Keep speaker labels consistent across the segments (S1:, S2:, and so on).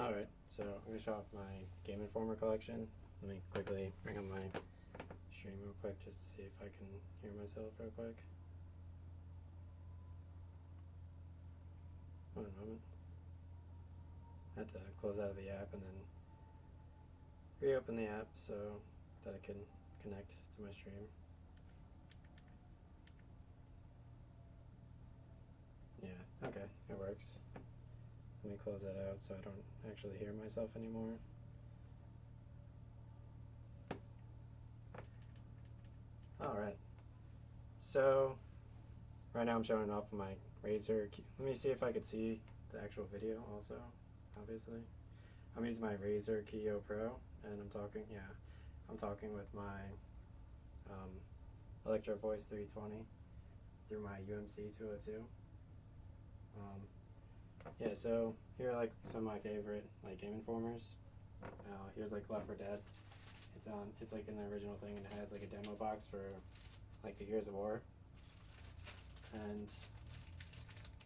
S1: Alright, so I'm going to show off my Game Informer collection. Let me quickly bring up my stream real quick just to see if I can hear myself real quick. One moment. I had to close out of the app and then reopen the app so that I can connect to my stream. Yeah, okay, it works. Let me close that out so I don't actually hear myself anymore. Alright, so right now I'm showing off my Razer. Let me see if I could see the actual video also, obviously. I'm using my Razer Kiyo Pro, and I'm talking with my Electro Voice 320 through my UMC 202. Yeah, so here are like some of my favorite like Game Informers. Here's like Left 4 Dead. It's like in the original thing, and it has like a demo box for like the Gears of War. And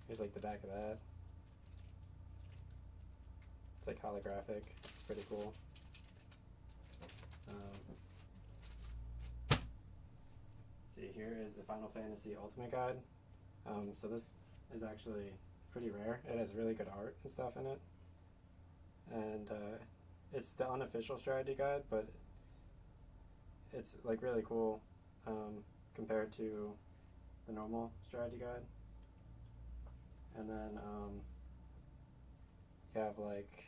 S1: here's like the back of that. It's like holographic. It's pretty cool. See, here is the Final Fantasy Ultimate Guide. So this is actually pretty rare. It has really good art and stuff in it. And it's the unofficial strategy guide, but it's like really cool compared to the normal strategy guide. And then you have like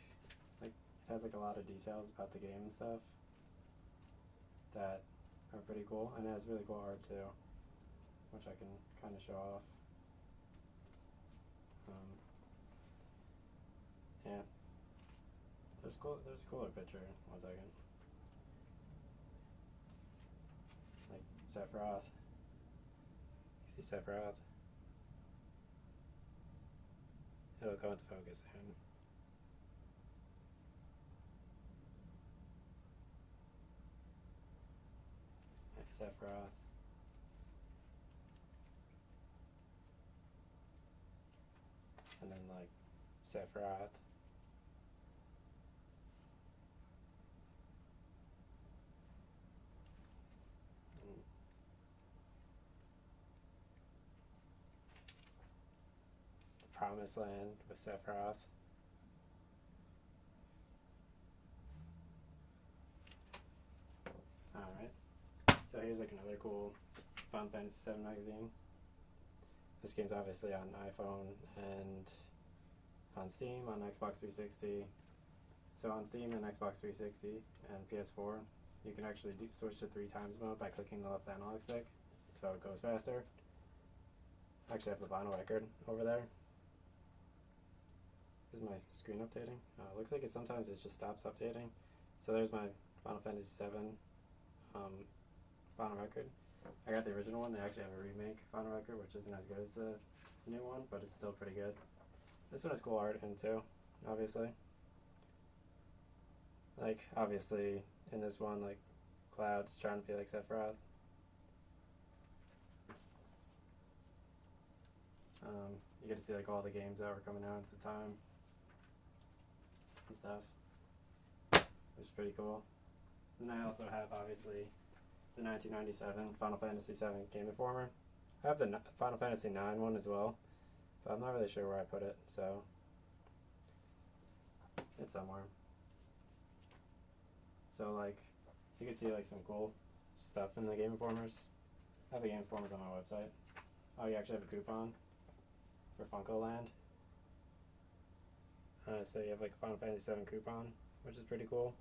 S1: it has like a lot of details about the game and stuff that are pretty cool, and it has really cool art too, which I can kind of show off. Yeah, there's a cooler picture. 1 second. Like Sephiroth. You see Sephiroth? It'll go into focus soon. Sephiroth. And then like Sephiroth. The Promised Land with Sephiroth. Alright. So here's like another cool Final Fantasy VII magazine. This game's obviously on iPhone and on Steam, on Xbox 360. So on Steam and Xbox 360 and PS4, you can actually switch to 3x mode by clicking the left analog stick, so it goes faster. I actually have the vinyl record over there. Is my screen updating? Looks like sometimes it just stops updating. So there's my Final Fantasy VII vinyl record. I got the original one. They actually have a remake vinyl record, which isn't as good as the new one, but it's still pretty good. This one has cool art in too, obviously. Like, obviously, in this one, like, Cloud's trying to be like Sephiroth. You get to see like all the games that were coming out at the time and stuff, which is pretty cool. And I also have obviously the 1997 Final Fantasy VII Game Informer. I have the Final Fantasy IX one as well, but I'm not really sure where I put it, so it's somewhere. So like, you can see like some cool stuff in the Game Informers. I have the Game Informers on my website. Oh, you actually have a coupon for Funko Land. So you have like a Final Fantasy VII coupon, which is pretty cool.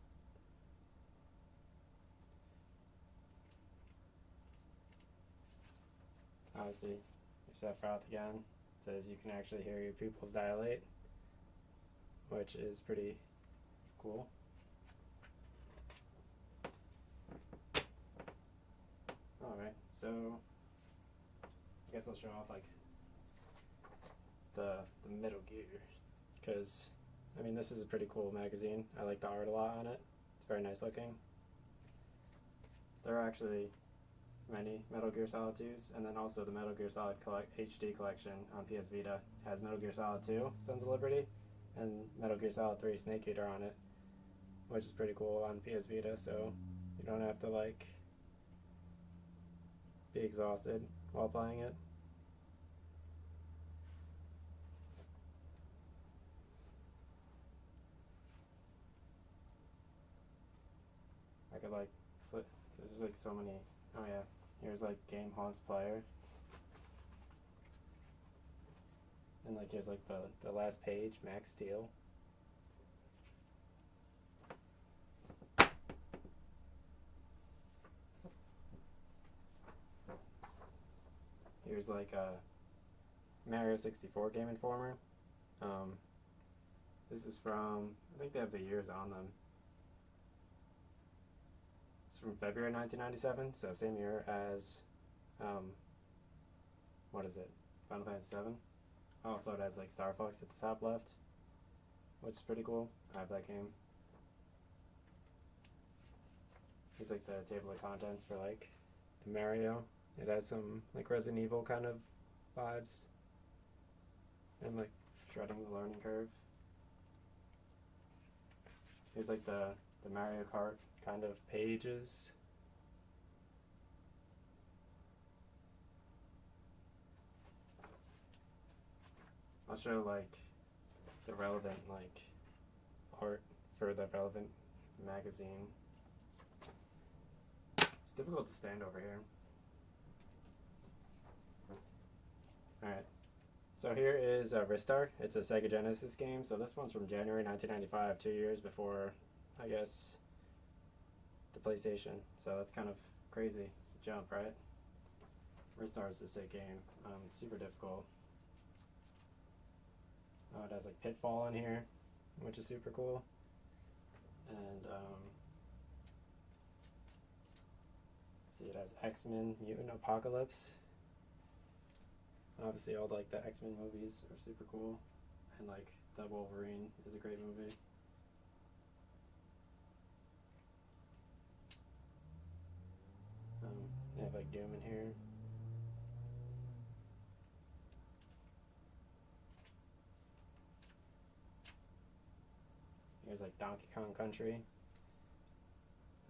S1: Obviously, your Sephiroth again. It says you can actually hear your pupils dilate, which is pretty cool. Alright, so I guess I'll show off like the Metal Gear, because I mean this is a pretty cool magazine. I like the art a lot on it. It's very nice looking. There are actually many Metal Gear Solid 2s, and then also the Metal Gear Solid HD collection on PS Vita has Metal Gear Solid 2, Sons of Liberty, and Metal Gear Solid 3 Snake Eater on it, which is pretty cool on PS Vita, so you don't have to like be exhausted while playing it. I could like flip. There's like so many. Oh yeah, here's like Game Haunts Player, and like here's like the last page, Max Steel. Here's like a Mario 64 Game Informer. Um, this is from, I think they have the years on them. It's from February 1997, so same year as, what is it? Final Fantasy 7. Also, it has like Star Fox at the top left, which is pretty cool. I have that game. It's like the table of contents for like the Mario. It has some like Resident Evil kind of vibes, and like shredding the learning curve. Here's like the Mario Kart kind of pages. I'll show like the relevant like art for the relevant magazine. It's difficult to stand over here. Alright, so here is Ristar. It's a Sega Genesis game, so this one's from January 1995, 2 years before, I guess, the PlayStation. So that's kind of crazy jump, right? Ristar is a sick game. It's super difficult. Oh, it has like Pitfall in here, which is super cool. And let's see, it has X-Men Mutant Apocalypse. Obviously, all like the X-Men movies are super cool, and like the Wolverine is a great movie. They have like Doom in here. Here's like Donkey Kong Country.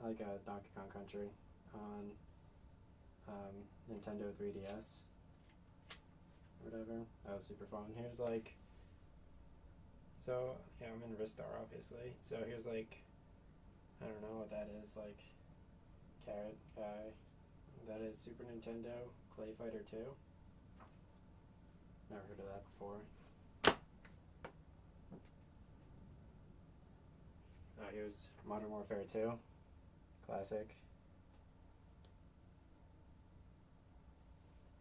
S1: I like Donkey Kong Country on Nintendo 3DS. Whatever. That was super fun. Here's like, so yeah, I'm in Ristar obviously. So here's like, I don't know what that is, like Carrot Guy. That is Super Nintendo Clay Fighter 2. Never heard of that before. Here's Modern Warfare 2. Classic.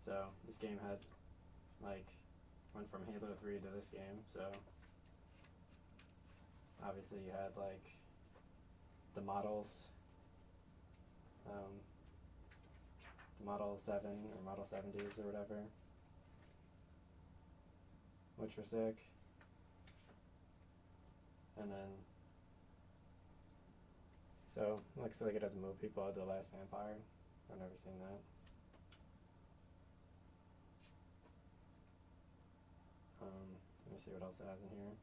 S1: So this game had like went from Halo 3 to this game, so obviously you had like the models, the Model 7 or Model 70s or whatever, which were sick. And then, so looks like it has a movie called The Last Vampire. I've never seen that. Let me see what else it has in here.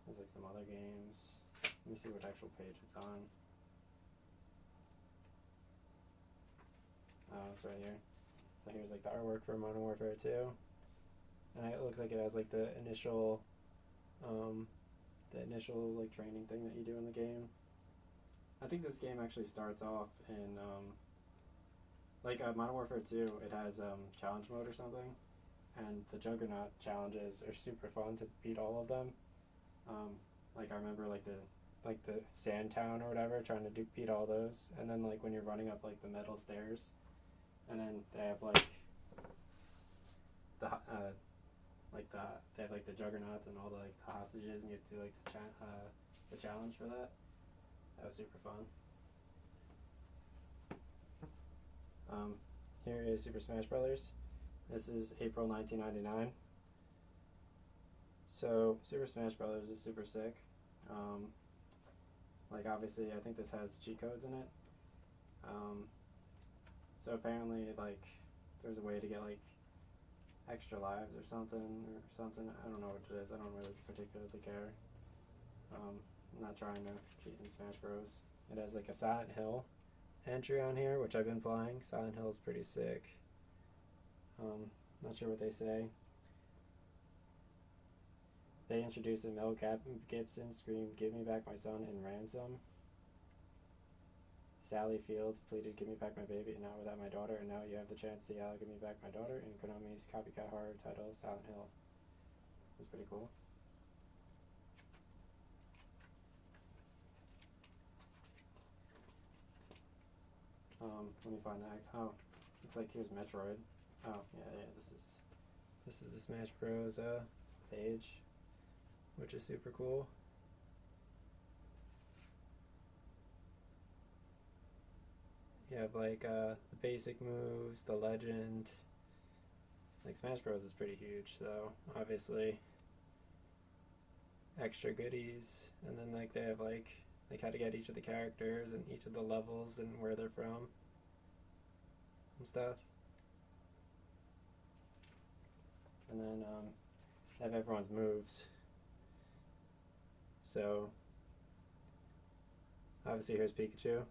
S1: There's like some other games. Let me see what actual page it's on. Oh, it's right here. So here's like the artwork for Modern Warfare 2. And it looks like it has like the initial like training thing that you do in the game. I think this game actually starts off in like Modern Warfare 2, it has challenge mode or something, and the Juggernaut challenges are super fun to beat all of them. Like I remember like the Sand Town or whatever, trying to beat all those, and then like when you're running up like the metal stairs, and then they have like they have like the Juggernauts and all the like the hostages, and you have to do like the challenge for that. That was super fun. Here is Super Smash Brothers. This is April 1999. So Super Smash Brothers is super sick. Like obviously, I think this has cheat codes in it. So apparently, like there's a way to get like extra lives or something. I don't know what it is. I don't really particularly care. I'm not trying to cheat in Smash Bros. It has like a Silent Hill entry on here, which I've been playing. Silent Hill is pretty sick. Not sure what they say. They introduced a Mel Gibson screamed, "Give me back my son," in Ransom. Sally Field pleaded, "Give me back my baby," and not without my daughter, and now you have the chance to yell, "Give me back my daughter," in Konami's copycat horror title, Silent Hill. It's pretty cool. Let me find that. Oh, looks like here's Metroid. Oh, yeah, this is the Smash Bros. Page, which is super cool. You have like the basic moves, the legend. Like Smash Bros is pretty huge, so obviously extra goodies, and then like they have like how to get each of the characters and each of the levels and where they're from and stuff. And then they have everyone's moves. So obviously here's Pikachu.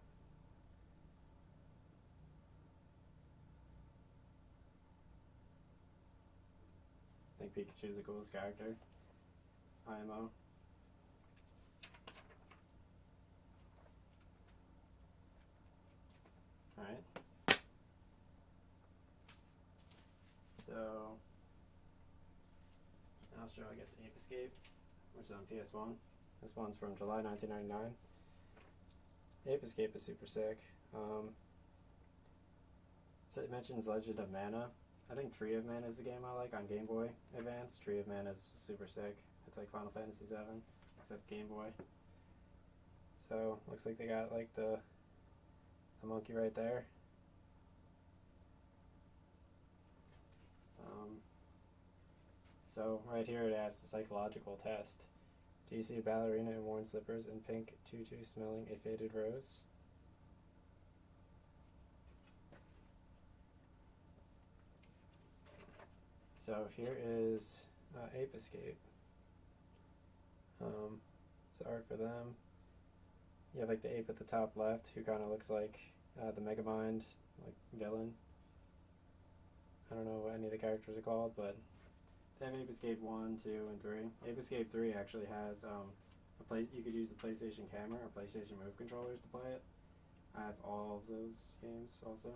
S1: I think Pikachu's the coolest character. IMO. Alright. So I'll show, I guess, Ape Escape, which is on PS1. This one's from July 1999. Ape Escape is super sick. So it mentions Legend of Mana. I think Tree of Mana is the game I like on Game Boy Advance. Tree of Mana is super sick. It's like Final Fantasy VII, except Game Boy. So looks like they got like the monkey right there. So right here it asks a psychological test. Do you see a ballerina in worn slippers and pink tutu smelling a faded rose? So here is Ape Escape. It's art for them. You have like the ape at the top left, who kind of looks like the Megamind like villain. I don't know what any of the characters are called, but they have Ape Escape 1, 2, and 3. Ape Escape 3 actually has you could use the PlayStation camera or PlayStation Move controllers to play it. I have all of those games also.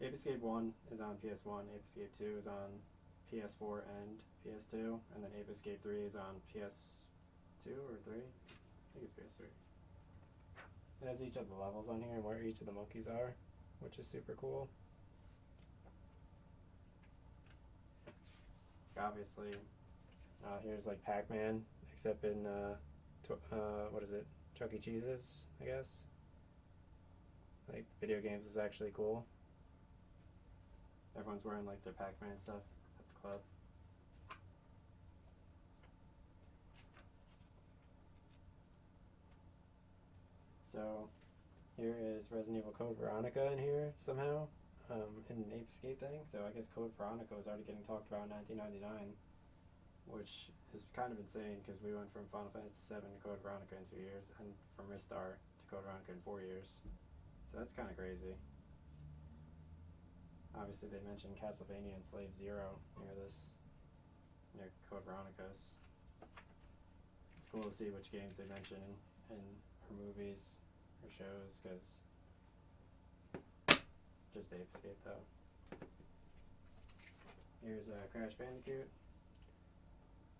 S1: Ape Escape 1 is on PS1, Ape Escape 2 is on PS4 and PS2, and then Ape Escape 3 is on PS2 or 3? I think it's PS3. It has each of the levels on here and where each of the monkeys are, which is super cool. Obviously, here's like Pac-Man, except in, what is it, Chuck E. Cheese's, I guess. Like, video games is actually cool. Everyone's wearing like their Pac-Man stuff at the club. So here is Resident Evil Code Veronica in here somehow, in an Ape Escape thing. So I guess Code Veronica was already getting talked about in 1999, which is kind of insane because we went from Final Fantasy VII to Code Veronica in 2 years, and from Ristar to Code Veronica in 4 years. So that's kind of crazy. Obviously they mentioned Castlevania and Slave Zero near Code Veronica's. It's cool to see which games they mention in her movies or shows, because it's just Ape Escape though. Here's Crash Bandicoot.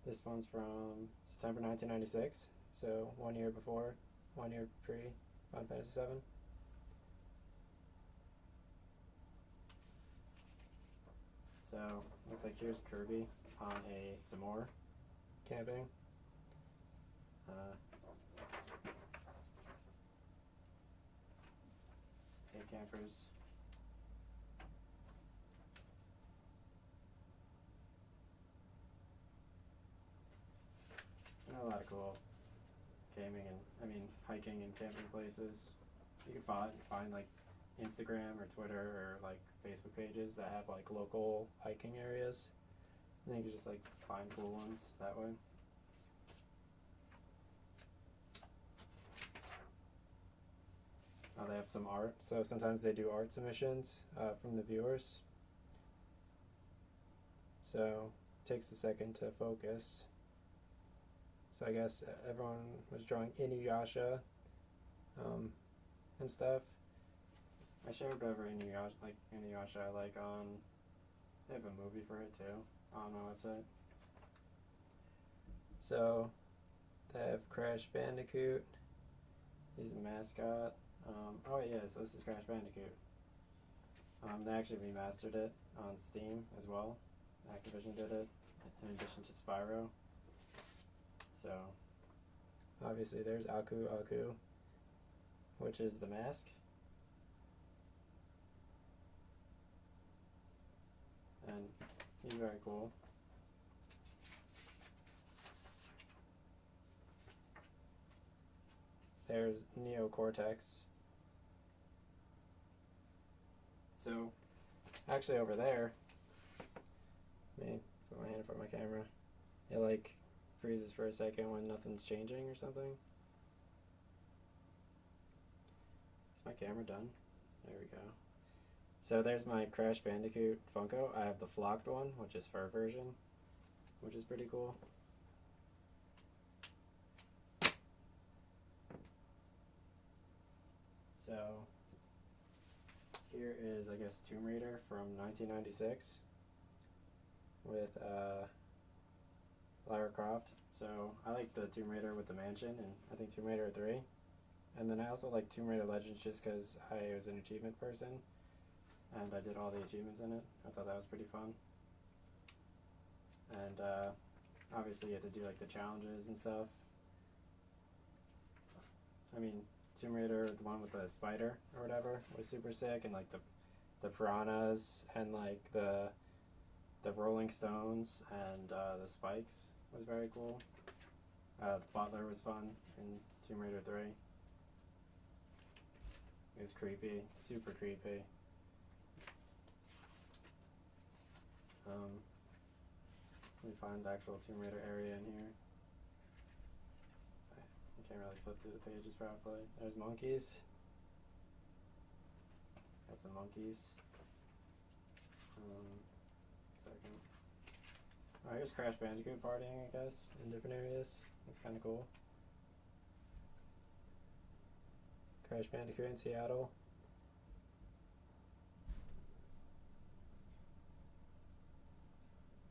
S1: This one's from September 1996, so 1 year pre Final Fantasy VII. So, looks like here's Kirby on a s'more camping. Hey campers. A lot of cool gaming and, hiking and camping places. You can find like Instagram or Twitter or like Facebook pages that have like local hiking areas. And you can just like find cool ones that way. They have some art, so sometimes they do art submissions from the viewers. So it takes a second to focus. So I guess everyone was drawing Inuyasha and stuff. I shared whatever Inuyasha I like on. They have a movie for it too on my website. So they have Crash Bandicoot. He's a mascot. Oh yeah, so this is Crash Bandicoot. They actually remastered it on Steam as well. Activision did it in addition to Spyro. So obviously there's Aku Aku, which is the mask. And he's very cool. There's Neo Cortex. So, actually over there, let me put my hand in front of my camera. It like freezes for a second when nothing's changing or something. Is my camera done? There we go. So there's my Crash Bandicoot Funko. I have the flocked one, which is fur version, which is pretty cool. So here is, I guess, Tomb Raider from 1996 with Lara Croft. So I like the Tomb Raider with the mansion, and I think Tomb Raider 3. And then I also like Tomb Raider Legends just because I was an achievement person, and I did all the achievements in it. I thought that was pretty fun. And obviously you have to do like the challenges and stuff. I mean, Tomb Raider, the one with the spider or whatever, was super sick, and like the piranhas and like the rolling stones and the spikes was very cool. The butler was fun in Tomb Raider 3. It was creepy, super creepy. Let me find the actual Tomb Raider area in here. I can't really flip through the pages properly. There's monkeys. That's the monkeys. Second. Oh, here's Crash Bandicoot partying, I guess, in different areas. That's kind of cool. Crash Bandicoot in Seattle.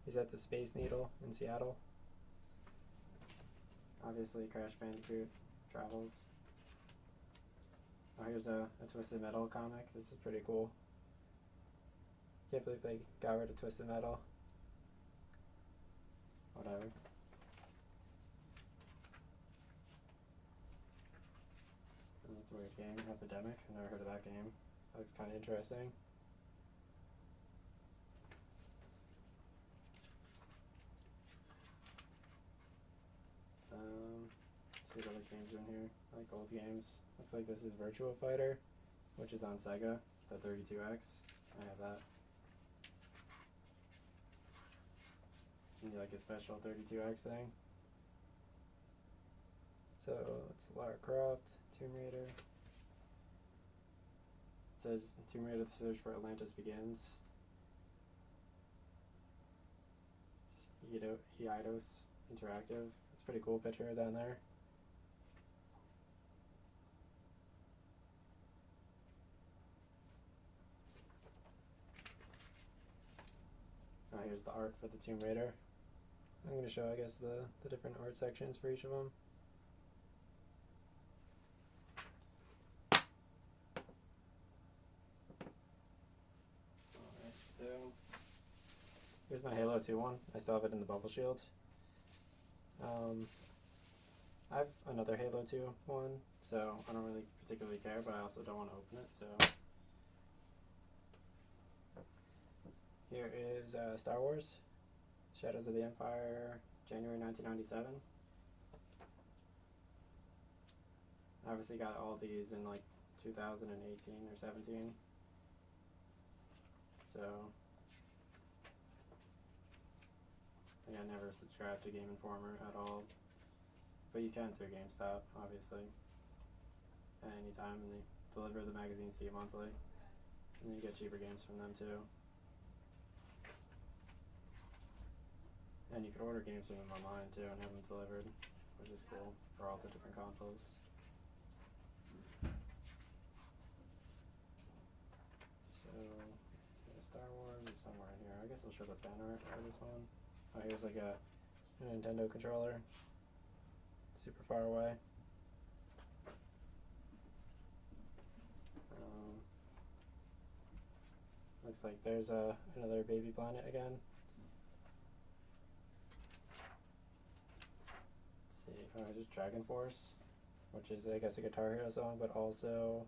S1: He's at the Space Needle in Seattle. Obviously, Crash Bandicoot travels. Oh, here's a Twisted Metal comic. This is pretty cool. Can't believe they got rid of Twisted Metal. Whatever. And that's a weird game, Epidemic. I've never heard of that game. That looks kind of interesting. Let's see what other games are in here. I like old games. Looks like this is Virtua Fighter, which is on Sega, the 32X. I have that. And you like a special 32X thing. So it's Lara Croft, Tomb Raider. It says Tomb Raider: The Search for Atlantis begins. It's Eidos Interactive. It's a pretty cool picture down there. Here's the art for the Tomb Raider. I'm going to show, I guess, the different art sections for each of them. Alright, so here's my Halo 2 one. I still have it in the bubble shield. I have another Halo 2 one, so I don't really particularly care, but I also don't want to open it, so. Here is Star Wars, Shadows of the Empire, January 1997. I obviously got all these in like 2018 or 17. So, I never subscribed to Game Informer at all, but you can through GameStop, obviously, at any time, and they deliver the magazines to you monthly, and you get cheaper games from them too. And you can order games from them online too and have them delivered, which is cool for all the different consoles. So, Star Wars is somewhere in here. I guess I'll show the fan art for this one. Oh, here's like a Nintendo controller. Super far away. Looks like there's another baby planet again. Let's see. Oh, just Dragon Force, which is, I guess, a Guitar Hero song, but also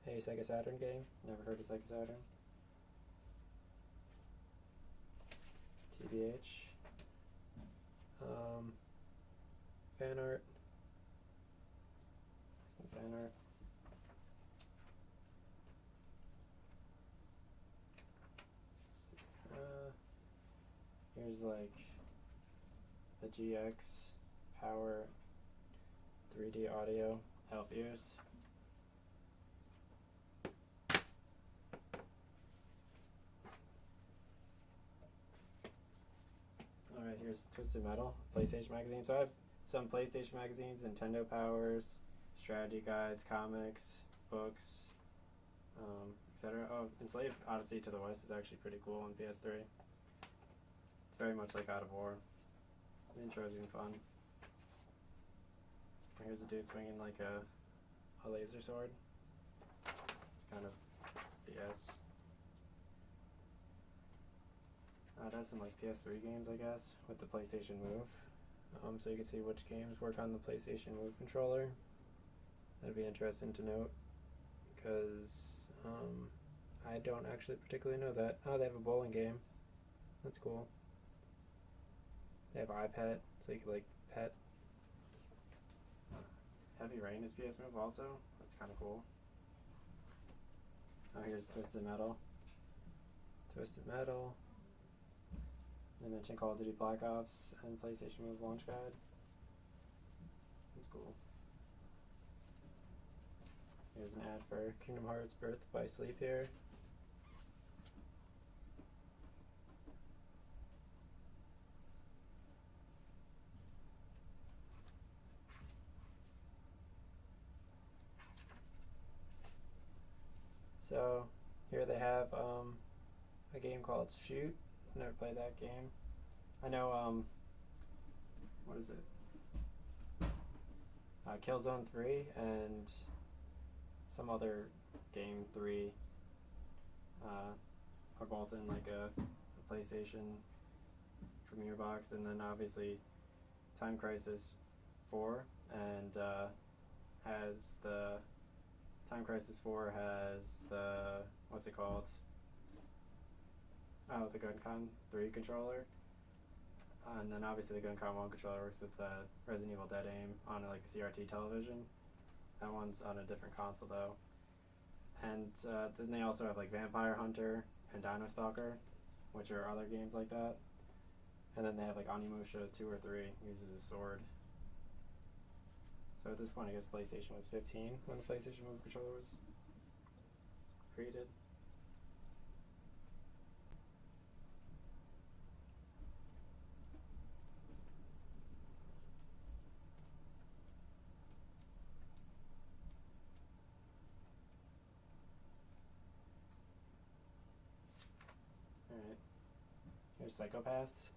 S1: a Sega Saturn game. Never heard of Sega Saturn. TBH. Fan art. Some fan art. Here's like the GX Power 3D audio elf ears. Alright, here's Twisted Metal, PlayStation magazine. So I have some PlayStation magazines, Nintendo Powers, strategy guides, comics, books, etc. Oh, Enslaved Odyssey to the West is actually pretty cool on PS3. It's very much like God of War. The intro is even fun. Here's a dude swinging like a laser sword. It's kind of BS. It has some like PS3 games, I guess, with the PlayStation Move. So you can see which games work on the PlayStation Move controller. That'd be interesting to note, because I don't actually particularly know that. Oh, they have a bowling game. That's cool. They have iPet, so you can like pet. Heavy Rain is PS Move also. That's kind of cool. Oh, here's Twisted Metal. Twisted Metal. They mentioned Call of Duty Black Ops and PlayStation Move launch guide. That's cool. Here's an ad for Kingdom Hearts Birth by Sleep here. So here they have a game called Shoot. Never played that game. I know, what is it? Killzone 3 and some other game 3 are both in like a PlayStation Premiere box, and then obviously Time Crisis 4 and has the Time Crisis 4 has the, what's it called? Oh, the GunCon 3 controller. And then obviously the GunCon 1 controller works with Resident Evil Dead Aim on like a CRT television. That one's on a different console though. And then they also have like Vampire Hunter and Dino Stalker, which are other games like that. And then they have like Onimusha 2 or 3, uses a sword. So at this point I guess PlayStation was 15 when the PlayStation Move controller was created. Alright. Here's Psychopaths.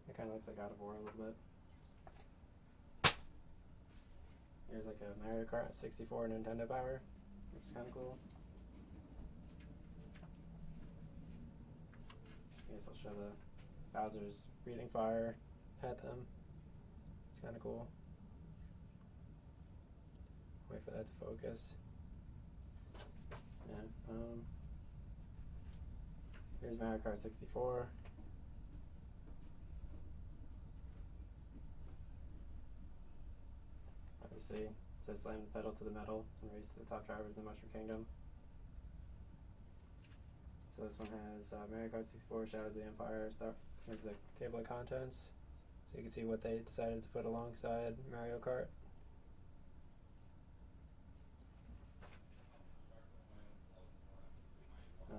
S1: It kind of looks like God of War a little bit. Here's like a Mario Kart 64 Nintendo Power, which is kind of cool. I guess I'll show the Bowser's breathing fire at them. It's kind of cool. Wait for that to focus. Yeah. Here's Mario Kart 64. Obviously, says slam the pedal to the metal and race to the top drivers in the Mushroom Kingdom. So this one has Mario Kart 64, Shadows of the Empire. Here's the table of contents, so you can see what they decided to put alongside Mario Kart.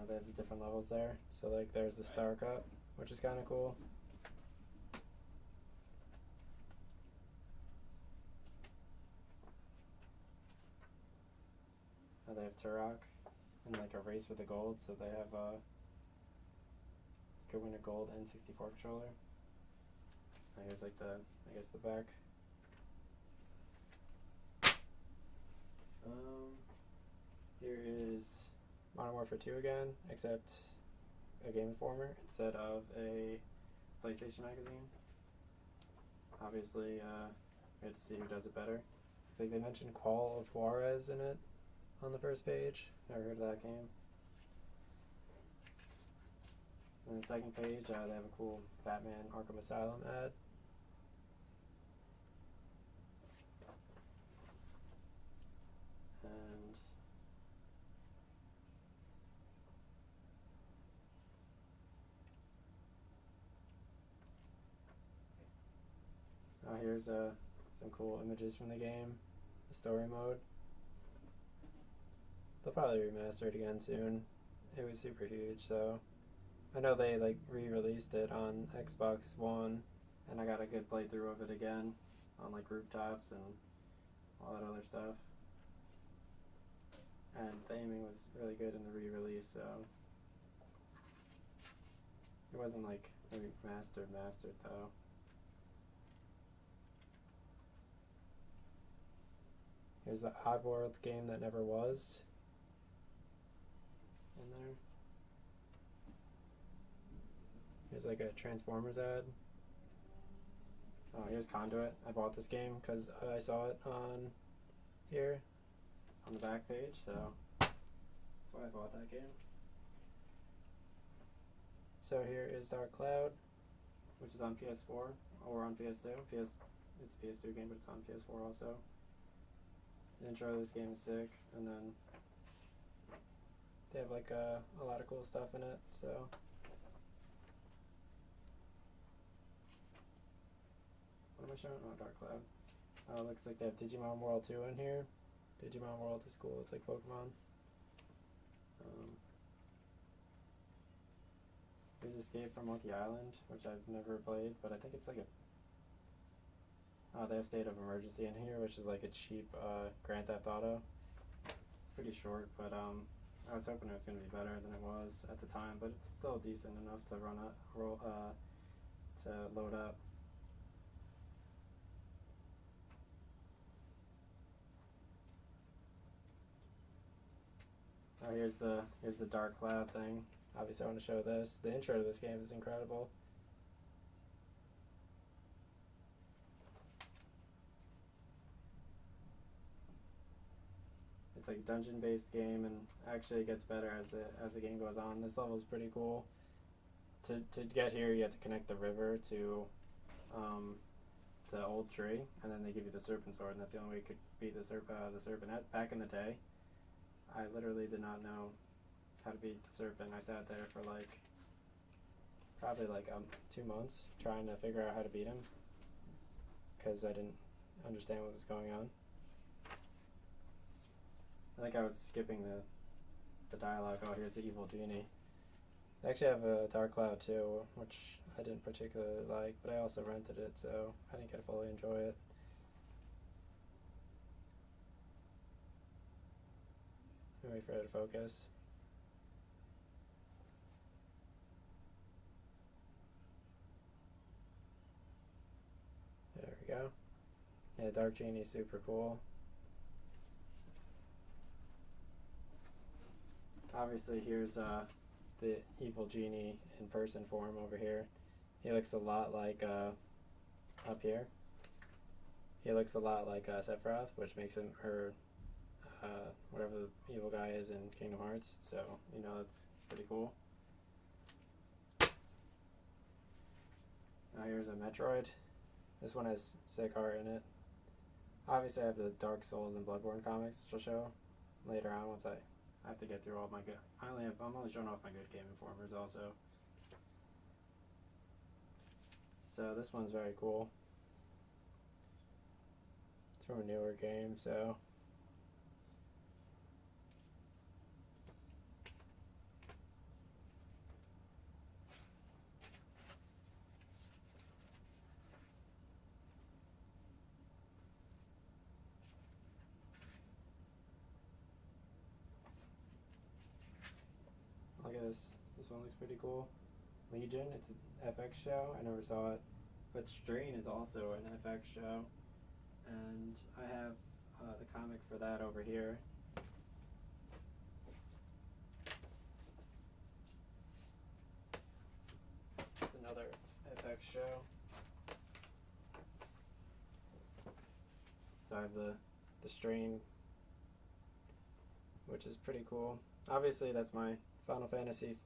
S1: They have the different levels there. So like there's the Star Cup, which is kind of cool. They have Turok and like a race for the gold. So they have you could win a gold N64 controller. Here's like the the back. Here is Modern Warfare 2 again, except a Game Informer instead of a PlayStation magazine. Obviously, we had to see who does it better. Looks like they mentioned Call of Juarez in it on the first page. Never heard of that game. On the second page, they have a cool Batman Arkham Asylum ad. And here's some cool images from the game, the story mode. They'll probably remaster it again soon. It was super huge, so I know they like re-released it on Xbox One, and I got a good playthrough of it again on like rooftops and all that other stuff. And the aiming was really good in the re-release, so it wasn't like maybe mastered though. Here's the Oddworld game that never was in there. Here's like a Transformers ad. Oh, here's Conduit. I bought this game because I saw it on here on the back page, so that's why I bought that game. So here is Dark Cloud, which is on PS4 or on PS2. It's a PS2 game, but it's on PS4 also. The intro of this game is sick, and then they have like a lot of cool stuff in it, so. What am I showing? Oh, Dark Cloud. Looks like they have Digimon World 2 in here. Digimon World is cool, it's like Pokemon. Here's Escape from Monkey Island, which I've never played, but I think it's like a... they have State of Emergency in here, which is like a cheap Grand Theft Auto. Pretty short, but I was hoping it was going to be better than it was at the time, but it's still decent enough to load up. Oh, here's the Dark Cloud thing. Obviously, I want to show this. The intro to this game is incredible. It's like a dungeon-based game, and actually it gets better as the game goes on. This level is pretty cool. To get here, you have to connect the river to the old tree, and then they give you the serpent sword, and that's the only way you could beat the serpent. Back in the day, I literally did not know how to beat the serpent. I sat there for like probably like 2 months trying to figure out how to beat him because I didn't understand what was going on. I think I was skipping the dialogue. Oh, here's the evil genie. They actually have a Dark Cloud too, which I didn't particularly like, but I also rented it, so I didn't get to fully enjoy it. Wait for it to focus. There we go. Yeah, Dark Genie is super cool. Obviously, here's the evil genie in person form over here. He looks a lot like up here. He looks a lot like Sephiroth, which makes him whatever the evil guy is in Kingdom Hearts. So you know that's pretty cool. Now here's a Metroid. This one has sick art in it. Obviously, I have the Dark Souls and Bloodborne comics, which I'll show later on once I have to get through all my good. I'm only showing off my good Game Informers also. So this one's very cool. It's from a newer game, so. Look at this. This one looks pretty cool. Legion, it's an FX show. I never saw it. But Strain is also an FX show. And I have the comic for that over here. It's another FX show. So I have the Strain, which is pretty cool. Obviously, that's my Final Fantasy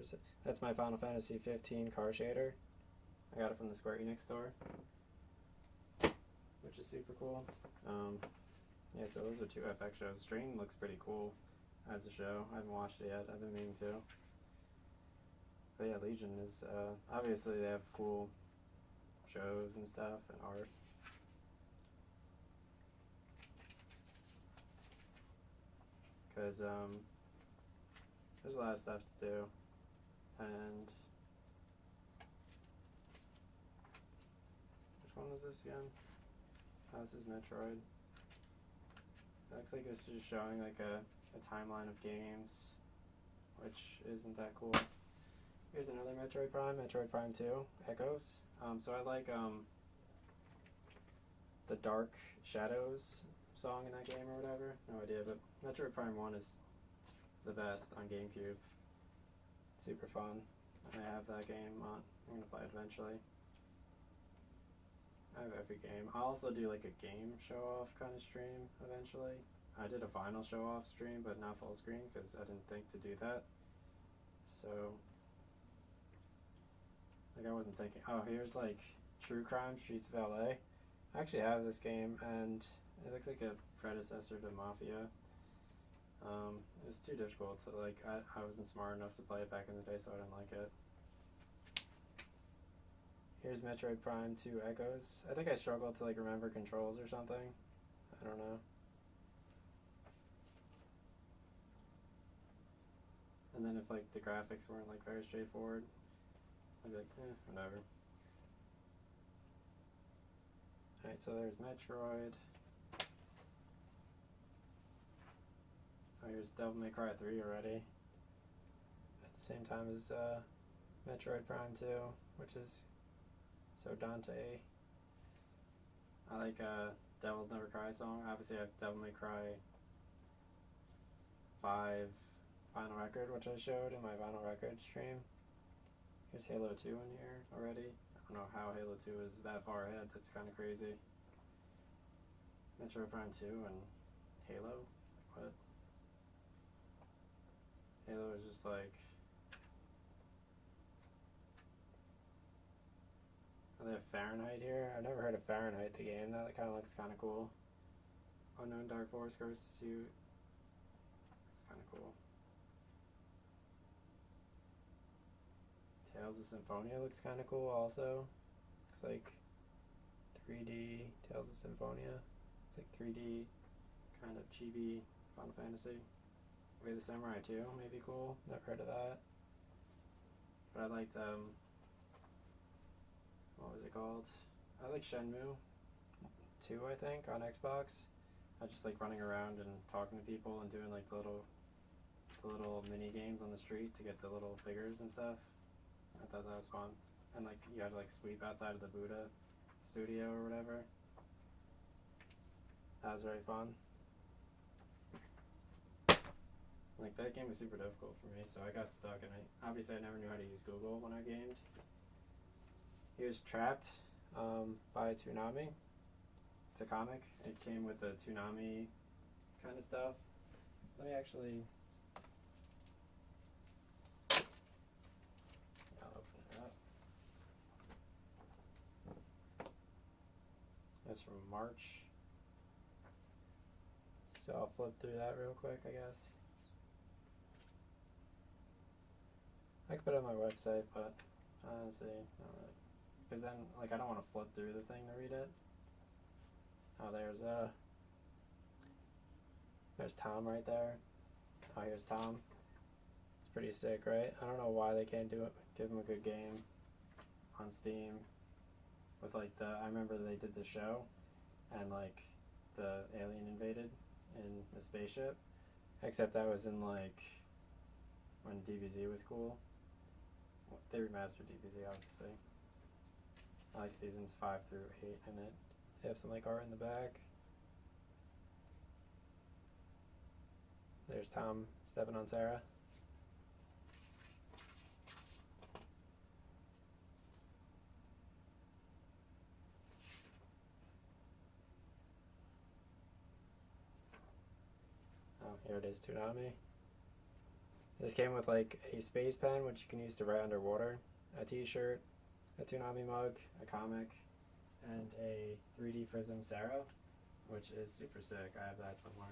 S1: 15 car shader. I got it from the Square Enix store, which is super cool. Yeah, so those are two FX shows. Strain looks pretty cool as a show. I haven't watched it yet. I've been meaning to. But yeah, Legion is obviously they have cool shows and stuff and art. Because there's a lot of stuff to do, and which one was this again? Oh, this is Metroid. It looks like this is just showing like a timeline of games, which isn't that cool. Here's another Metroid Prime 2, Echoes. So I like the Dark Shadows song in that game or whatever. No idea, but Metroid Prime 1 is the best on GameCube. Super fun. I have that game on. I'm gonna play it eventually. I have every game. I'll also do like a game show-off kind of stream eventually. I did a vinyl show-off stream, but not full screen because I didn't think to do that. So, like I wasn't thinking. Oh, here's like True Crime Streets of LA. I actually have this game, and it looks like a predecessor to Mafia. It was too difficult to like. I wasn't smart enough to play it back in the day, so I didn't like it. Here's Metroid Prime 2 Echoes. I think I struggled to like remember controls or something. I don't know. And then if like the graphics weren't like very straightforward, I'd be like, whatever. Alright, so there's Metroid. Oh, here's Devil May Cry 3 already. At the same time as Metroid Prime 2, which is so Dante. I like Devil's Never Cry song. Obviously I have Devil May Cry 5 Vinyl Record, which I showed in my Vinyl Record stream. Here's Halo 2 in here already. I don't know how Halo 2 is that far ahead. That's kind of crazy. Metroid Prime 2 and Halo? What? Halo is just like... Oh, they have Fahrenheit here. I've never heard of Fahrenheit, the game. That kind of looks kind of cool. Unknown Dark Force Ghost Suit. It's kind of cool. Tales of Symphonia looks kind of cool also. Looks like 3D Tales of Symphonia. It's like 3D kind of chibi Final Fantasy. Way the Samurai 2 may be cool. Never heard of that. But I liked, what was it called? I like Shenmue 2, I think, on Xbox. I just like running around and talking to people and doing like the little mini games on the street to get the little figures and stuff. I thought that was fun. And like you had to like sweep outside of the Buddha studio or whatever. That was very fun. Like that game was super difficult for me, so I got stuck and obviously I never knew how to use Google when I gamed. Here's Trapped by Toonami. It's a comic. It came with the Toonami kind of stuff. Let me actually... I'll open it up. That's from March So I'll flip through that real quick, I guess. I could put it on my website, but honestly, because then, like, I don't want to flip through the thing to read it. Oh, there's Tom right there. Oh, here's Tom. It's pretty sick, right? I don't know why they can't give him a good game on Steam with, like, I remember they did the show and, like, the alien invaded in the spaceship, except that was in, like, when DBZ was cool. They remastered DBZ, obviously. I like seasons 5 through 8 in it. They have some, like, art in the back. There's Tom stepping on Sarah. Oh, here it is, Toonami. This came with, like, a space pen, which you can use to write underwater, a t-shirt, a Toonami mug, a comic, and a 3D Prism Sarah, which is super sick. I have that somewhere.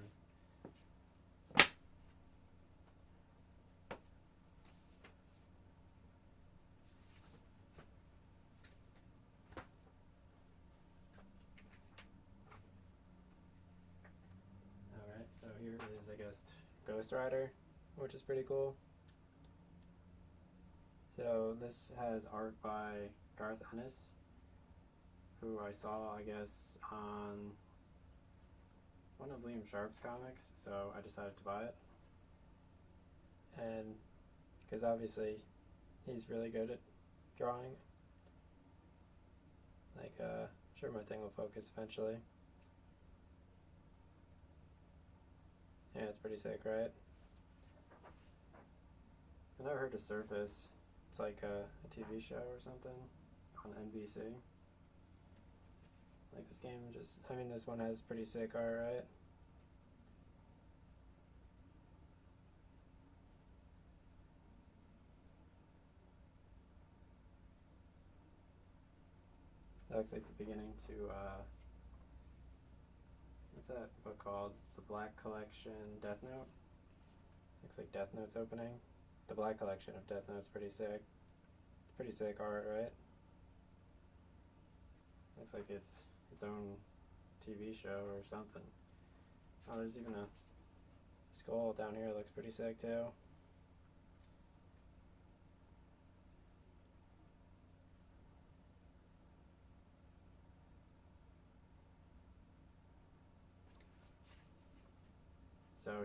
S1: Alright, so here is, I guess, Ghost Rider, which is pretty cool. So this has art by Garth Ennis, who I saw, I guess, on one of Liam Sharp's comics, so I decided to buy it. And because obviously he's really good at drawing. Like, I'm sure my thing will focus eventually. Yeah, it's pretty sick, right? I never heard of Surface. It's like a TV show or something on NBC. Like, this game just, I mean, this one has pretty sick art, right? That looks like the beginning to, what's that book called? It's the Black Collection Death Note. Looks like Death Note's opening. The Black Collection of Death Note's pretty sick. Pretty sick art, right? Looks like it's its own TV show or something. Oh, there's even a skull down here. Looks pretty sick too. So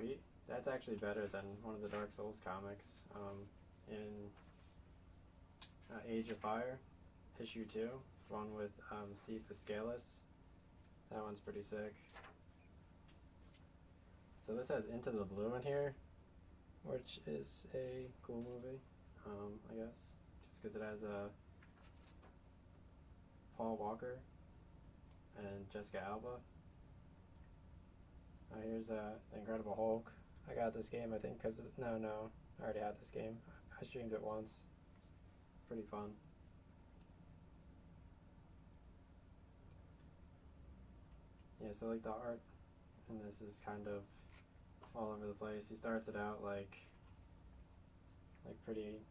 S1: that's actually better than one of the Dark Souls comics. In Age of Fire, issue 2, one with Seath the Scaleless. That one's pretty sick. So this has Into the Blue in here, which is a cool movie, I guess, just because it has Paul Walker and Jessica Alba. Here's The Incredible Hulk. I got this game, I think, because no, I already had this game. I streamed it once. It's pretty fun. Yeah, so like the art in this is kind of all over the place. He starts it out like pretty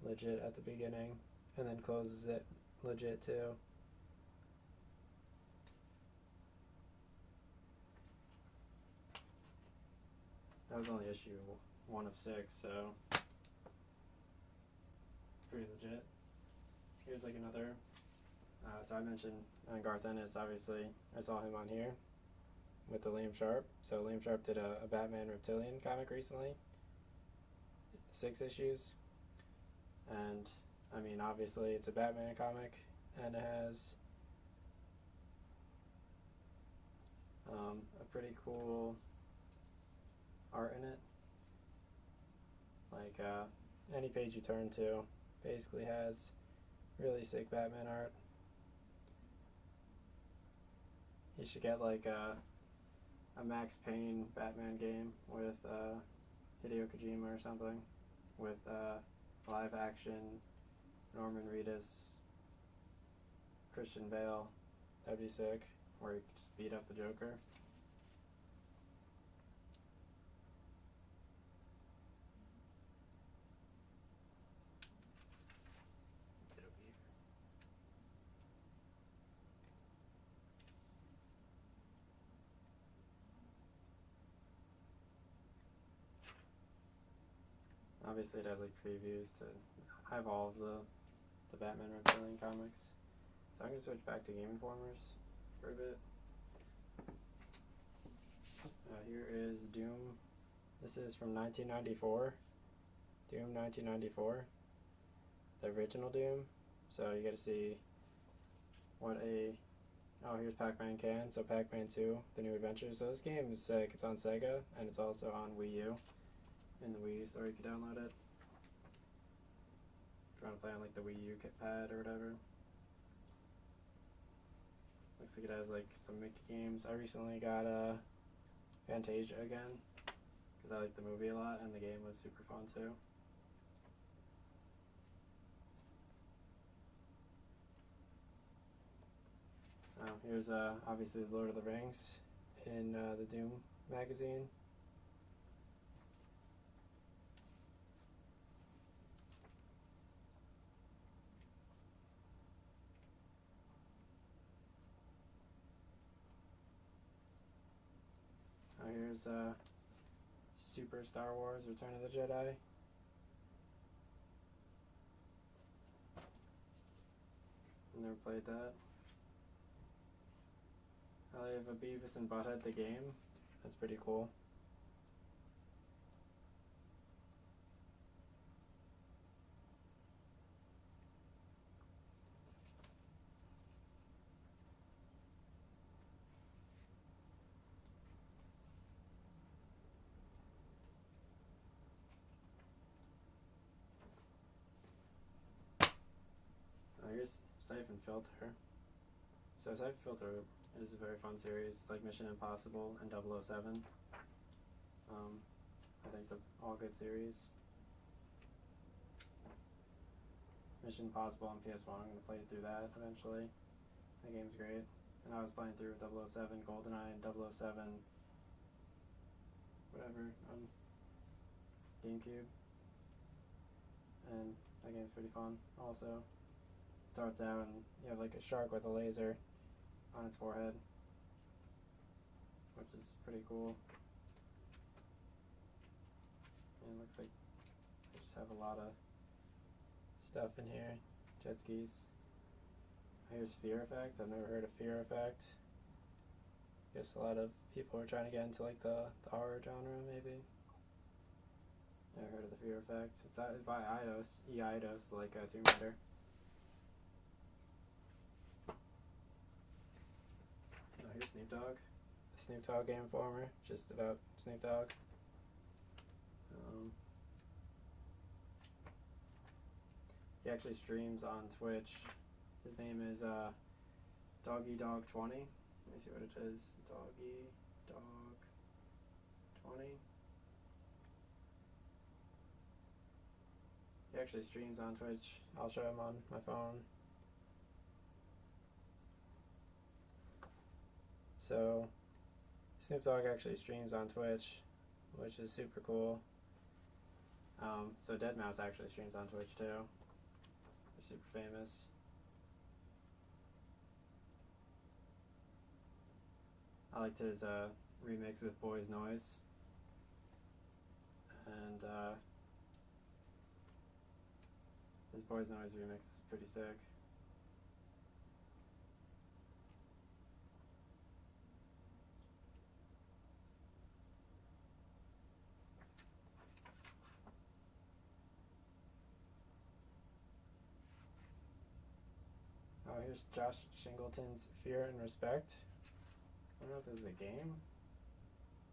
S1: legit at the beginning, and then closes it legit too. That was only issue 1 of 6, so pretty legit. Here's like another. So I mentioned Garth Ennis, obviously. I saw him on here with the Liam Sharp. So Liam Sharp did a Batman Reptilian comic recently. 6 issues. And, I mean, obviously it's a Batman comic, and it has a pretty cool art in it. Like, any page you turn to basically has really sick Batman art. You should get like a Max Payne Batman game with Hideo Kojima or something, with live action Norman Reedus, Christian Bale. That'd be sick. Where you just beat up the Joker. Obviously, it has like previews to. I have all of the Batman Reptilian comics, so I'm gonna switch back to Game Informers for a bit. Here is Doom. This is from 1994. Doom 1994. The original Doom. So you get to see what a. Oh, here's Pac-Man can. So Pac-Man 2, The New Adventures. So this game is sick. It's on Sega, and it's also on Wii U. In the Wii store, you can download it. If you want to play on like the Wii U pad or whatever. Looks like it has like some Mickey games. I recently got Fantasia again because I like the movie a lot, and the game was super fun too. Here's obviously Lord of the Rings in the Doom magazine. Here's Super Star Wars Return of the Jedi. Never played that. I have a Beavis and Butthead the game. That's pretty cool. Here's Siphon Filter. So Siphon Filter is a very fun series. It's like Mission Impossible and 007. I think they're all good series. Mission Impossible on PS1. I'm going to play through that eventually. The game's great. And I was playing through 007 GoldenEye and 007 whatever on GameCube. And that game's pretty fun also. Starts out and you have like a shark with a laser on its forehead, which is pretty cool. And it looks like they just have a lot of stuff in here. Jet skis. Here's Fear Effect. I've never heard of Fear Effect. Guess a lot of people are trying to get into like the horror genre maybe. Never heard of the Fear Effect. It's by Eidos, Eidos, like Tomb Raider. Here's Snoop Dogg. The Snoop Dogg Game Informer, just about Snoop Dogg. He actually streams on Twitch. His name is DoggyDog20. Let me see what it is. DoggyDog20. He actually streams on Twitch. I'll show him on my phone. So, Snoop Dogg actually streams on Twitch, which is super cool. So deadmau5 actually streams on Twitch too. They're super famous. I liked his remix with Boys Noise. And his Boys Noise remix is pretty sick. Oh, here's Josh Singleton's Fear and Respect. I don't know if this is a game.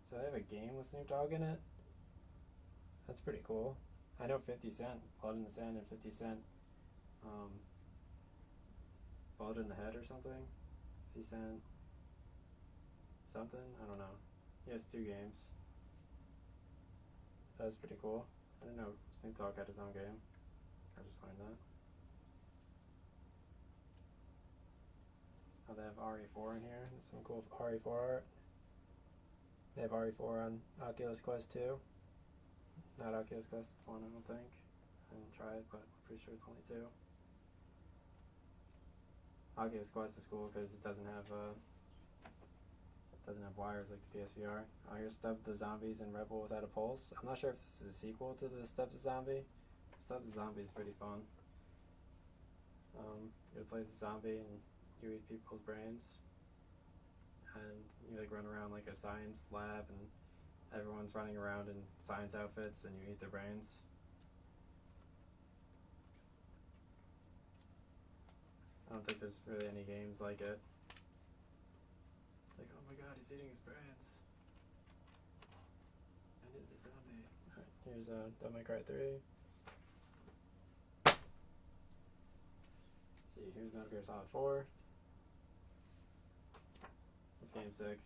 S1: So they have a game with Snoop Dogg in it? That's pretty cool. I know 50 Cent, Blood in the Sand, and 50 Cent, Bullet in the Head or something? 50 Cent, something? I don't know. He has 2 games. That's pretty cool. I didn't know Snoop Dogg had his own game. I just learned that. Oh, they have RE4 in here. That's some cool RE4 art. They have RE4 on Oculus Quest 2. Not Oculus Quest 1, I don't think. I didn't try it, but I'm pretty sure it's only 2. Oculus Quest is cool because it doesn't have Doesn't have wires like the PSVR. Oh, here's Stub the Zombies and Rebel Without a Pulse. I'm not sure if this is a sequel to the Stub the Zombie. Stub the Zombie is pretty fun. You play as a zombie and you eat people's brains. And you like run around like a science lab and everyone's running around in science outfits and you eat their brains. I don't think there's really any games like it. Like, oh my god, he's eating his brains. And he's a zombie. Alright, here's Devil May Cry 3. Let's see, here's Metal Gear Solid 4. This game's sick.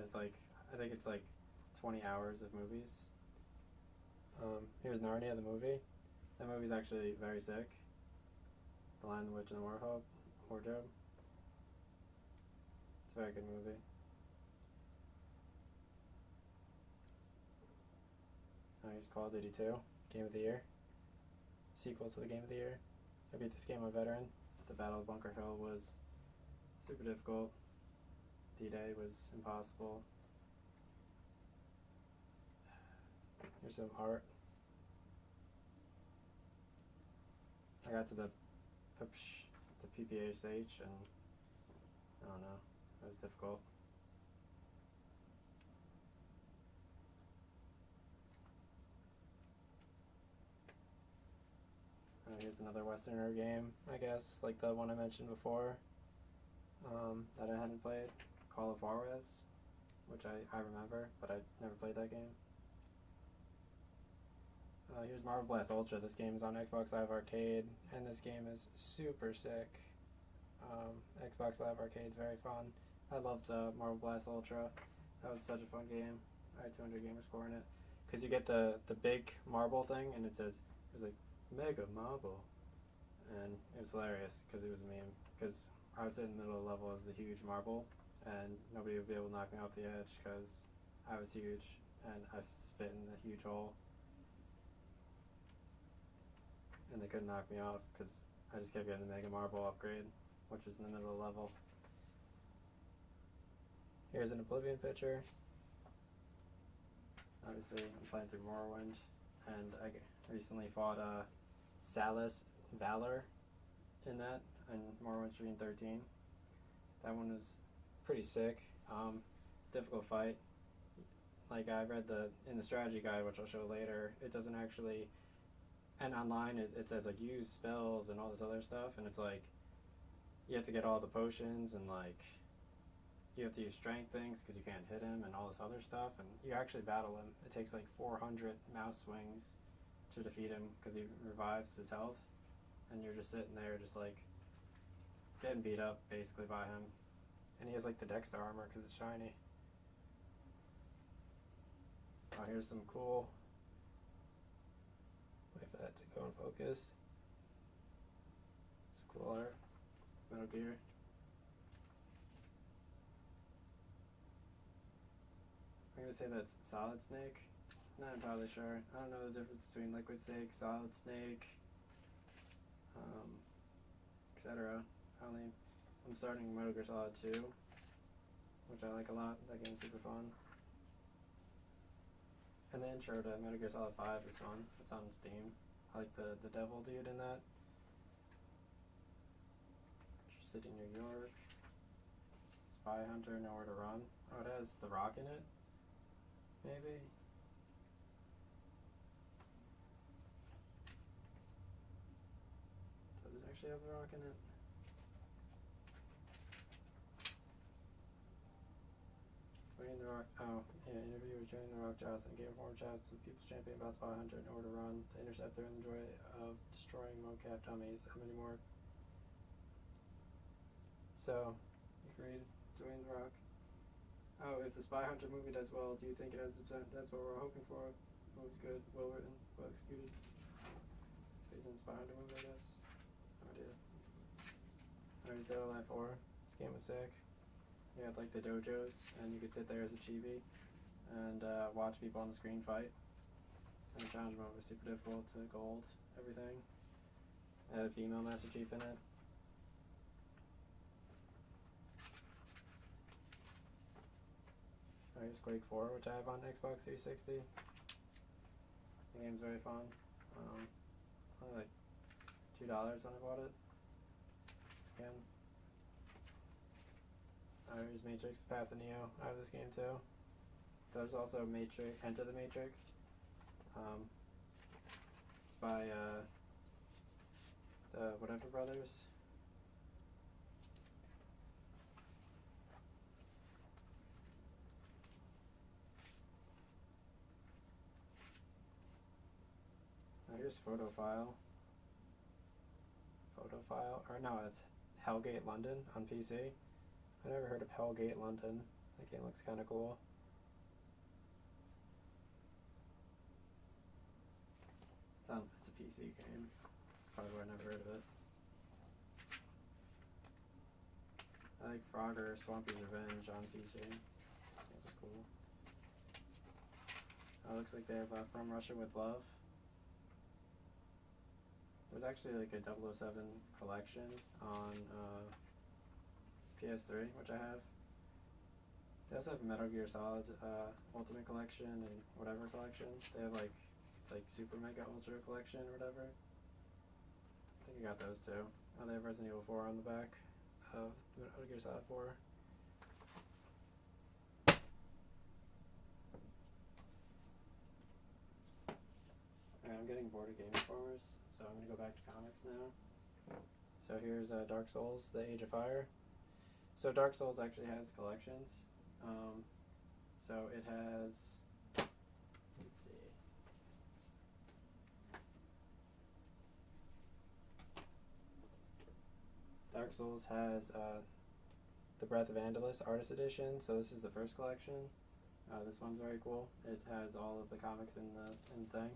S1: It's like, I think it's like 20 hours of movies. Here's Narnia, the movie. That movie's actually very sick. The Lion, the Witch, and the Wardrobe. It's a very good movie. Here's Call of Duty 2, Game of the Year. Sequel to the Game of the Year. I beat this game on Veteran. The Battle of Bunker Hill was super difficult. D-Day was impossible. Here's some art. I got to the PPA stage and I don't know, it was difficult. Here's another Westerner game, I guess, like the one I mentioned before, that I hadn't played, Call of Juarez, which I remember, but I never played that game. Here's Marvel Blast Ultra. This game is on Xbox Live Arcade, and this game is super sick. Xbox Live Arcade is very fun. I loved Marvel Blast Ultra. That was such a fun game. I had 200 gamer score in it. Because you get the big marble thing, and it was like, Mega Marble. And it was hilarious, because it was a meme. Because I would sit in the middle of the level as the huge marble, and nobody would be able to knock me off the edge, because I was huge, and I fit in a huge hole. And they couldn't knock me off because I just kept getting the Mega Marble upgrade, which was in the middle of the level. Here's an Oblivion picture. Obviously, I'm playing through Morrowind, and I recently fought Salus Valor in that, in Morrowind Stream 13. That one was pretty sick. It's a difficult fight. Like, I read in the strategy guide, which I'll show later, it doesn't actually... And online, it says, like, use spells and all this other stuff, and it's like, you have to get all the potions, and, like, you have to use strength things, because you can't hit him, and all this other stuff, and you actually battle him. It takes, like, 400 mouse swings to defeat him, because he revives his health, and you're just sitting there, just, like, getting beat up, basically, by him. And he has, like, the Dexter armor, because it's shiny. Oh, here's some cool... Wait for that to go in focus. Some cool art. Metal Gear. I'm gonna say that's Solid Snake. Not entirely sure. I don't know the difference between Liquid Snake, Solid Snake, etc. I'm starting Metal Gear Solid 2, which I like a lot. That game's super fun. And the intro to Metal Gear Solid 5 is fun. It's on Steam. I like the devil dude in that. City, New York. Spy Hunter, Nowhere to Run. Oh, it has The Rock in it? Maybe? Does it actually have The Rock in it? Dwayne The Rock. Oh, yeah, interview with Dwayne The Rock Johnson. Gave former chats with People's Champion about Spy Hunter, Nowhere to Run, The Interceptor, and the joy of destroying mocap dummies. How many more? So, you can read Dwayne The Rock. Oh, if the Spy Hunter movie does well, do you think it has the percent? That's what we're hoping for. Movie's good, well written, well executed. So he's in the Spy Hunter movie, I guess. No idea. Alright, Dead or Alive 4. This game was sick. You had like the dojos, and you could sit there as a chibi and watch people on the screen fight. And the challenge mode was super difficult to gold, everything. It had a female Master Chief in it. Here's Quake 4, which I have on Xbox 360. The game's very fun. It's only like $2 when I bought it. Again. Here's Matrix: The Path of Neo. I have this game too. There's also Matrix, Enter the Matrix. It's by the whatever brothers. Here's Photophile. Or no, it's Hellgate London on PC. I never heard of Hellgate London. That game looks kind of cool. It's a PC game. That's probably why I never heard of it. I like Frogger Swampy's Revenge on PC. That was cool. Looks like they have From Russia with Love. There's actually like a 007 collection on PS3, which I have. They also have Metal Gear Solid Ultimate Collection and whatever collection. They have like Super Mega Ultra Collection or whatever. I think I got those too. They have Resident Evil 4 on the back of Metal Gear Solid 4. Alright, I'm getting bored of Game Informers, so I'm going to go back to comics now. So here's Dark Souls, The Age of Fire. So Dark Souls actually has collections. So it has, let's see. Dark Souls has the Breath of Andalus Artist Edition. So this is the first collection. This one's very cool. It has all of the comics in the thing.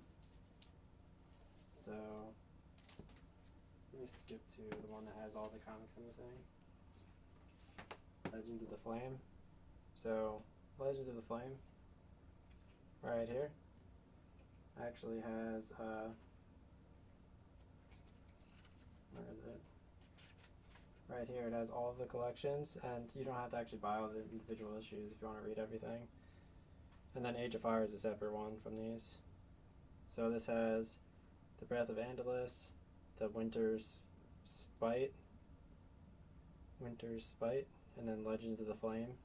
S1: So let me skip to the one that has all the comics in the thing. Legends of the Flame. So Legends of the Flame, right here, actually has where is it? Right here, it has all of the collections, and you don't have to actually buy all the individual issues if you want to read everything. And then Age of Fire is a separate one from these. So this has the Breath of Andalus, the Winter's Spite, and then Legends of the Flame.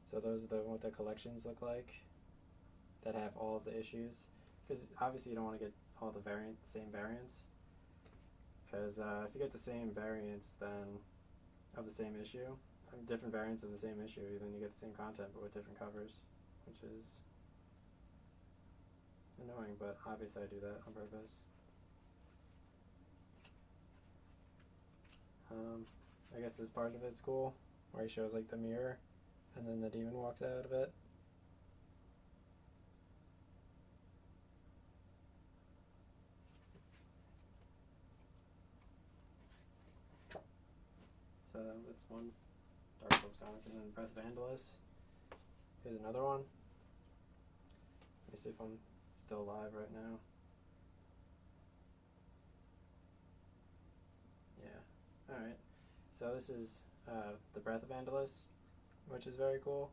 S1: So those are what the collections look like that have all of the issues. Because obviously you don't want to get all the same variants. Because if you get the same variants of the same issue, different variants of the same issue, then you get the same content but with different covers, which is annoying, but obviously I do that on purpose. I guess this part of it's cool, where he shows like the mirror, and then the demon walks out of it. So that's one Dark Souls comic, and then Breath of Andalus. Here's another one. Let me see if I'm still alive right now. Yeah. Alright. So this is the Breath of Andalus, which is very cool.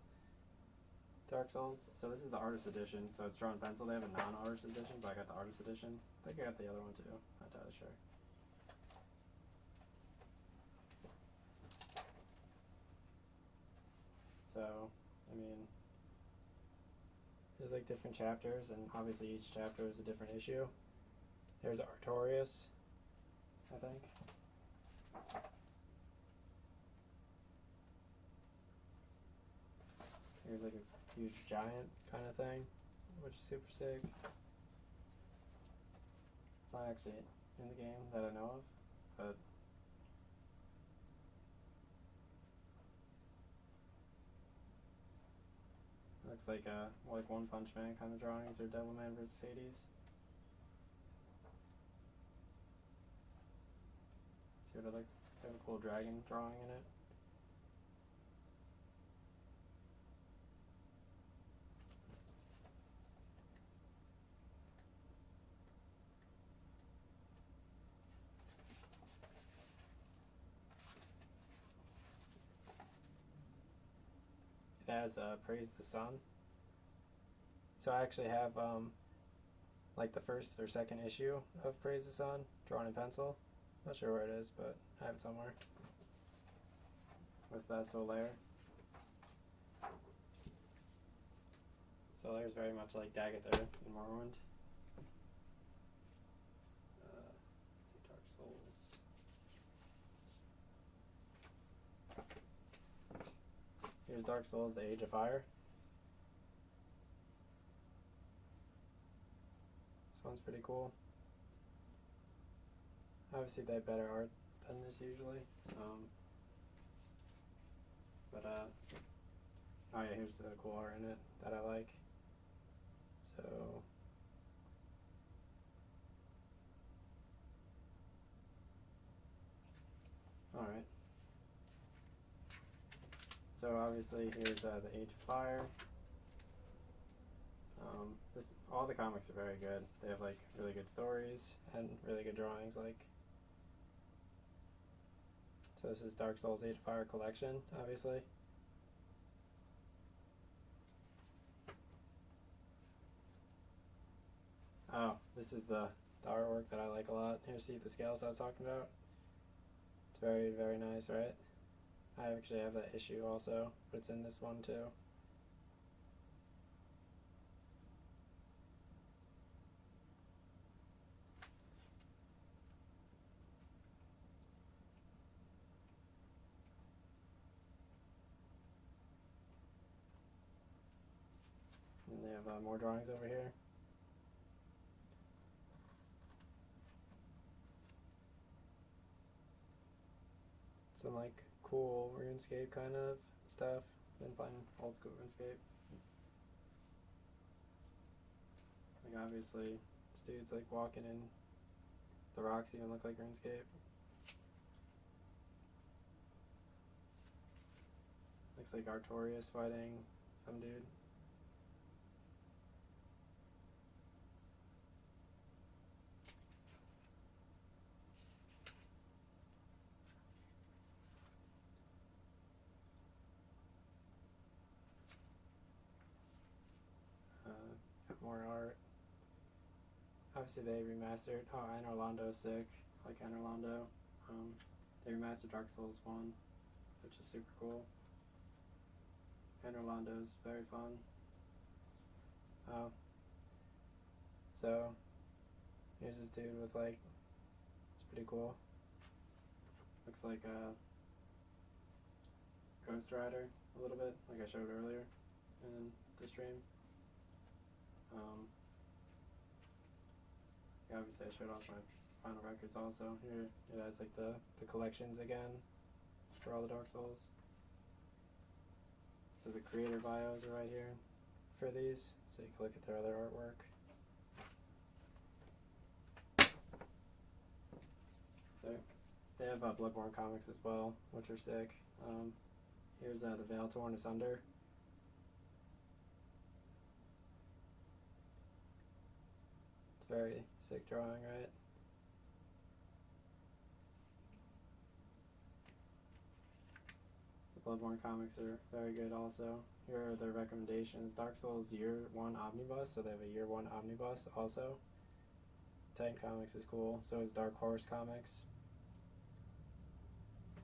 S1: Dark Souls. So this is the artist edition. So it's drawn pencil. They have a non-artist edition, but I got the artist edition. I think I got the other one too. Not entirely sure. So, I mean, there's like different chapters, and obviously each chapter is a different issue. There's Artorias, I think. Here's like a huge giant kind of thing, which is super sick. It's not actually in the game that I know of, but it looks like One Punch Man kind of drawings, or Devilman vs. Hades. See what I like? They have a cool dragon drawing in it. has Praise the Sun. So I actually have like the first or second issue of Praise the Sun drawn in pencil. Not sure where it is, but I have it somewhere. With Solaire. Solaire is very much like Dagatha in Morrowind. See Dark Souls. Here's Dark Souls: The Age of Fire. This one's pretty cool. Obviously they have better art than this usually. Oh yeah, here's the cool art in it that I like. So alright. So obviously here's the Age of Fire. All the comics are very good. They have like really good stories and really good drawings. So this is Dark Souls Age of Fire collection, obviously. Oh, this is the artwork that I like a lot. Here, see the scales I was talking about? It's very, very nice, right? I actually have that issue also, but it's in this one too. And they have more drawings over here. Some like cool RuneScape kind of stuff. Been playing old school RuneScape. Like obviously, this dude's like walking in. The rocks even look like RuneScape. Looks like Artorias fighting some dude. More art. Obviously they remastered. Oh, and Orlando's sick. I like Anne Orlando. They remastered Dark Souls 1, which is super cool. And Orlando's very fun. Oh. So, here's this dude with like, it's pretty cool. Looks like a Ghost Rider a little bit, like I showed earlier in the stream. Yeah, obviously I showed off my final records also. Here it has like the collections again for all the Dark Souls. So the creator bios are right here for these, so you can look at their other artwork. So they have Bloodborne comics as well, which are sick. Here's the Veil Torn Asunder. Very sick drawing, right? The Bloodborne comics are very good also. Here are their recommendations. Dark Souls Year 1 Omnibus, so they have a Year 1 Omnibus also. Titan Comics is cool, so is Dark Horse Comics.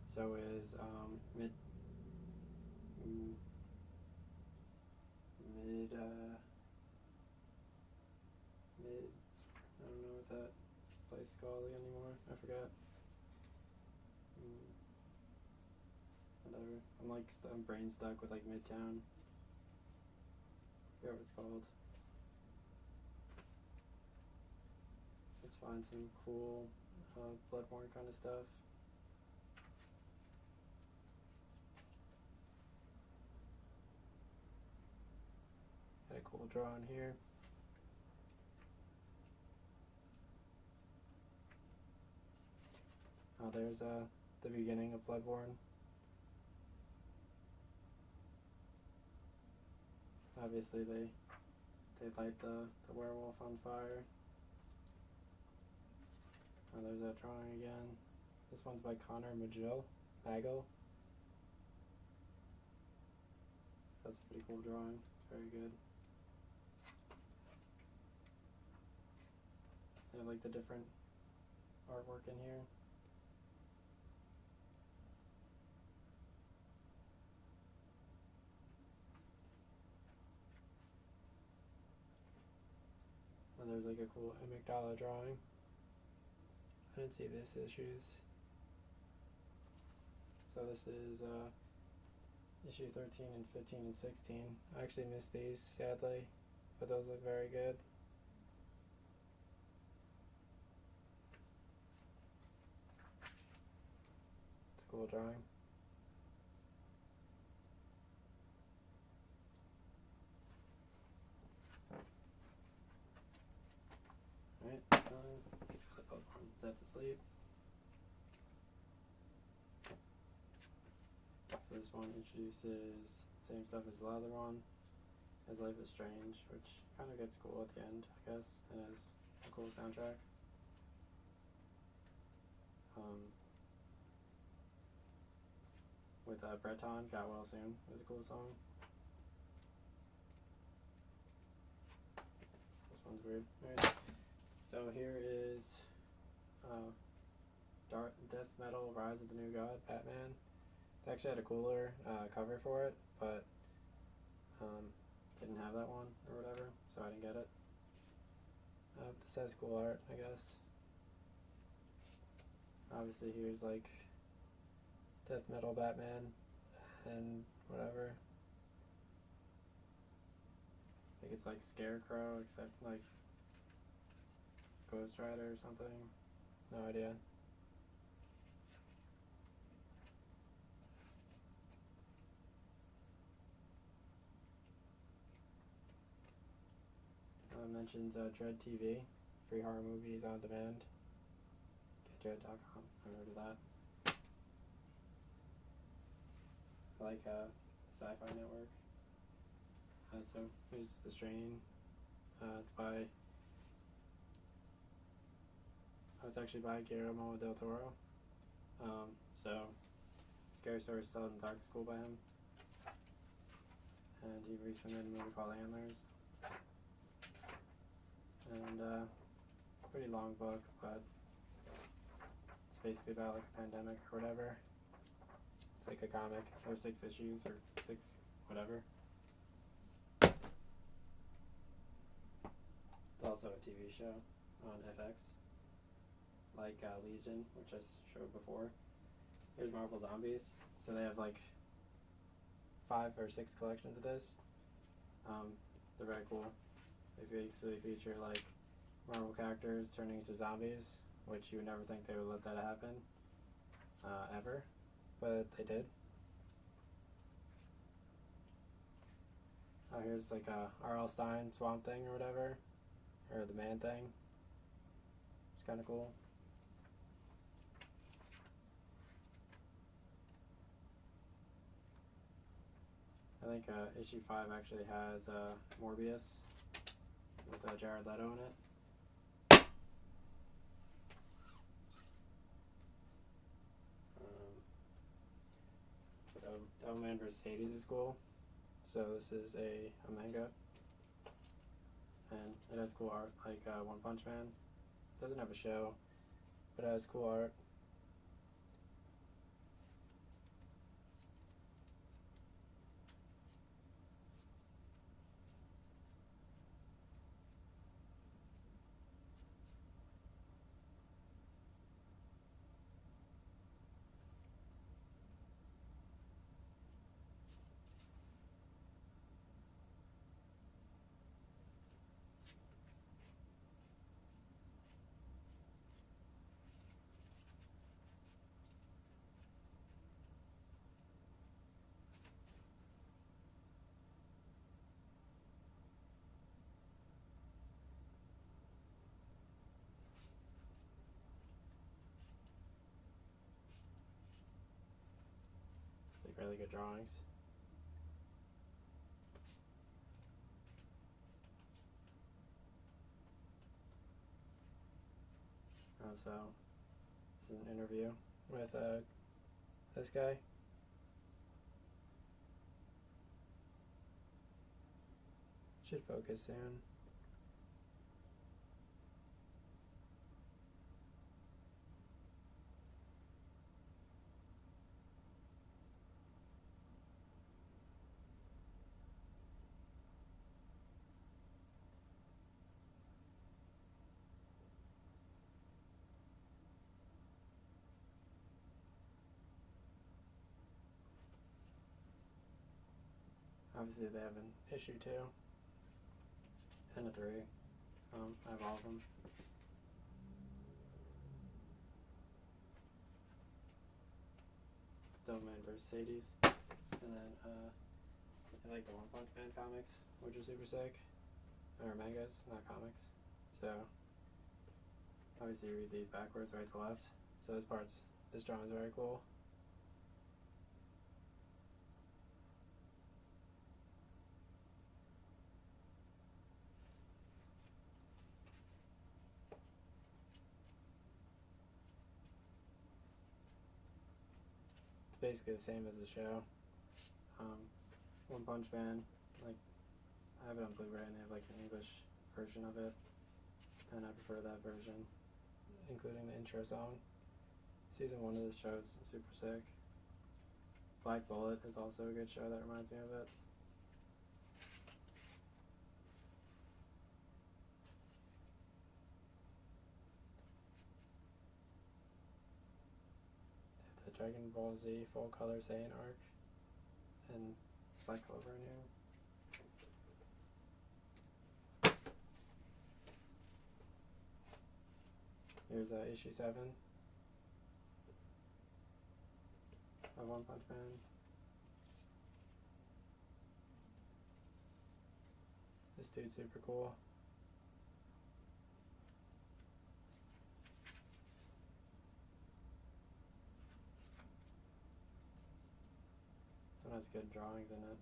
S1: So is Mid I don't know what that place is called anymore. I forgot. Whatever. I'm brain stuck with like Midtown. I forgot what it's called. Let's find some cool Bloodborne kind of stuff. Got a cool drawing here. Oh, there's the beginning of Bloodborne. Obviously they light the werewolf on fire. Oh, there's that drawing again. This one's by Connor Magill. So That's a pretty cool drawing. Very good. They have like the different artwork in here. And there's like a cool amygdala drawing. I didn't see this issues. So this is issue 13 and 15 and 16. I actually missed these, sadly, but those look very good. It's a cool drawing. Alright, let's see if the bloodborne death to sleep. So this one introduces the same stuff as the other one, as Life is Strange, which kind of gets cool at the end, I guess, and has a cool soundtrack. With Breton, Got Well Soon was a cool song. This one's weird. Alright, so here is Death Metal Rise of the New God, Batman. They actually had a cooler cover for it, but didn't have that one or whatever, so I didn't get it. This has cool art, I guess. Obviously here's like Death Metal Batman and whatever. I think it's like Scarecrow, except like Ghost Rider or something. No idea. Mentions Dread TV, free horror movies on demand. GetDread.com, I've heard of that. I like Sci-Fi Network. So here's The Strain. It's actually by Guillermo del Toro. So Scary Stories to Tell in the Dark is cool by him. And he recently made a movie called Antlers. And pretty long book, but it's basically about like a pandemic or whatever. It's like a comic. There's 6 issues or 6 whatever. It's also a TV show on FX, like Legion, which I showed before. Here's Marvel Zombies. So they have like 5 or 6 collections of this. They're very cool. They basically feature like Marvel characters turning into zombies, which you would never think they would let that happen, ever, but they did. Here's like a R.L. Stine Swamp Thing or whatever, or the Man Thing. It's kind of cool. I think issue 5 actually has Morbius with Jared Leto in it. So Devilman vs. Hades is cool. So this is a manga, and it has cool art like One Punch Man. It doesn't have a show, but it has cool art. It's like really good drawings. So this is an interview with this guy. Should focus soon. Obviously they have an issue 2 and a 3. I have all of them. Stillman versus Sadie's. And then I like the One Punch Man comics, which are super sick. Or mangas, not comics. So obviously you read these backwards, right to left. So this drawing is very cool. It's basically the same as the show. One Punch Man, like, I have it on Blu-ray and they have like an English version of it, and I prefer that version, including the intro song. Season 1 of this show is super sick. Black Bullet is also a good show that reminds me of it. The Dragon Ball Z full color Saiyan arc and Black Clover in here. Here's issue 7 of One Punch Man. This dude's super cool. This one has good drawings in it.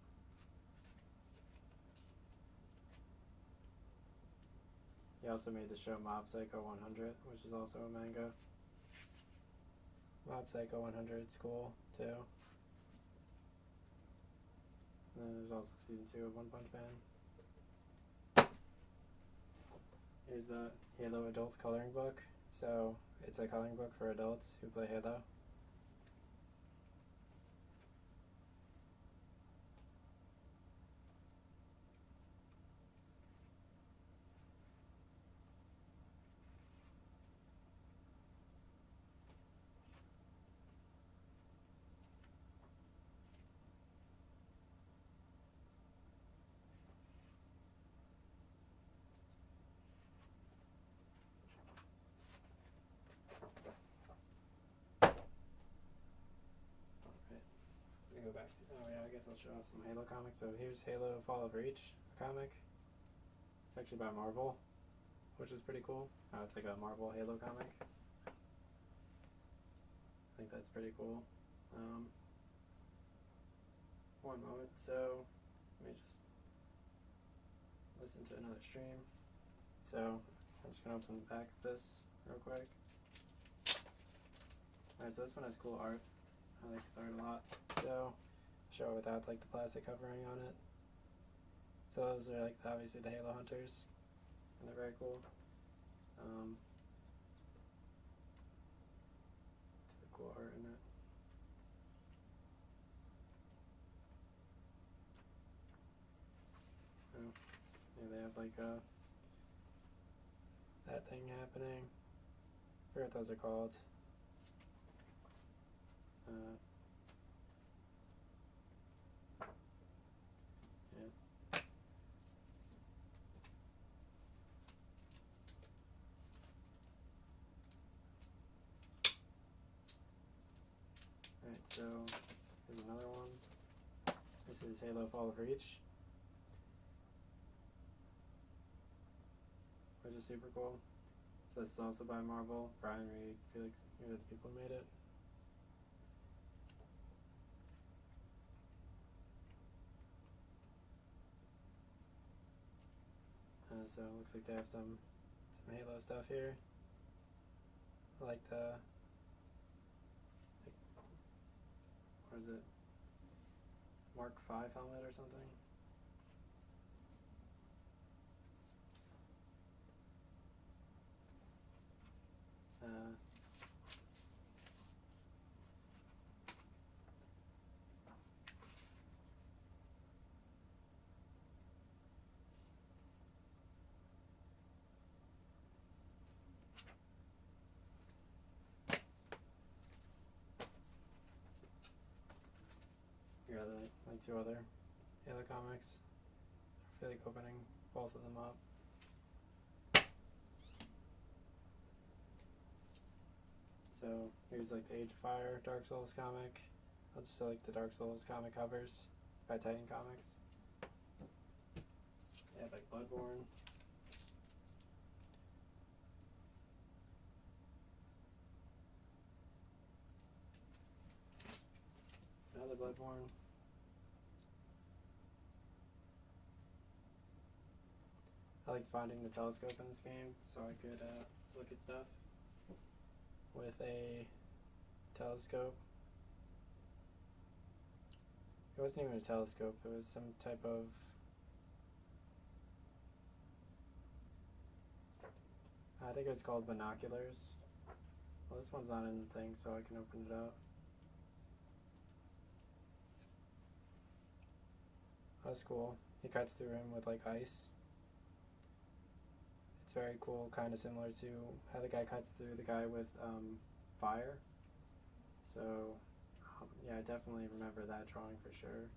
S1: He also made the show Mob Psycho 100, which is also a manga. Mob Psycho 100 is cool too. And then there's also season 2 of One Punch Man. Here's the Halo Adult coloring book. So it's a coloring book for adults who play Halo. Go back to, oh yeah, I guess I'll show off some Halo comics. So here's Halo Fall of Reach comic. It's actually by Marvel, which is pretty cool. It's like a Marvel Halo comic. I think that's pretty cool. One moment, so let me just listen to another stream. So I'm just gonna open the back of this real quick. Alright, so this one has cool art. I like this art a lot. So, show it without like the plastic covering on it. So those are like obviously the Halo Hunters, and they're very cool. It's the cool art in it. Oh, yeah, they have like that thing happening. I forget what those are called. Alright, so here's another one. This is Halo Fall of Reach, which is super cool. So this is also by Marvel. Brian Reed, Felix, you're the people who made it. So it looks like they have some Halo stuff here. I like the, what is it, Mark V helmet or something. like 2 other Halo comics. I feel like opening both of them up. So here's like the Age of Fire Dark Souls comic. I'll just show like the Dark Souls comic covers by Titan Comics. They have like Bloodborne. Another Bloodborne. I liked finding the telescope in this game so I could look at stuff with a telescope. It wasn't even a telescope, it was some type of I think it was called binoculars. Well, this one's not in the thing, so I can open it up. That's cool. He cuts through him with like ice. It's very cool, kind of similar to how the guy cuts through the guy with fire. So, yeah, I definitely remember that drawing for sure.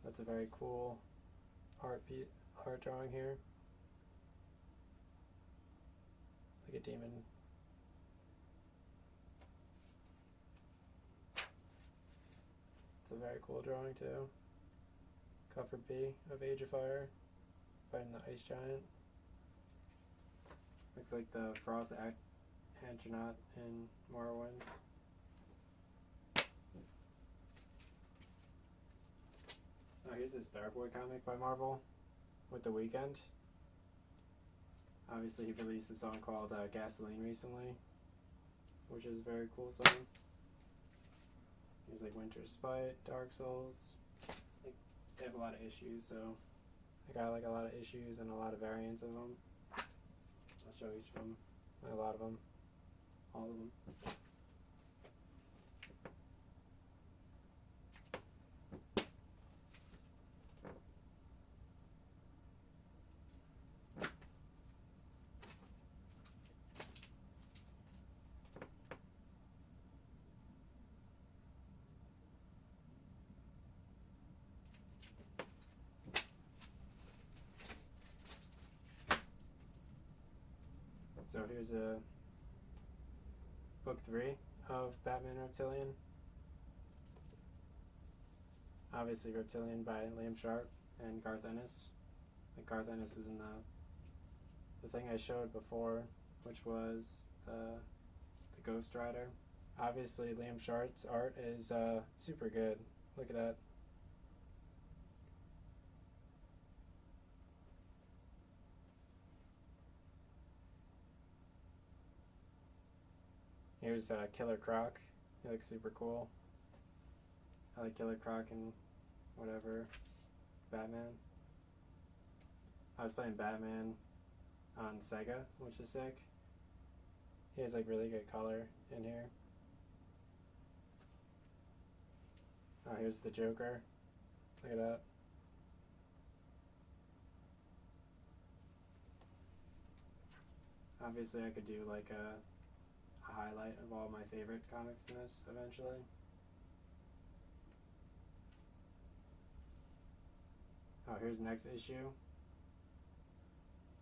S1: That's a very cool art drawing here. Like a demon. It's a very cool drawing too. Cover B of Age of Fire, fighting the ice giant. Looks like the Frost Astronaut in Morrowind. Oh, here's this Starboy comic by Marvel with The Weeknd. Obviously, he released a song called Gasoline recently, which is a very cool song. There's like Winter's Spite, Dark Souls. Like, they have a lot of issues, so I got like a lot of issues and a lot of variants of them. I'll show each of them. A lot of them. All of them. So here's book 3 of Batman Reptilian. Obviously Reptilian by Liam Sharp and Garth Ennis. Like Garth Ennis was in the thing I showed before, which was the Ghost Rider. Obviously Liam Sharp's art is super good. Look at that. Here's Killer Croc. He looks super cool. I like Killer Croc and whatever. Batman. I was playing Batman on Sega, which is sick. He has like really good color in here. Oh, here's the Joker. Look at that. Obviously I could do like a highlight of all my favorite comics in this eventually. Oh, here's the next issue.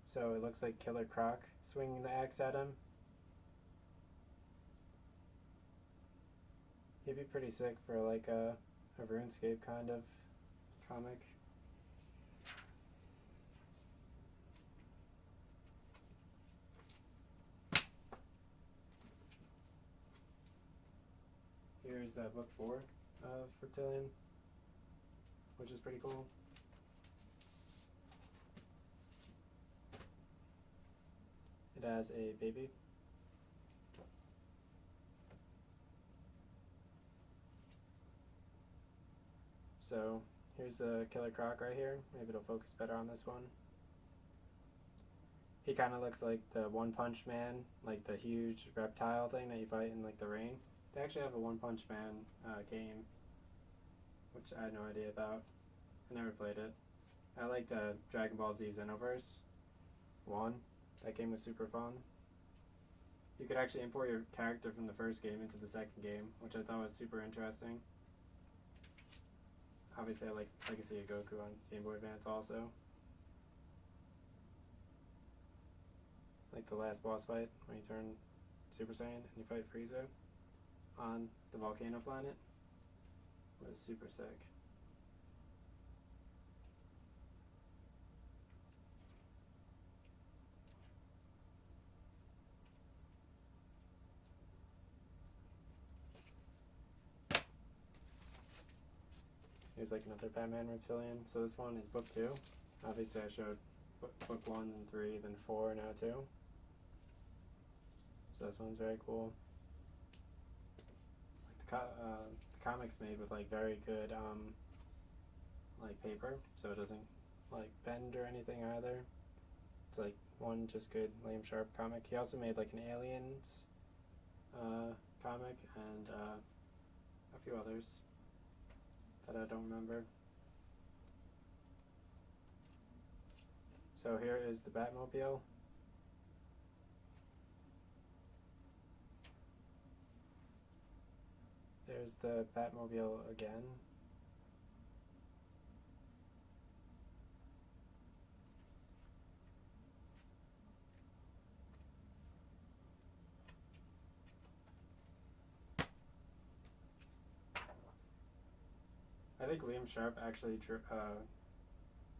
S1: So it looks like Killer Croc swinging the axe at him. He'd be pretty sick for like a RuneScape kind of comic. Here's book 4 of Reptilian, which is pretty cool. It has a baby. So here's the Killer Croc right here. Maybe it'll focus better on this one. He kind of looks like the One Punch Man, like the huge reptile thing that you fight in like the rain. They actually have a One Punch Man game, which I had no idea about. I never played it. I liked Dragon Ball Z Xenoverse 1. That game was super fun. you could actually import your character from the first game into the second game, which I thought was super interesting. Obviously, I like Legacy of Goku on Game Boy Advance also. Like the last boss fight when you turn Super Saiyan and you fight Frieza on the volcano planet was super sick. Here's like another Batman Reptilian. So this one is book 2. Obviously I showed book 1 and 3, then 4, now 2. So this one's very cool. Like the comics made with like very good like paper, so it doesn't like bend or anything either. It's like one just good Liam Sharp comic. He also made like an Aliens comic and a few others that I don't remember. So here is the Batmobile. There's the Batmobile again. I think Liam Sharp actually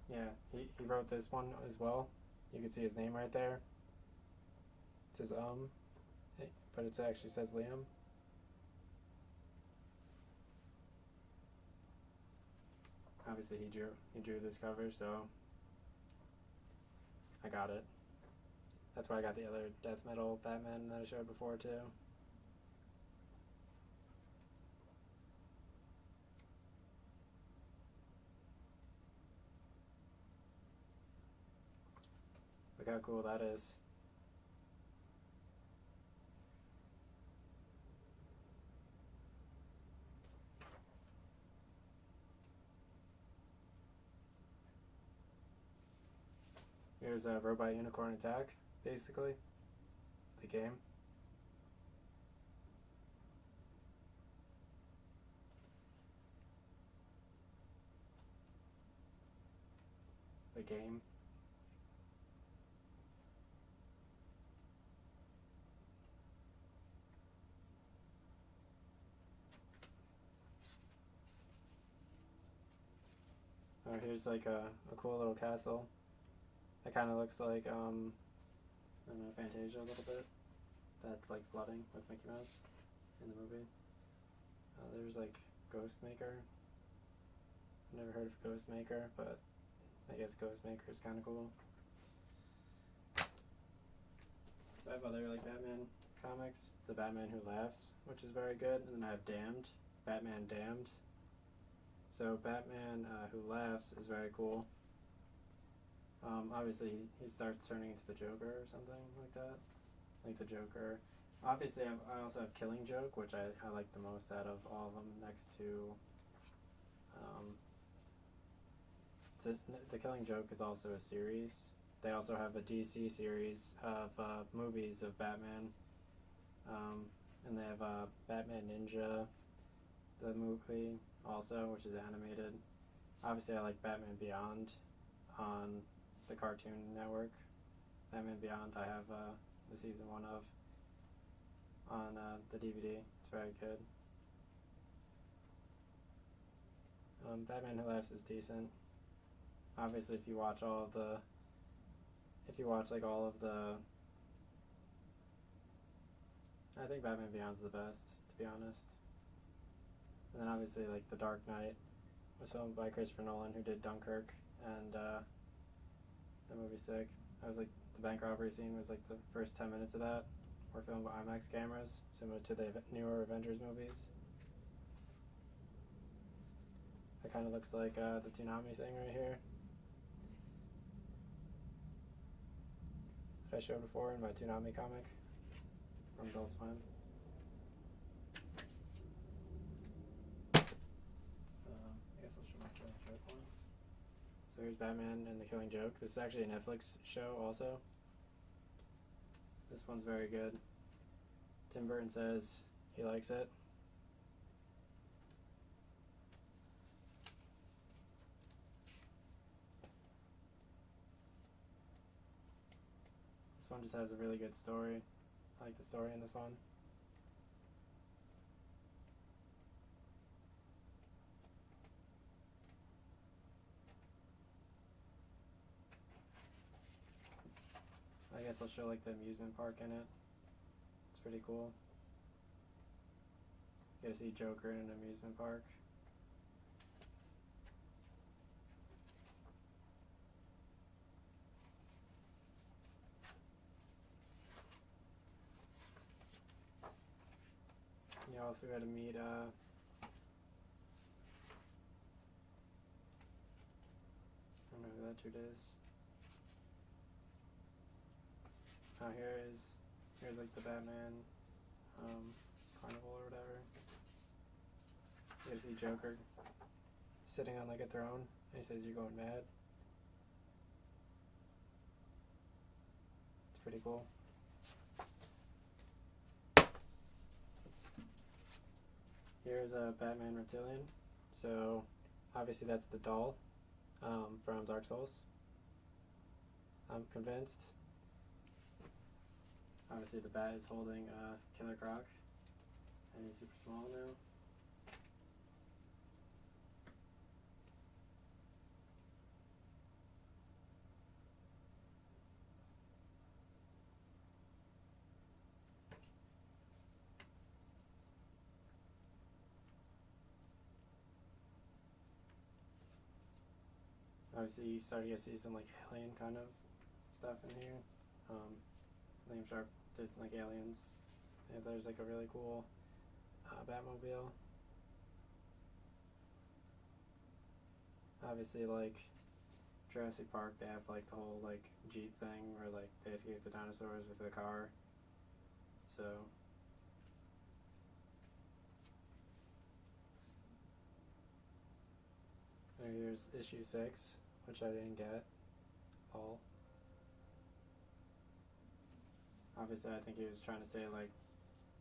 S1: yeah, he wrote this one as well. You can see his name right there. It says but it actually says Liam. Obviously he drew this cover, so I got it. That's why I got the other death metal Batman that I showed before too. Look how cool that is. Here's a Robot Unicorn Attack, basically, the game. The game. Oh, here's like a cool little castle. That kind of looks like, I don't know, Fantasia a little bit. That's like flooding with Mickey Mouse in the movie. There's like Ghostmaker. I've never heard of Ghostmaker, but I guess Ghostmaker is kind of cool. I have other like Batman comics. The Batman Who Laughs, which is very good. And then I have Damned. Batman Damned. So Batman Who Laughs is very cool. Obviously he starts turning into the Joker or something like that. Like the Joker. Obviously I also have Killing Joke, which I like the most out of all of them, next to the Killing Joke is also a series. They also have a DC series of movies of Batman. And they have Batman Ninja, the movie also, which is animated. Obviously I like Batman Beyond on the Cartoon Network. Batman Beyond I have the season 1 of on the DVD. It's very good. Batman Who Laughs is decent. Obviously if you watch like all of the I think Batman Beyond's the best, to be honest. And then obviously like The Dark Knight was filmed by Christopher Nolan, who did Dunkirk, and that movie's sick. I was like, the bank robbery scene was like the first 10 minutes of that were filmed with IMAX cameras, similar to the newer Avengers movies. That kind of looks like the Toonami thing right here that I showed before in my Toonami comic from Adult Swim. I guess I'll show my Killing Joke one. So here's Batman and the Killing Joke. This is actually a Netflix show also. This one's very good. Tim Burton says he likes it. This one just has a really good story. I like the story in this one. I guess I'll show like the amusement park in it. It's pretty cool. You get to see Joker in an amusement park. You also got to meet I don't know who that dude is. Oh, here's like the Batman carnival or whatever. You get to see Joker sitting on like a throne, and he says you're going mad. It's pretty cool. Here's a Batman Reptilian. So obviously that's the doll from Dark Souls. I'm convinced. Obviously the bat is holding Killer Croc, and he's super small now. Obviously you started to see some like alien kind of stuff in here. Liam Sharp did like aliens. And there's like a really cool Batmobile. Obviously like Jurassic Park, they have like the whole like Jeep thing where like they escape the dinosaurs with the car. So here's issue 6, which I didn't get all. Obviously I think he was trying to say like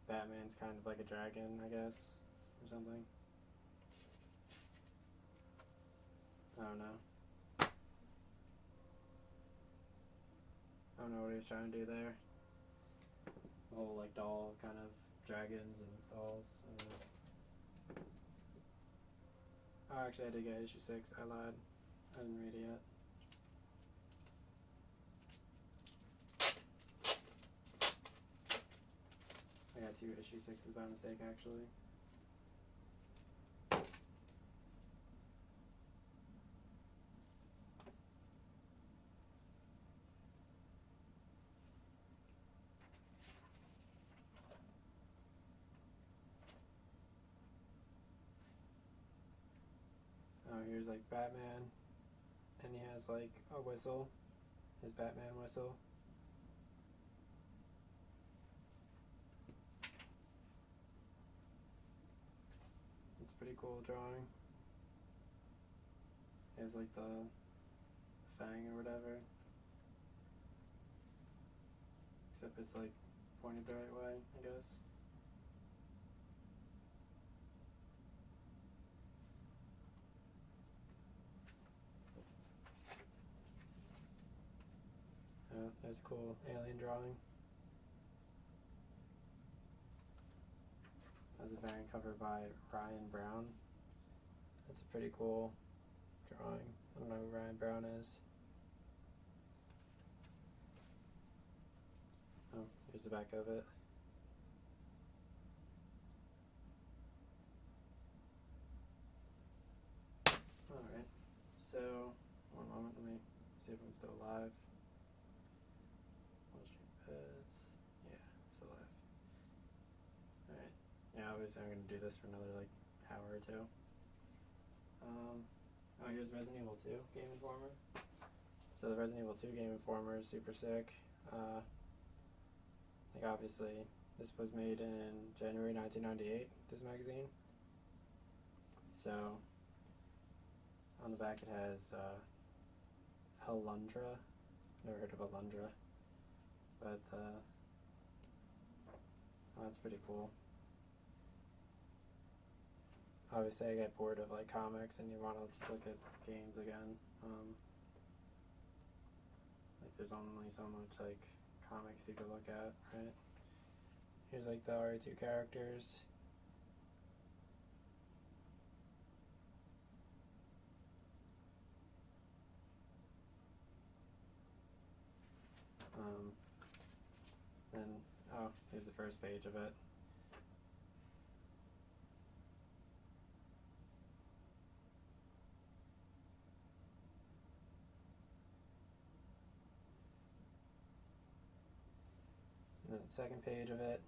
S1: Batman's kind of like a dragon, I guess, or something. I don't know. I don't know what he was trying to do there. The whole like doll kind of dragons and dolls. I don't know. Oh, actually I did get issue 6. I lied. I didn't read it yet. I got 2 issue 6s by mistake, actually. Oh, here's like Batman, and he has like a whistle, his Batman whistle. It's a pretty cool drawing. He has like the fang or whatever, except it's like pointed the right way, I guess. There's a cool alien drawing. That's a variant cover by Ryan Brown. That's a pretty cool drawing. I don't know who Ryan Brown is. Oh, here's the back of it. Alright, so one moment, let me see if I'm still alive. Yeah, still alive. Alright, yeah, obviously I'm going to do this for another like hour or 2. Oh, here's Resident Evil 2 Game Informer. So the Resident Evil 2 Game Informer is super sick. Like obviously this was made in January 1998, this magazine. So on the back it has Alundra. Never heard of Alundra. But Oh, that's pretty cool. Obviously, I get bored of like comics, and you want to just look at games again. Like, there's only so much like comics you could look at, right? Here's like the RE2 characters. Then, oh, here's the first page of it. And then the second page of it.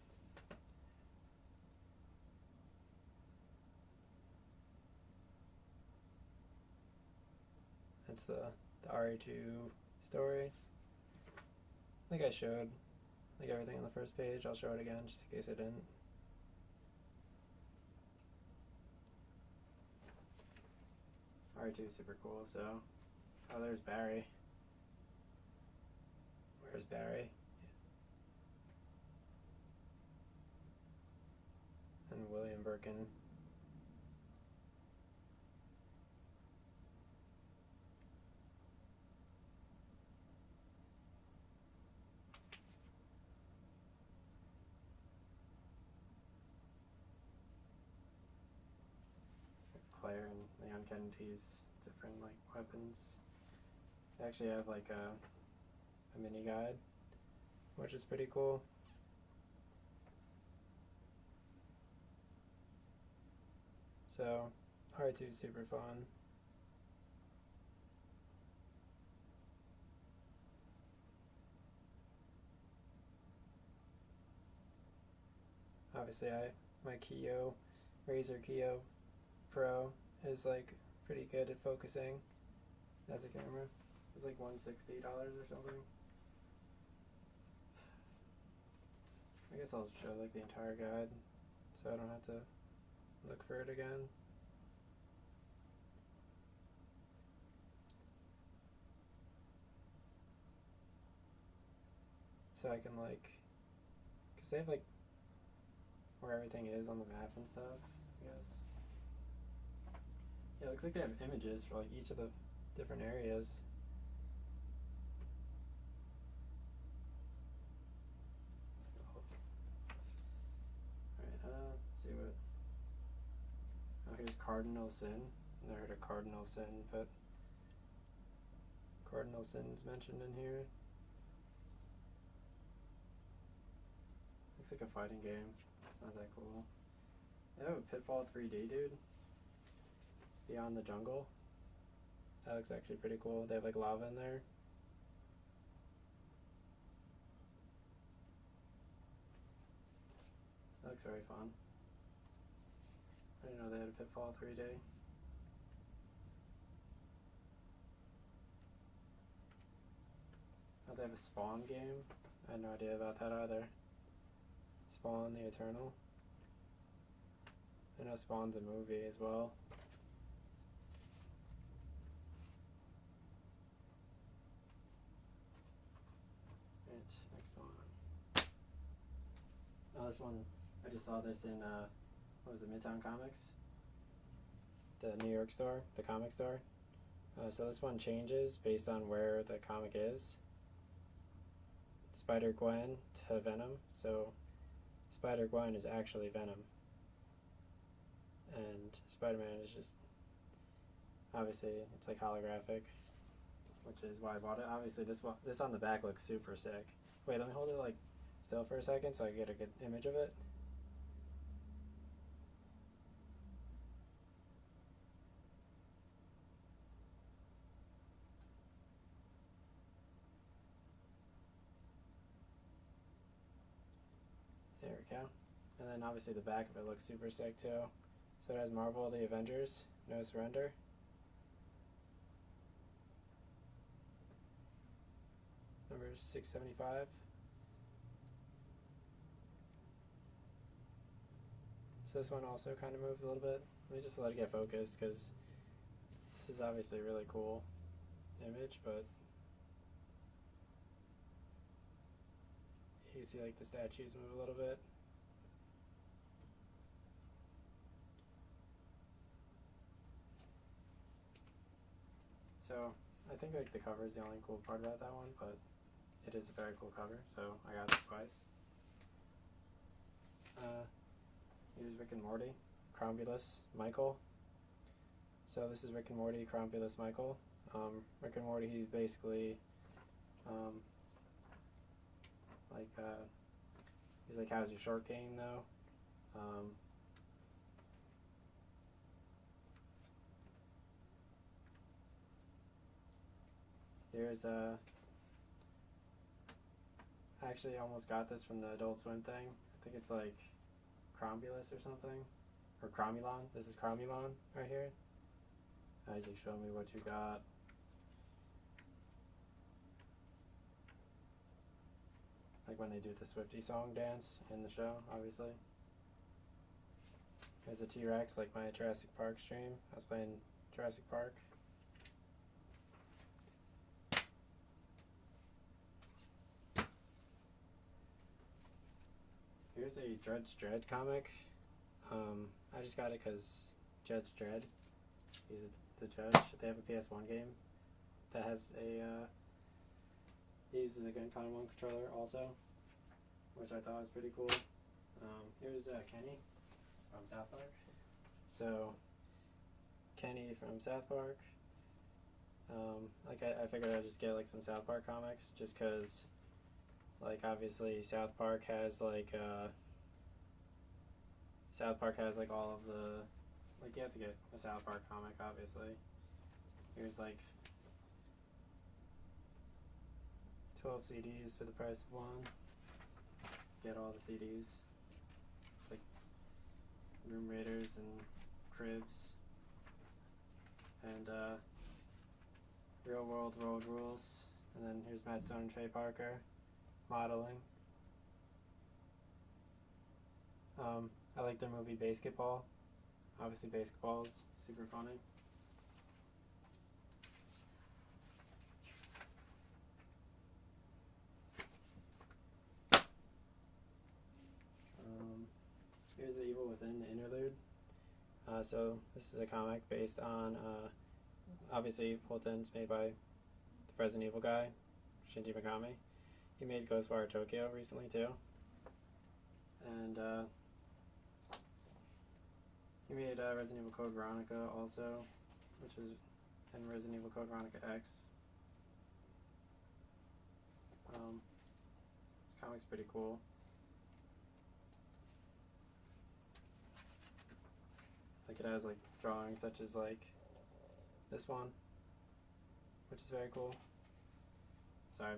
S1: That's the RE2 story. I think I showed like everything on the first page. I'll show it again just in case I didn't. RE2 is super cool, so. Oh, there's Barry. Where's Barry? And William Birkin. Claire and Leon Kennedy's different like weapons. They actually have like a mini guide, which is pretty cool. So RE2 is super fun. Obviously, my Kyo, Razer Kyo Pro is like pretty good at focusing as a camera. It's like $160 or something. I guess I'll show like the entire guide so I don't have to look for it again. So I can like, cause they have like where everything is on the map and stuff, I guess. Yeah, it looks like they have images for like each of the different areas. Alright, let's see what. Oh, here's Cardinal Sin. Never heard of Cardinal Sin, but Cardinal Sin's mentioned in here. Looks like a fighting game. It's not that cool. They have a Pitfall 3D, dude. Beyond the Jungle. That looks actually pretty cool. They have like lava in there. That looks very fun. I didn't know they had a Pitfall 3D. Oh, they have a Spawn game? I had no idea about that either. Spawn the Eternal. I know Spawn's a movie as well. Alright, next one. Oh, this one, I just saw this in, what was it, Midtown Comics? The New York store, the comic store. So this one changes based on where the comic is. Spider-Gwen to Venom, so Spider-Gwen is actually Venom. And Spider-Man is just, obviously, it's like holographic, which is why I bought it. Obviously, this on the back looks super sick. Wait, let me hold it like still for a second so I can get a good image of it. There we go. And then obviously the back of it looks super sick too. So it has Marvel, the Avengers, No Surrender. Number 675. So this one also kind of moves a little bit. Let me just let it get focused because this is obviously a really cool image, but you can see like the statues move a little bit. So I think like the cover is the only cool part about that one, but it is a very cool cover, so I got it twice. Here's Rick and Morty, Crombulus Michael. So this is Rick and Morty, Crombulus Michael. Rick and Morty, he's basically he's like, how's your short game though? Here's I actually almost got this from the Adult Swim thing. I think it's like Crombulus or something, or Cromulon. This is Cromulon right here. Isaac, show me what you got. Like when they do the Swiftie song dance in the show, obviously. There's a T-Rex, like my Jurassic Park stream. I was playing Jurassic Park. Here's a Judge Dredd comic. I just got it because Judge Dredd, he's the judge. They have a PS1 game that has a, he uses a Gun Con 1 controller also, which I thought was pretty cool. Here's Kenny from South Park. So, Kenny from South Park. I figured I'd just get like some South Park comics just because, like, obviously South Park has like all of the, like, you have to get a South Park comic obviously. Here's like 12 CDs for the price of one. Get all the CDs. Like Room Raiders and Cribs and Real World Road Rules. And then here's Matt Stone and Trey Parker modeling. I like their movie Basketball. Obviously basketball is super funny. Here's The Evil Within, the interlude. So this is a comic based on, obviously Evil Within's made by the Resident Evil guy, Shinji Mikami. He made Ghostwire Tokyo recently too. And he made Resident Evil Code Veronica also, and Resident Evil Code Veronica X. This comic's pretty cool. Like it has like drawings such as like this one, which is very cool. Sorry,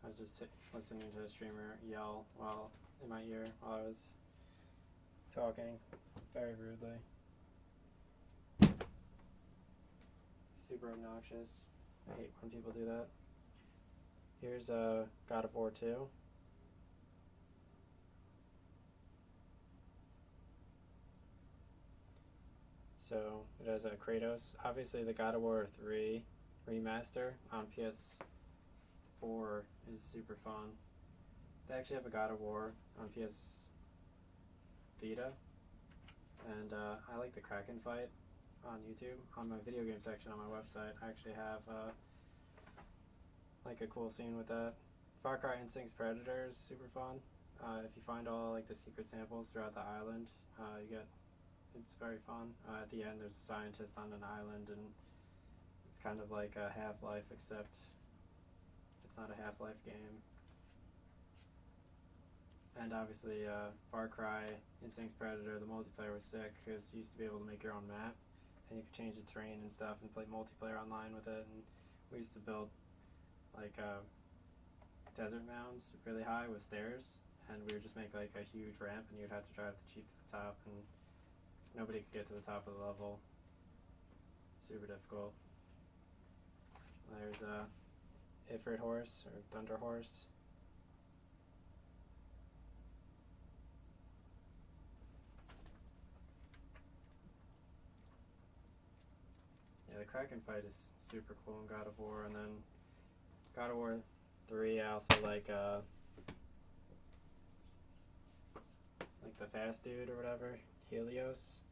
S1: I was just listening to a streamer yell in my ear while I was talking very rudely. Super obnoxious. I hate when people do that. Here's God of War 2. So it has Kratos. Obviously the God of War 3 remaster on PS4 is super fun. They actually have a God of War on PS Vita, and I like the Kraken fight on YouTube. On my video game section on my website, I actually have like a cool scene with that. Far Cry Instinct's Predator is super fun. If you find all like the secret samples throughout the island, it's very fun. At the end, there's a scientist on an island, and it's kind of like a Half-Life, except it's not a Half-Life game. And obviously, Far Cry Instinct's Predator, the multiplayer was sick because you used to be able to make your own map, and you could change the terrain and stuff and play multiplayer online with it. And we used to build like desert mounds really high with stairs, and we would just make like a huge ramp, and you'd have to drive the jeep to the top, and nobody could get to the top of the level. Super difficult. There's Ifrit Horse or Thunder Horse. Yeah, the Kraken fight is super cool in God of War, and then God of War 3 I also like the fast dude or whatever, Helios.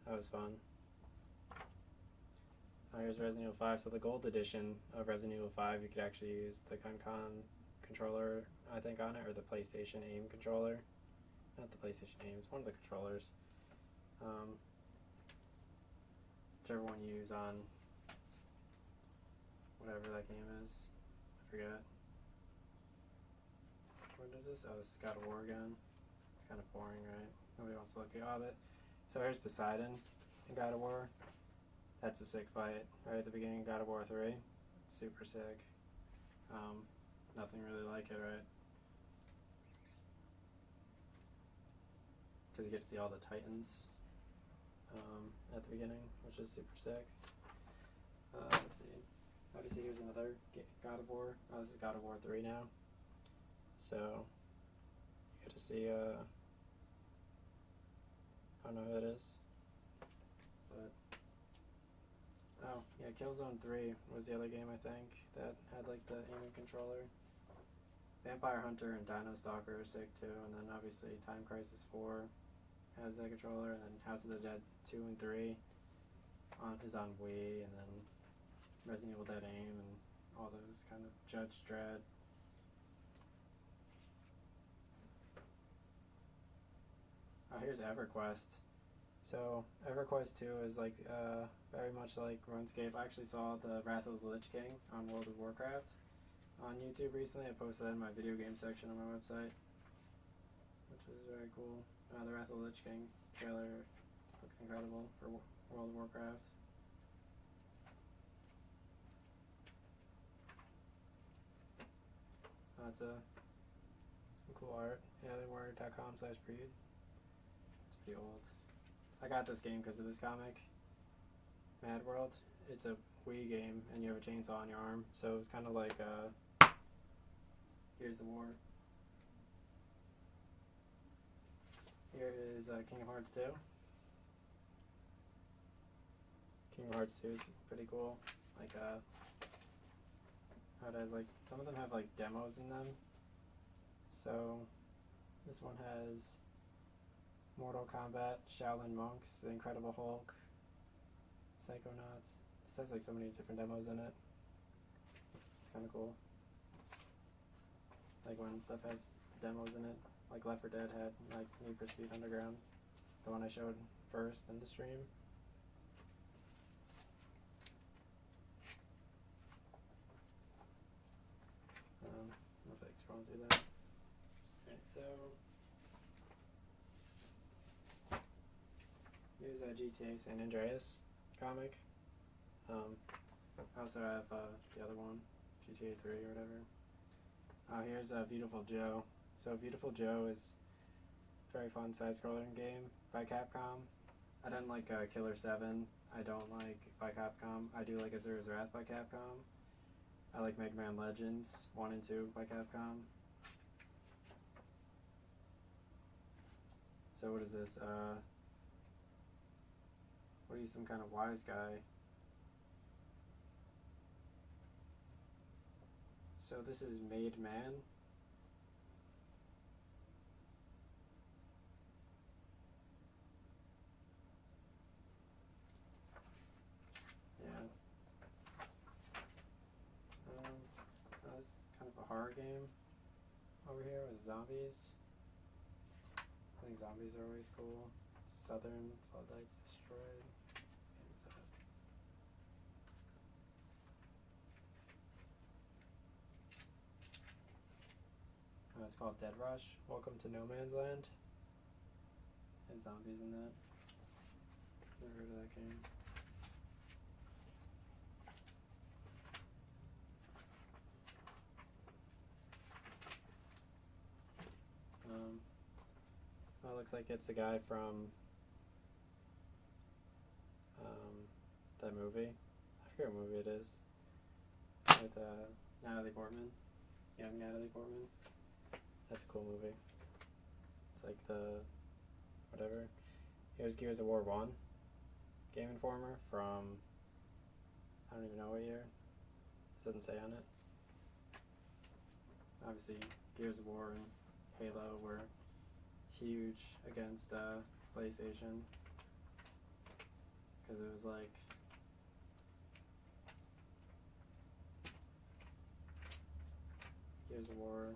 S1: That was fun. Here's Resident Evil 5. So the gold edition of Resident Evil 5, you could actually use the Concon controller, I think, on it, or the PlayStation aim controller. Not the PlayStation aim, it's one of the controllers. Whichever one you use on whatever that game is. I forget. What is this? Oh, this is God of War again. It's kind of boring, right? Nobody wants to look at all of it. So here's Poseidon in God of War. That's a sick fight right at the beginning of God of War 3. It's super sick. Nothing really like it, right? Because you get to see all the Titans at the beginning, which is super sick. Let's see. Obviously, here's another God of War. Oh, this is God of War 3 now. So, you get to see, I don't know who it is. But, oh, yeah, Killzone 3 was the other game, I think, that had, like, the aiming controller. Vampire Hunter and Dino Stalker are sick, too. And then, obviously, Time Crisis 4 has that controller. And then House of the Dead 2 and 3 is on Wii. And then Resident Evil Dead Aim and all those kind of Judge Dredd. Oh, here's EverQuest. So EverQuest 2 is like very much like RuneScape. I actually saw the Wrath of the Lich King on World of Warcraft on YouTube recently. I posted that in my video game section on my website, which was very cool. The Wrath of the Lich King trailer looks incredible for World of Warcraft. It's some cool art. Alienware.com/breed. It's pretty old. I got this game because of this comic, Mad World. It's a Wii game, and you have a chainsaw on your arm, so it's kind of like Gears of War. Here is King of Hearts 2. King of Hearts 2 is pretty cool. Like how it has like some of them have like demos in them. So this one has Mortal Kombat, Shaolin Monks, The Incredible Hulk, Psychonauts. This has like so many different demos in it. It's kind of cool. Like when stuff has demos in it. Like Left 4 Dead had like Need for Speed Underground, the one I showed first in the stream. I'm like scrolling through that. Alright, so here's a GTA San Andreas comic. I also have the other one, GTA 3 or whatever. Here's Beautiful Joe. So Beautiful Joe is a very fun side-scrolling game by Capcom. I didn't like Killer 7. I don't like by Capcom. I do like Azura's Wrath by Capcom. I like Mega Man Legends 1 and 2 by Capcom. So what is this? What are you, some kind of wise guy? So this is Made Man. Yeah. That's kind of a horror game over here with zombies. I think zombies are always cool. Southern Floodlights Destroyed. It's called Dead Rush. Welcome to No Man's Land. There's zombies in that. Never heard of that game. Well, it looks like it's the guy from that movie. I forget what movie it is. With Natalie Portman. Young Natalie Portman. That's a cool movie. It's like the whatever. Here's Gears of War 1 Game Informer from I don't even know what year. It doesn't say on it. Obviously, Gears of War and Halo were huge against PlayStation because it was like Gears of War.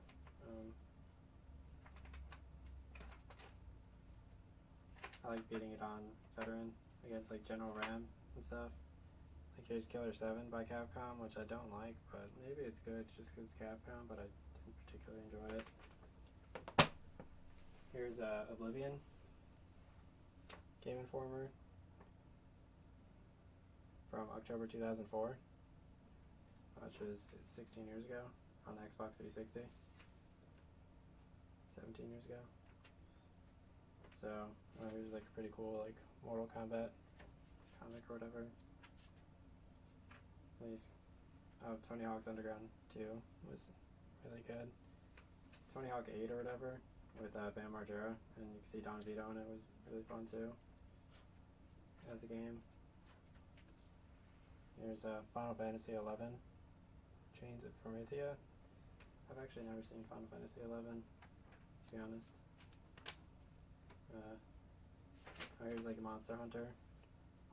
S1: I like beating it on veteran against like General Ram and stuff. Like here's Killer 7 by Capcom, which I don't like, but maybe it's good just because it's Capcom, but I didn't particularly enjoy it. Here's Oblivion, Game Informer, from October 2004, which was 16 years ago on the Xbox 360, 17 years ago. So here's like a pretty cool like Mortal Kombat comic or whatever. Tony Hawk's Underground 2 was really good. Tony Hawk 8 or whatever with Bam Margera, and you can see Don Vito in it, was really fun too as a game. Here's Final Fantasy 11, Chains of Promethea. I've actually never seen Final Fantasy 11, to be honest. Here's like a Monster Hunter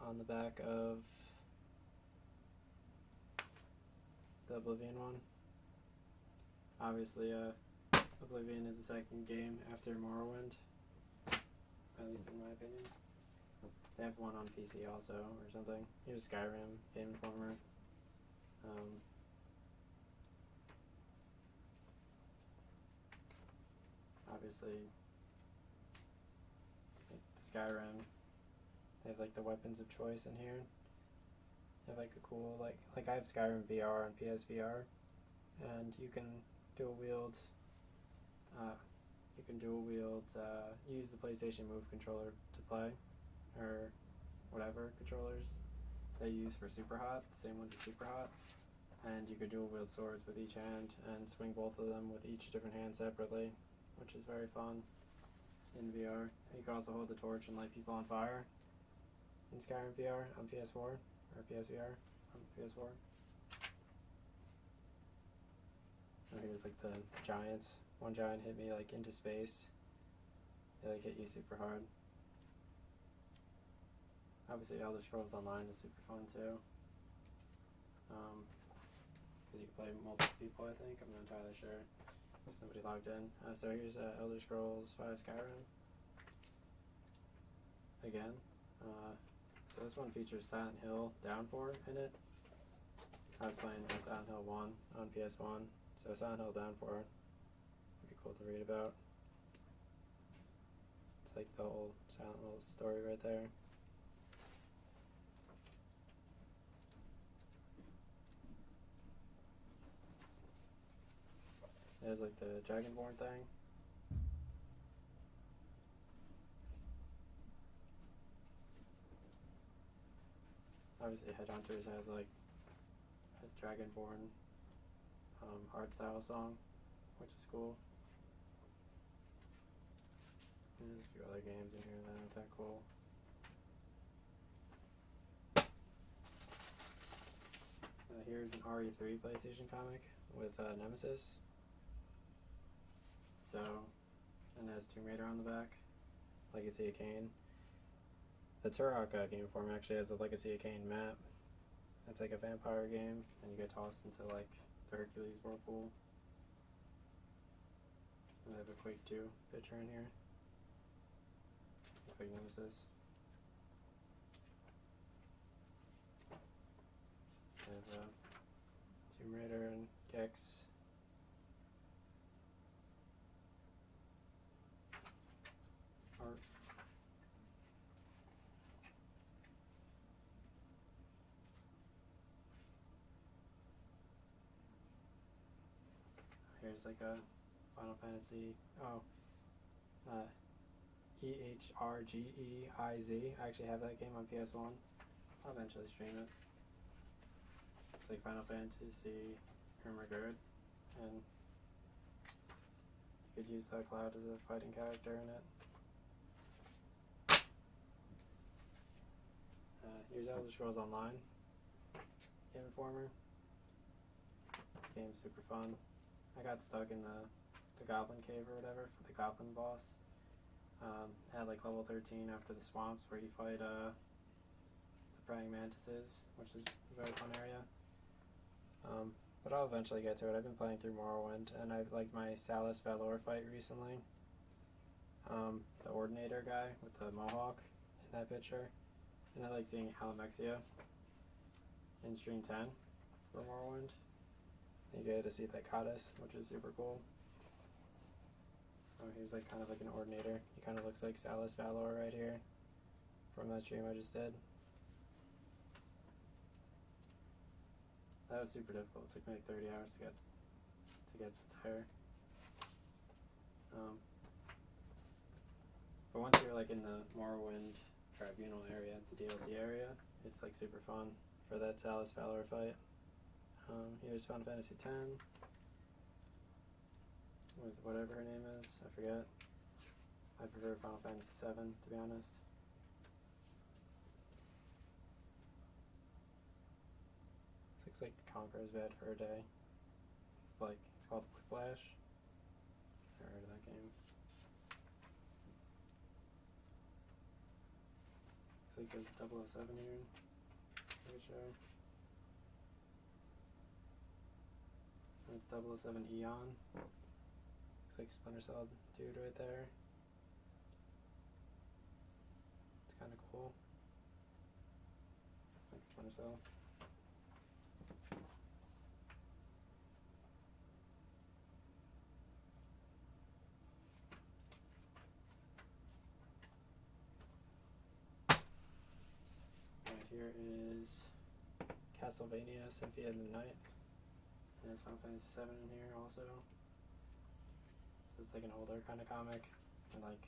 S1: on the back of the Oblivion one. Obviously, Oblivion is the second game after Morrowind, at least in my opinion. They have one on PC also, or something. Here's Skyrim, Game Informer. Obviously, like the Skyrim, they have like the weapons of choice in here. They have like a cool, like I have Skyrim VR on PSVR, and you can dual wield, use the PlayStation Move controller to play, or whatever controllers they use for Super Hot, the same ones as Super Hot, and you could dual wield swords with each hand and swing both of them with each different hand separately, which is very fun in VR. You can also hold the torch and light people on fire in Skyrim VR on PS4, or PSVR on PS4. And here's like the giants. One giant hit me like into space. They like hit you super hard. Obviously Elder Scrolls Online is super fun too. Because you can play multiple people, I think. I'm not entirely sure. There's somebody logged in. So here's Elder Scrolls 5 Skyrim. Again. So this one features Silent Hill Downpour in it. I was playing Silent Hill 1 on PS1. So Silent Hill Downpour, pretty cool to read about. It's like the whole Silent Hill story right there. There's like the Dragonborn thing. Obviously Headhunters has like a Dragonborn art style song, which is cool. And there's a few other games in here that aren't that cool. Here's an RE3 PlayStation comic with Nemesis. So, and it has Tomb Raider on the back, Legacy of Kain. The Turok game form actually has a Legacy of Kain map. It's like a vampire game, and you get tossed into like the Hercules whirlpool. And I have a Quake 2 picture in here. Looks like Nemesis. I have Tomb Raider and Gex. Art. Here's like a Final Fantasy, EHRGEIZ. I actually have that game on PS1. I'll eventually stream it. It's like Final Fantasy Ermagerd, and you could use Cloud as a fighting character in it. Here's Elder Scrolls Online, Game Informer. This game's super fun. I got stuck in the Goblin Cave or whatever for the Goblin boss. At like level 13 after the swamps where you fight the praying mantises, which is a very fun area. but I'll eventually get to it. I've been playing through Morrowind, and I've liked my Salus Valor fight recently. The Ordinator guy with the mohawk in that picture. And I like seeing Alamexia in Stream 10 for Morrowind. You get to see that Goddess, which is super cool. So he's like kind of like an Ordinator. He kind of looks like Salus Valor right here from that stream I just did. That was super difficult. It took me like 30 hours to get there. But once you're like in the Morrowind Tribunal area, the DLC area, it's like super fun for that Salus Valor fight. Here's Final Fantasy X with whatever her name is, I forget. I prefer Final Fantasy VII, to be honest. Looks like Conqueror's bad for a day. It's called Whiplash. Never heard of that game. Looks like there's 007 here. Pretty sure. That's 007 Eon. Looks like Splinter Cell dude right there. It's kind of cool. Like Splinter Cell. Right here is Castlevania Symphony of the Night. And there's Final Fantasy VII in here also. So it's like an older kind of comic. And like,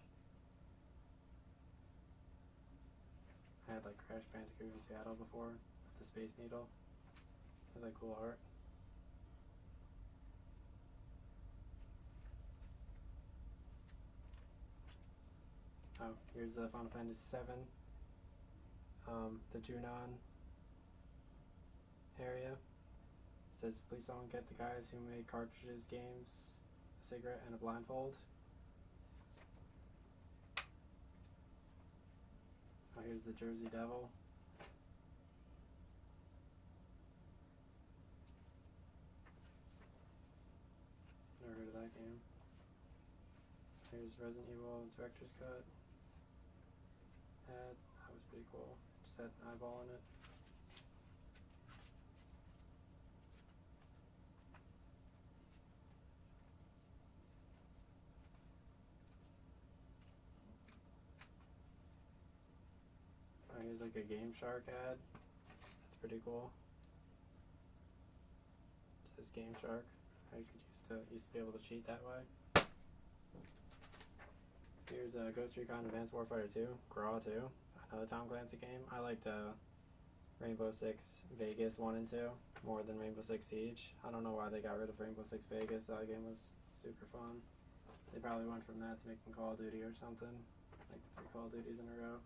S1: I had like Crash Bandicoot in Seattle before with the Space Needle. Had like cool art. Oh, here's the Final Fantasy VII. The Junon area. It says, please someone get the guys who make cartridges, games, a cigarette, and a blindfold. Oh, here's the Jersey Devil. Never heard of that game. Here's Resident Evil Director's Cut. That was pretty cool. Just had an eyeball in it. Oh, here's like a Game Shark ad. That's pretty cool. It says Game Shark. I used to be able to cheat that way. Here's Ghost Recon Advanced Warfighter 2, Graw 2, another Tom Clancy game. I liked Rainbow Six Vegas 1 and 2 more than Rainbow Six Siege. I don't know why they got rid of Rainbow Six Vegas. That game was super fun. They probably went from that to making Call of Duty or something, like 3 Call of Duties in a row.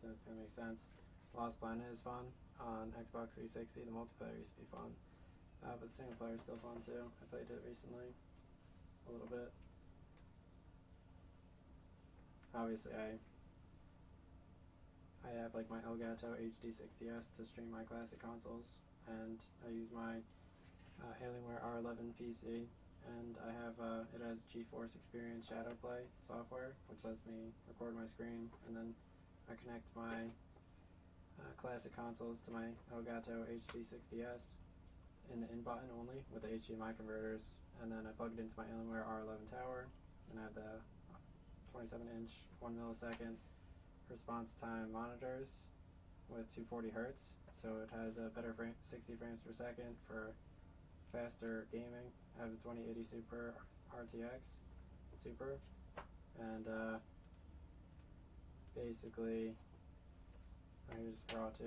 S1: So if that makes sense. Lost Planet is fun on Xbox 360. The multiplayer used to be fun, but the single player is still fun too. I played it recently a little bit. Obviously, I have like my Elgato HD60S to stream my classic consoles, and I use my Alienware R11 PC, and I have it has GeForce Experience Shadowplay software, which lets me record my screen, and then I connect my classic consoles to my Elgato HD60S in the in button only with the HDMI converters, and then I plug it into my Alienware R11 tower, and I have the 27-inch 1 millisecond response time monitors with 240 hertz, so it has a better 60 frames per second for faster gaming. I have the 2080 Super RTX Super, and basically here's Raw 2,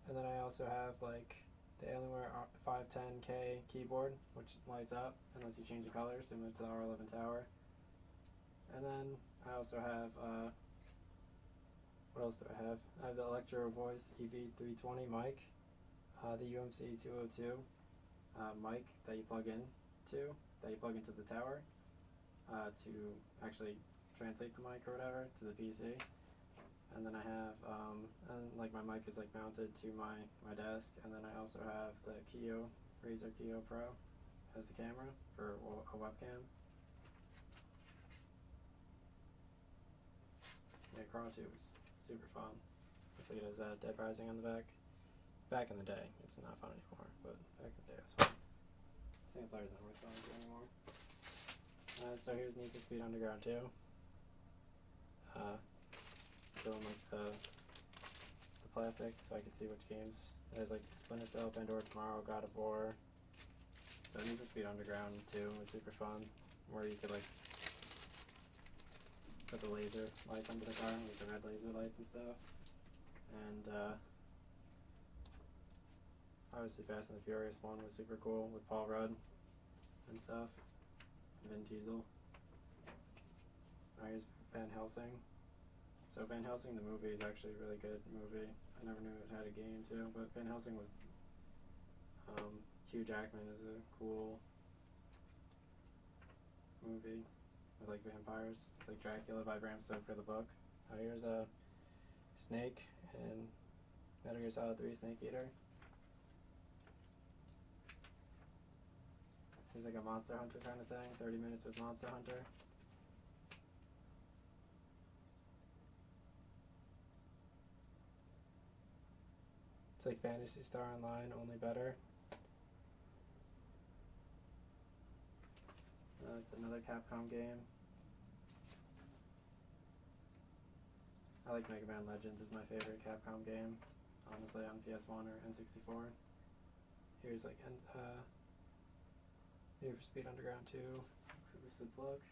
S1: and then I also have like the Alienware 510K keyboard, which lights up and lets you change the color similar to the R11 tower. And then I also have what else do I have? I have the Electro Voice EV320 mic, the UMC 202 mic that you plug into the tower to actually translate the mic or whatever to the PC. and then I have and like my mic is like mounted to my desk, and then I also have the Razer Keo Pro as the camera for a webcam. Yeah, Chrono 2 was super fun. Looks like it has Dead Rising on the back. Back in the day, it's not fun anymore, but back in the day it was fun. Single player's not worth selling anymore. So here's Need for Speed Underground 2. Doing like the plastic so I can see which games. It has like Splinter Cell, Pandora Tomorrow, God of War. So Need for Speed Underground 2 was super fun, where you could like put the laser light under the car, like the red laser light and stuff. And obviously Fast and the Furious 1 was super cool with Paul Rudd and stuff. Vin Diesel. Here's Van Helsing. So Van Helsing the movie is actually a really good movie. I never knew it had a game too, but Van Helsing with Hugh Jackman is a cool movie with like vampires. It's like Dracula by Bram Stoker the book. Here's a Snake in Metal Gear Solid 3 Snake Eater. Here's like a Monster Hunter kind of thing, 30 minutes with Monster Hunter. It's like Phantasy Star Online, only better. It's another Capcom game. I like Mega Man Legends is my favorite Capcom game, honestly, on PS1 or N64. Here's like Need for Speed Underground 2 exclusive look.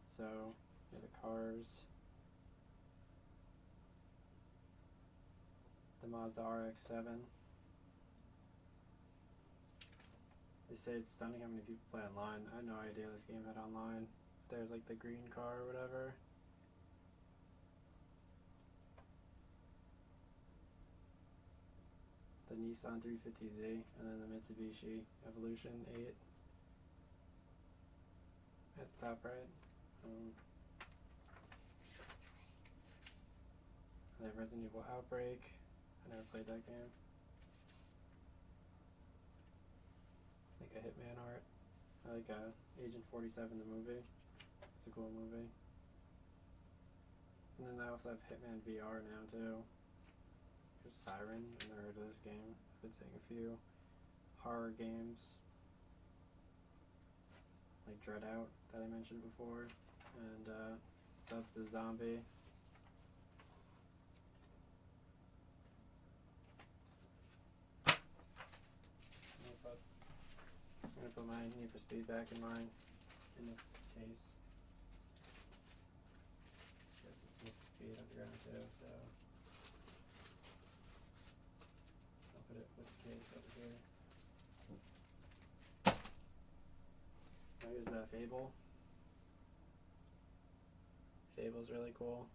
S1: So, the cars. The Mazda RX-7. They say it's stunning how many people play online. I had no idea this game had online. There's like the green car or whatever. The Nissan 350Z, and then the Mitsubishi Evolution 8 at the top right. They have Resident Evil Outbreak. I never played that game. Like a Hitman art. I like Agent 47 the movie. It's a cool movie. And then I also have Hitman VR now too. There's Siren. I've never heard of this game. I've been seeing a few horror games like Dread Out that I mentioned before, and Stuff the Zombie. I'm gonna put my Need for Speed back in its case. This is Need for Speed Underground too, so I'll put it with the case over here. Now here's Fable. Fable's really cool.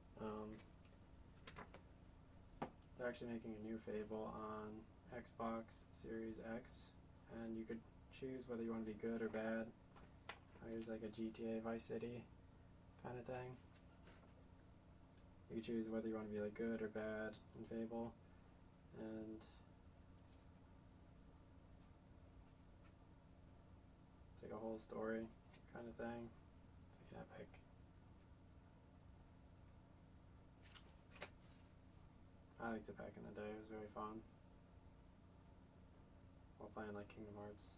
S1: They're actually making a new Fable on Xbox Series X, and you could choose whether you want to be good or bad. Here's like a GTA Vice City kind of thing. You can choose whether you want to be like good or bad in Fable, and it's like a whole story kind of thing. It's like an epic. I liked it back in the day. It was very fun while playing like Kingdom Hearts.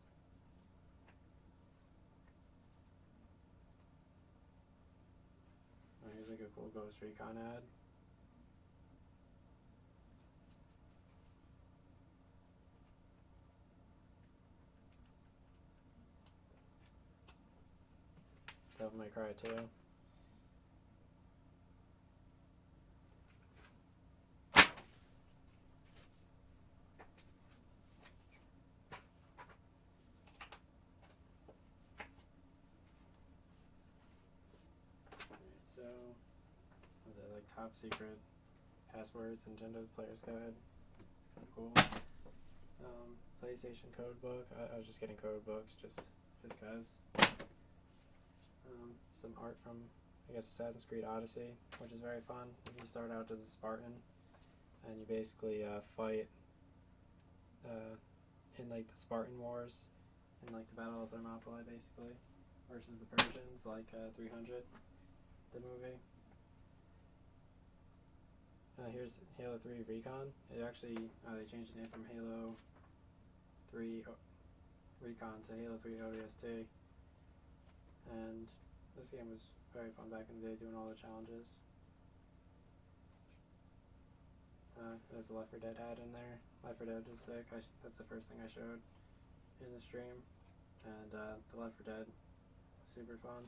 S1: Oh, here's like a cool Ghost Recon ad. Devil May Cry 2. So, was it like top secret passwords, Nintendo Player's Guide? It's kind of cool. PlayStation code book. I was just getting code books, just guys. Some art from I guess, Assassin's Creed Odyssey, which is very fun. You start out as a Spartan, and you basically fight in like the Spartan Wars, in like the Battle of Thermopylae, basically, versus the Persians, like 300, the movie. Here's Halo 3 Recon. It actually, they changed the name from Halo 3 Recon to Halo 3 ODST. And this game was very fun back in the day, doing all the challenges. There's the Left 4 Dead ad in there. Left 4 Dead was sick. That's the first thing I showed in the stream. And the Left 4 Dead was super fun.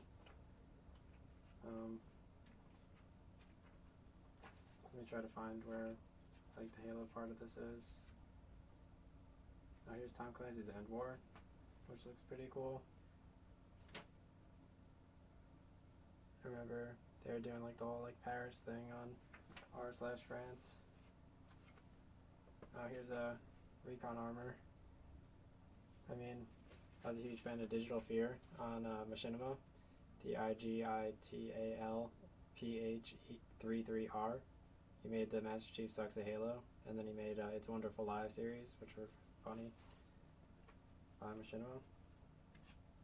S1: Let me try to find where like the Halo part of this is. Here's Tom Clancy's End War, which looks pretty cool. I remember they were doing like the whole like Paris thing on r/France. Here's a Recon armor. I mean, I was a huge fan of Digital Fear on Machinima, DIGITALPH33R. He made the Master Chief Sucks at Halo, and then he made It's a Wonderful Life series, which were funny, on Machinima,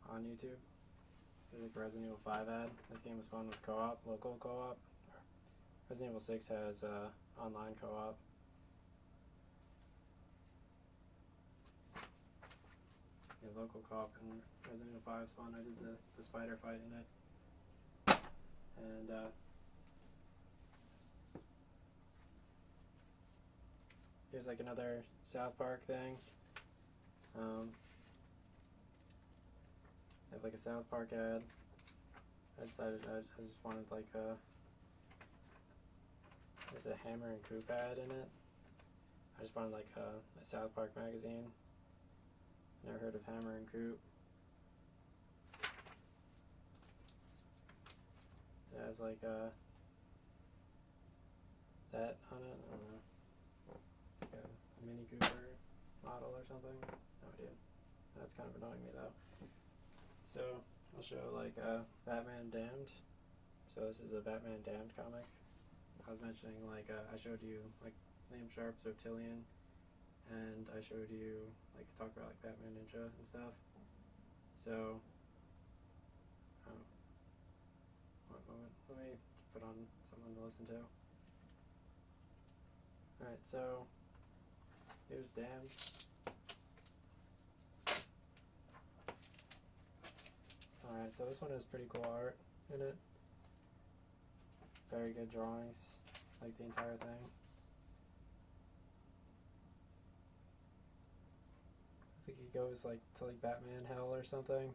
S1: on YouTube. There's like a Resident Evil 5 ad. This game was fun with co-op, local co-op. Resident Evil 6 has online co-op. Yeah, local co-op in Resident Evil 5 is fun. I did the spider fight in it. And here's like another South Park thing. I have like a South Park ad. I decided I just wanted like there's a Hammer and Coop ad in it. I just wanted like a South Park magazine. Never heard of Hammer and Coop. It has like that on it. I don't know. It's like a Mini Cooper model or something. No idea. That's kind of annoying me though. So I'll show like Batman Damned. So this is a Batman Damned comic. I was mentioning like I showed you like Liam Sharp's Reptilian, and I showed you like talk about like Batman Ninja and stuff. So one moment, let me put on something to listen to. Alright, so here's Damned. Alright, so this one has pretty cool art in it. Very good drawings, like the entire thing. I think he goes like to like Batman Hell or something.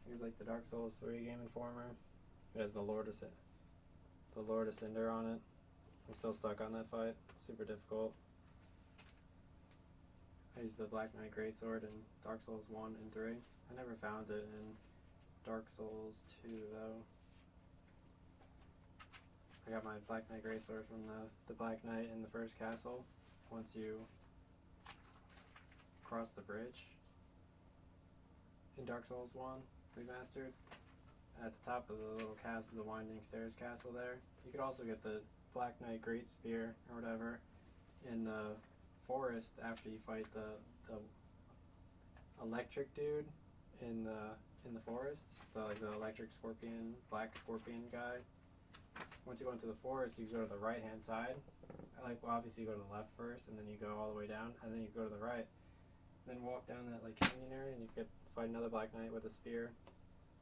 S1: Here's like the Dark Souls 3 Game Informer. It has the Lord of Cinder on it. I'm still stuck on that fight. Super difficult. I used the Black Knight Greatsword in Dark Souls 1 and 3. I never found it in Dark Souls 2 though. I got my Black Knight Greatsword from the Black Knight in the first castle. Once you cross the bridge in Dark Souls 1 Remastered, at the top of the little castle, the winding stairs castle there. You could also get the Black Knight Great Spear or whatever in the forest after you fight the electric dude in the forest, the electric scorpion, black scorpion guy. Once you go into the forest, you go to the right hand side. Obviously you go to the left first, and then you go all the way down, and then you go to the right. Then walk down that like canyon area, and you could fight another Black Knight with a spear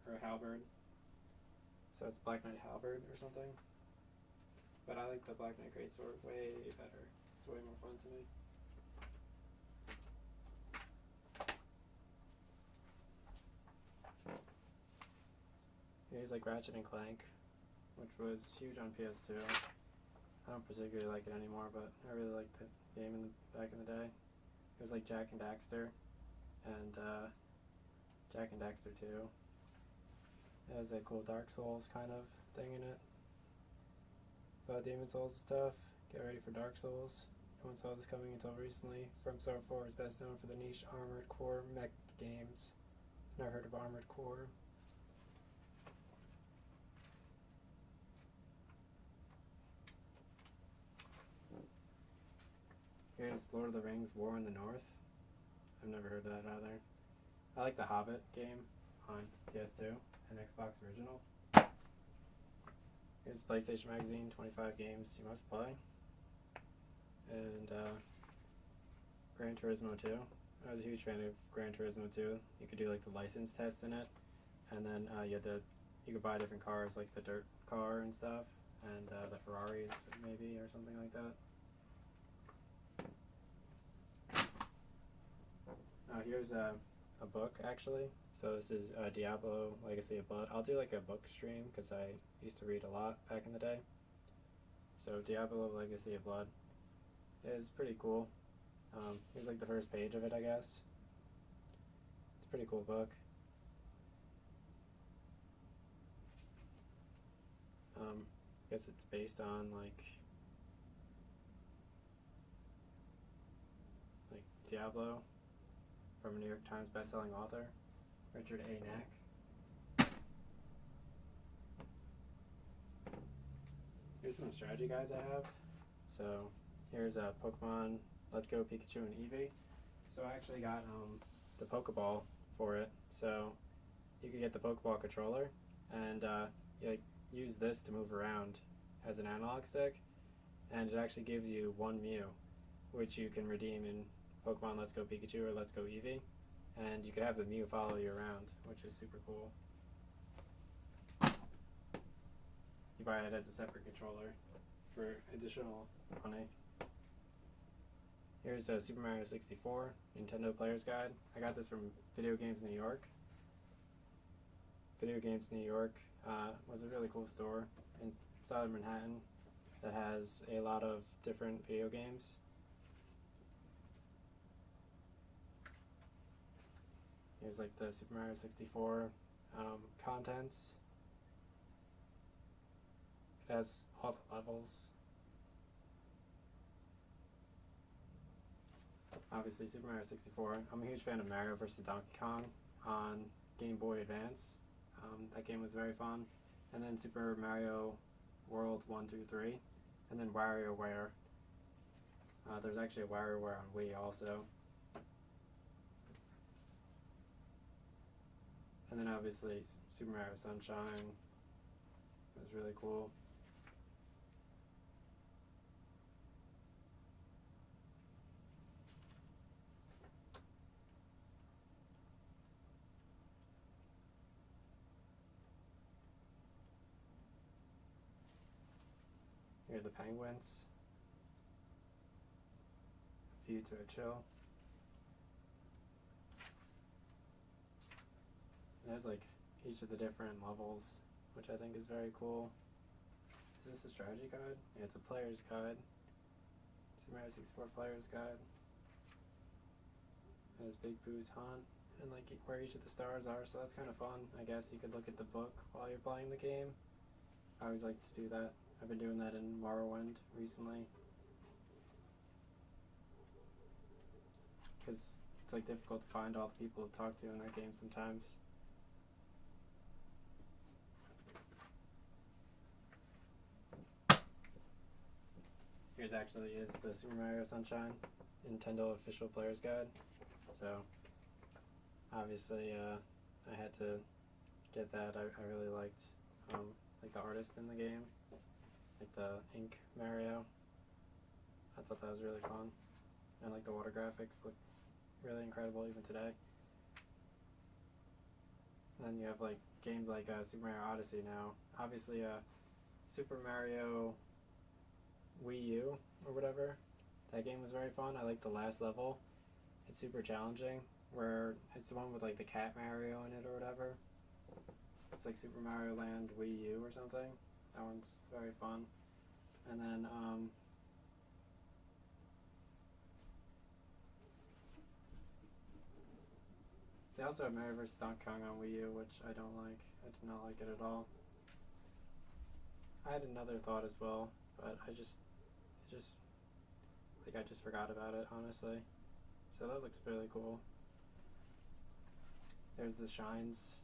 S1: or a halberd. So it's Black Knight halberd or something. But I like the Black Knight Greatsword way better. It's way more fun to me. Here's like Ratchet and Clank, which was huge on PS2. I don't particularly like it anymore, but I really liked the game back in the day. It was like Jak and Daxter and Jack and Daxter 2. It has a cool Dark Souls kind of thing in it. About Demon Souls and stuff. Get ready for Dark Souls. No one saw this coming until recently. From Software 4 is best known for the niche Armored Core mech games. Never heard of Armored Core. Here's Lord of the Rings War in the North. I've never heard of that either. I like the Hobbit game on PS2 and Xbox Original. Here's PlayStation Magazine, 25 games you must play. And Gran Turismo 2. I was a huge fan of Gran Turismo 2. You could do like the license tests in it, and then you could buy different cars like the dirt car and stuff, and the Ferraris maybe or something like that. Here's a book actually. So this is Diablo Legacy of Blood. I'll do like a book stream because I used to read a lot back in the day. So Diablo Legacy of Blood is pretty cool. Here's like the first page of it, I guess. It's a pretty cool book. I guess it's based on like Diablo from a New York Times bestselling author, Richard A. Knack. Here's some strategy guides I have. So here's Pokemon Let's Go Pikachu and Eevee. So I actually got the Pokeball for it. So you can get the Pokeball controller and you use this to move around as an analog stick, and it actually gives you one Mew, which you can redeem in Pokemon Let's Go Pikachu or Let's Go Eevee, and you can have the Mew follow you around, which is super cool. You buy it as a separate controller for additional money. Here's Super Mario 64 Nintendo Player's Guide. I got this from Video Games New York. Video Games New York was a really cool store in southern Manhattan that has a lot of different video games. Here's like the Super Mario 64 contents. It has all the levels. Obviously Super Mario 64. I'm a huge fan of Mario vs. Donkey Kong on Game Boy Advance. That game was very fun. And then Super Mario World 1 through 3. And then WarioWare. There's actually a WarioWare on Wii also. And then obviously Super Mario Sunshine was really cool. Here are the penguins. A View to a Chill. It has like each of the different levels, which I think is very cool. Is this a strategy guide? Yeah, it's a player's guide. Super Mario 64 player's guide. It has Big Boo's Hunt and like where each of the stars are, so that's kind of fun. I guess you could look at the book while you're playing the game. I always like to do that. I've been doing that in Morrowind recently. Because it's like difficult to find all the people to talk to in that game sometimes. Here's actually is the Super Mario Sunshine Nintendo official player's guide. So obviously I had to get that. I really liked like the artist in the game, like the ink Mario. I thought that was really fun, and like the water graphics look really incredible even today. And then you have like games like Super Mario Odyssey now. Obviously Super Mario Wii U or whatever. That game was very fun. I like the last level. It's super challenging, where it's the one with like the cat Mario in it or whatever. It's like Super Mario Land Wii U or something. That one's very fun. And then They also have Mario vs. Donkey Kong on Wii U, which I don't like. I did not like it at all. I had another thought as well, but I just forgot about it, honestly. So that looks really cool. There's the shines.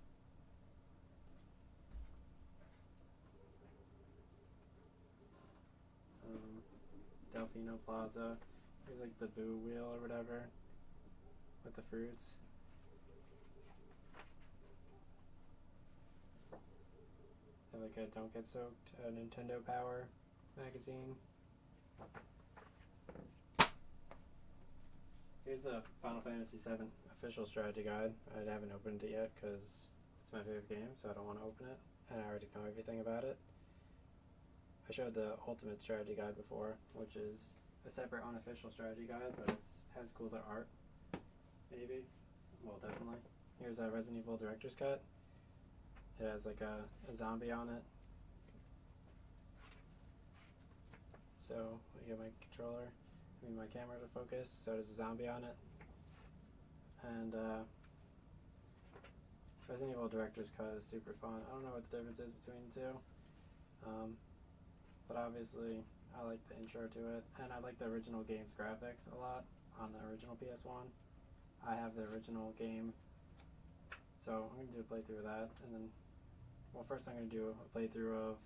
S1: Delfino Plaza. There's like the Boo Wheel or whatever with the fruits. And like a Don't Get Soaked Nintendo Power magazine. Here's the Final Fantasy VII official strategy guide. I haven't opened it yet because it's my favorite game, so I don't want to open it, and I already know everything about it. I showed the Ultimate Strategy Guide before, which is a separate unofficial strategy guide, but it has cooler art. Maybe. Well, definitely. Here's a Resident Evil Director's Cut. It has like a zombie on it. So I get my controller, my camera to focus, so there's a zombie on it. And Resident Evil Director's Cut is super fun. I don't know what the difference is between the two. But obviously I like the intro to it, and I like the original game's graphics a lot on the original PS1. I have the original game, so I'm going to do a playthrough of that, and then, well, first I'm going to do a playthrough of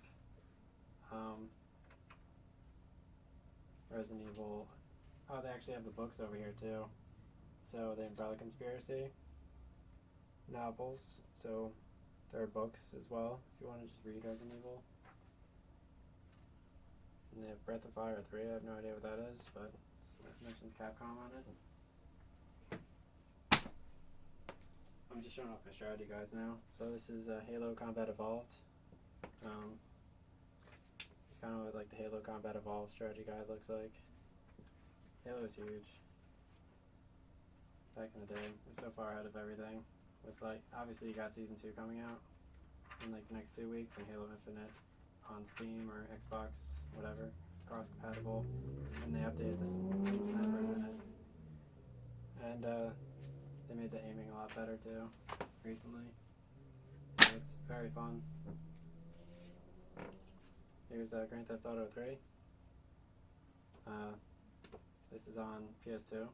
S1: Resident Evil. Oh, they actually have the books over here too. So the Umbrella Conspiracy novels, so there are books as well if you want to just read Resident Evil. And they have Breath of Fire 3, I have no idea what that is, but it mentions Capcom on it. I'm just showing off my strategy guides now. So this is Halo Combat Evolved. It's kind of what like the Halo Combat Evolved strategy guide looks like. Halo is huge. Back in the day, we're so far ahead of everything. With like, obviously you got Season 2 coming out in like the next 2 weeks, and Halo Infinite on Steam or Xbox, whatever, cross-compatible, and they updated the team snipers in it. And they made the aiming a lot better too, recently. So it's very fun. Here's Grand Theft Auto 3. This is on PS2.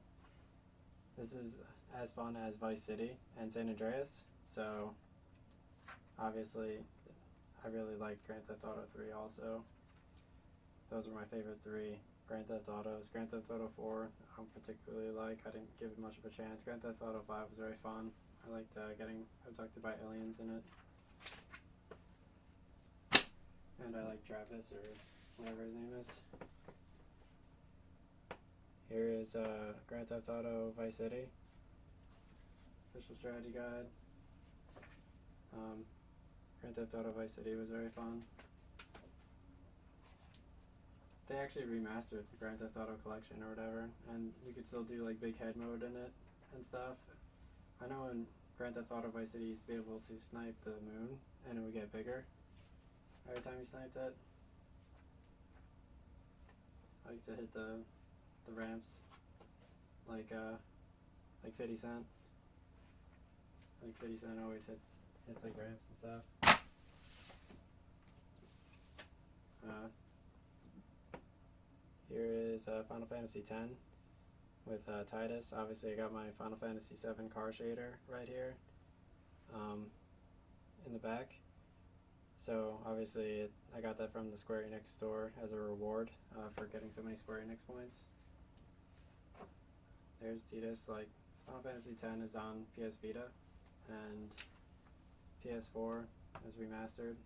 S1: This is as fun as Vice City and San Andreas, so obviously I really like Grand Theft Auto 3 also. Those were my favorite 3 Grand Theft Autos. Grand Theft Auto 4 I don't particularly like. I didn't give it much of a chance. Grand Theft Auto 5 was very fun. I liked getting abducted by aliens in it. And I like Travis, or whatever his name is. Here is Grand Theft Auto Vice City. Official strategy guide. Grand Theft Auto Vice City was very fun. They actually remastered the Grand Theft Auto collection or whatever, and you could still do like big head mode in it and stuff. I know in Grand Theft Auto Vice City you used to be able to snipe the moon, and it would get bigger every time you sniped it. I like to hit the ramps like 50 Cent. Like 50 Cent always hits like ramps and stuff. Here is Final Fantasy X with Titus. Obviously I got my Final Fantasy VII car shader right here in the back. So obviously I got that from the Square Enix store as a reward for getting so many Square Enix points. There's Titus. Like, Final Fantasy X is on PS Vita and PS4 is remastered.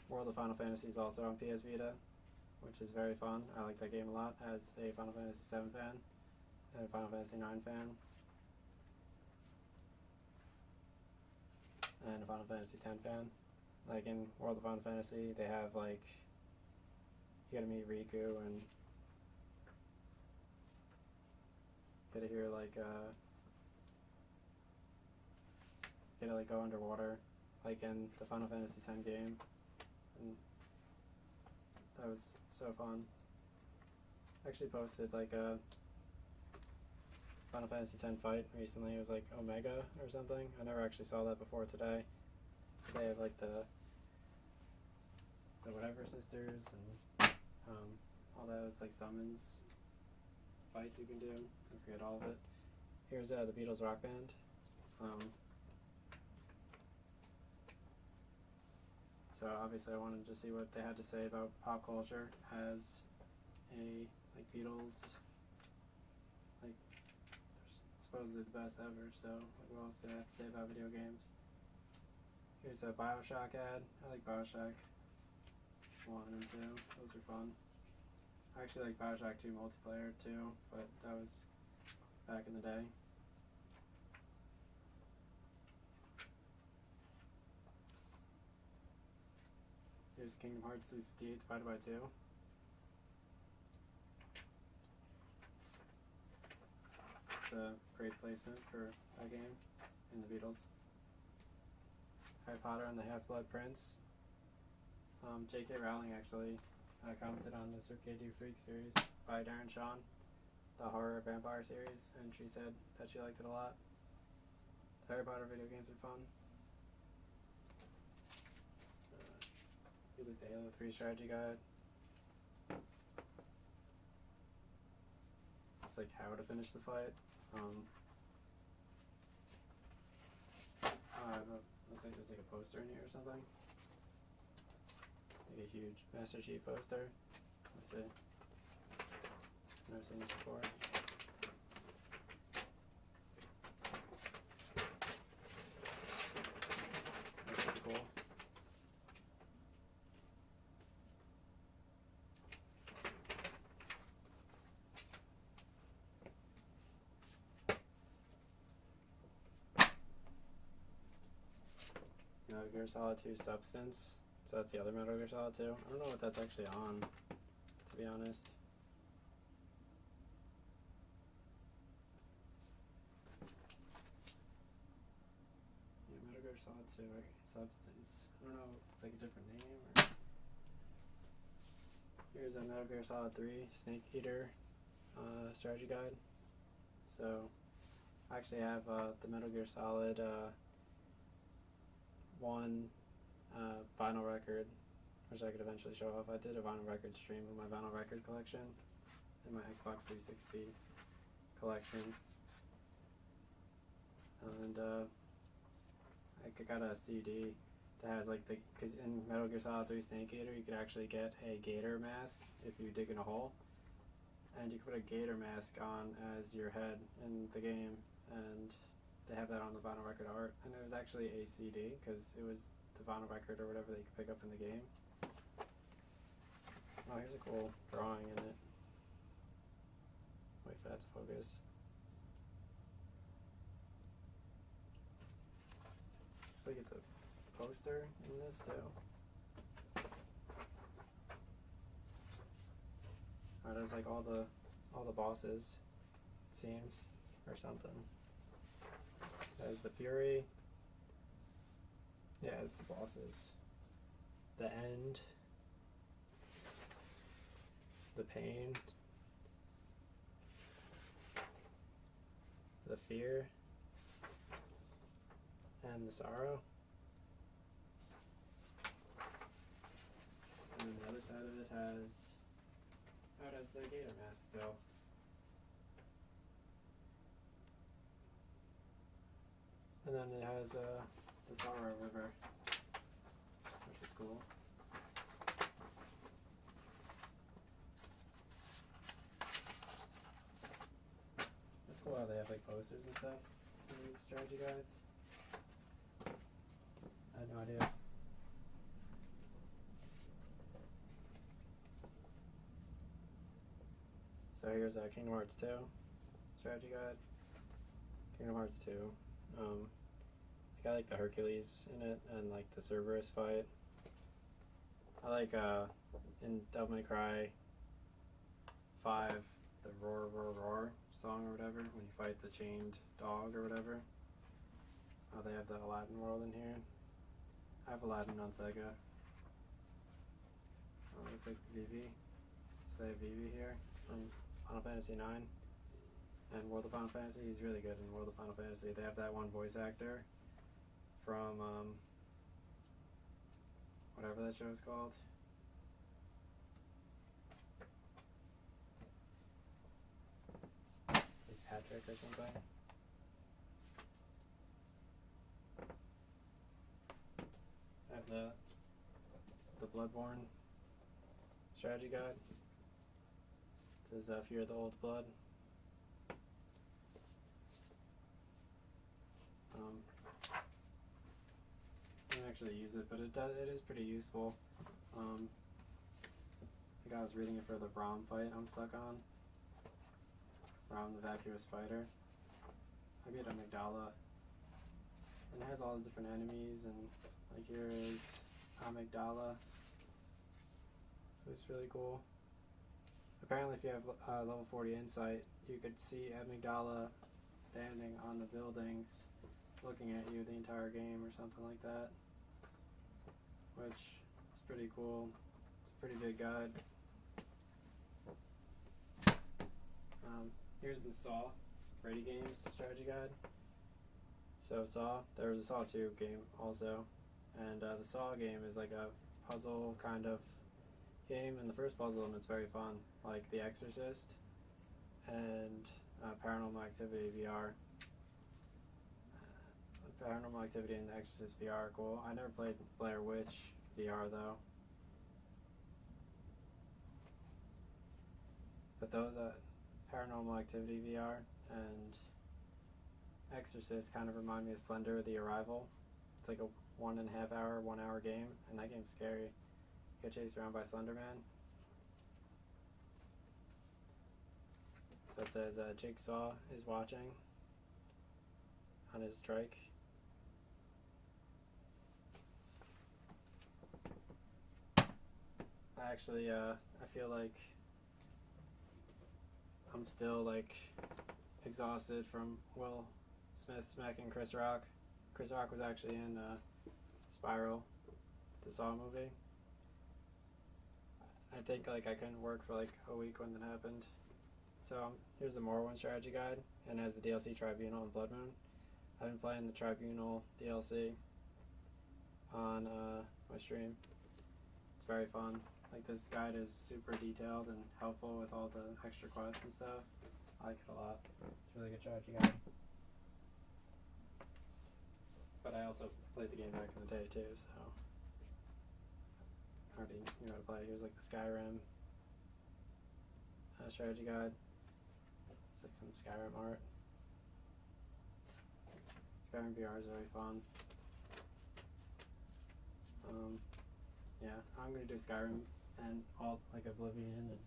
S1: World of Final Fantasy is also on PS Vita, which is very fun. I like that game a lot as a Final Fantasy VII fan and a Final Fantasy IX fan. And a Final Fantasy X fan. Like in World of Final Fantasy, they have like, you gotta meet Riku and gotta hear like, gotta like go underwater, like in the Final Fantasy X game. And that was so fun. I actually posted like a Final Fantasy X fight recently. It was like Omega or something. I never actually saw that before today. They have like the whatever sisters and all those like summons fights you can do. I forget all of it. Here's the Beatles Rock Band. So obviously I wanted to see what they had to say about pop culture as a like Beatles, like supposedly the best ever. So like, what else do they have to say about video games? Here's a Bioshock ad. I like Bioshock 1 and 2. Those are fun. I actually like Bioshock 2 multiplayer too, but that was back in the day. Here's Kingdom Hearts 358 divided by 2. It's a great placement for that game in the Beatles. Harry Potter and the Half-Blood Prince. J.K. Rowling actually commented on the Circadia Freak series by Darren Shawn, the horror vampire series, and she said that she liked it a lot. The Harry Potter video games are fun. Here's like the Halo 3 strategy guide. It's like how to finish the fight. Looks like there's like a poster in here or something. Like a huge Master Chief poster. Let's see. Never seen this before. That's pretty cool. Metal Gear Solid 2 Substance. So that's the other Metal Gear Solid 2. I don't know what that's actually on, to be honest. Yeah, Metal Gear Solid 2 Substance. I don't know if it's like a different name or... Here's a Metal Gear Solid 3 Snake Eater strategy guide. So I actually have the Metal Gear Solid 1 vinyl record, which I could eventually show off. I did a vinyl record stream of my vinyl record collection and my Xbox 360 collection. And I got a CD that has like because in Metal Gear Solid 3 Snake Eater you could actually get a gator mask if you dig in a hole. And you can put a gator mask on as your head in the game, and they have that on the vinyl record art. And it was actually a CD because it was the vinyl record or whatever they could pick up in the game. Oh, here's a cool drawing in it. Wait for that to focus. Looks like it's a poster in this too. Oh, there's like all the bosses, it seems, or something. There's the Fury. Yeah, it's the bosses. The End. The Pain. The Fear. And the Sorrow. And then the other side of it has... Oh, it has the gator mask, so... And then it has the Sorrow River, which is cool. It's cool how they have like posters and stuff in these strategy guides. I had no idea. So here's Kingdom Hearts 2 strategy guide. Kingdom Hearts 2. I got like the Hercules in it and like the Cerberus fight. I like in Devil May Cry 5 the Roar Roar Roar song or whatever when you fight the chained dog or whatever. Oh, they have the Aladdin world in here. I have Aladdin on Sega. Oh, looks like Vivi. So they have Vivi here from Final Fantasy 9. And World of Final Fantasy, he's really good in World of Final Fantasy. They have that one voice actor from whatever that show is called. Like Patrick or something. I have the Bloodborne strategy guide. It says Fear the Old Blood. I didn't actually use it, but it is pretty useful. I think I was reading it for the Braum fight I'm stuck on. Braum the Vacuous Fighter. I beat Amygdala. And it has all the different enemies, and like here is Amygdala. It's really cool. Apparently if you have level 40 insight, you could see Amygdala standing on the buildings looking at you the entire game or something like that, which is pretty cool. It's a pretty big guide. Here's the Saw Brady Games strategy guide. So Saw, there was a Saw 2 game also, and the Saw game is like a puzzle kind of game, and the first puzzle, and it's very fun, like The Exorcist and Paranormal Activity VR. Paranormal Activity and The Exorcist VR are cool. I never played Blair Witch VR though. But those Paranormal Activity VR and Exorcist kind of remind me of Slender the Arrival. It's like a 1.5 hour, 1 hour game, and that game's scary. You get chased around by Slender Man. So it says Jigsaw is watching on his trike. Actually, I feel like I'm still like exhausted from Will Smith smacking Chris Rock. Chris Rock was actually in Spiral, the Saw movie. I think like I couldn't work for like a week when that happened. So here's the Morrowind strategy guide, and it has the DLC Tribunal and Blood Moon. I've been playing the Tribunal DLC on my stream. It's very fun. Like this guide is super detailed and helpful with all the extra quests and stuff. I like it a lot. It's a really good strategy guide. But I also played the game back in the day too, so I already knew how to play. Here's like the Skyrim strategy guide. It's like some Skyrim art. Skyrim VR is very fun. Yeah, I'm gonna do Skyrim and all like Oblivion and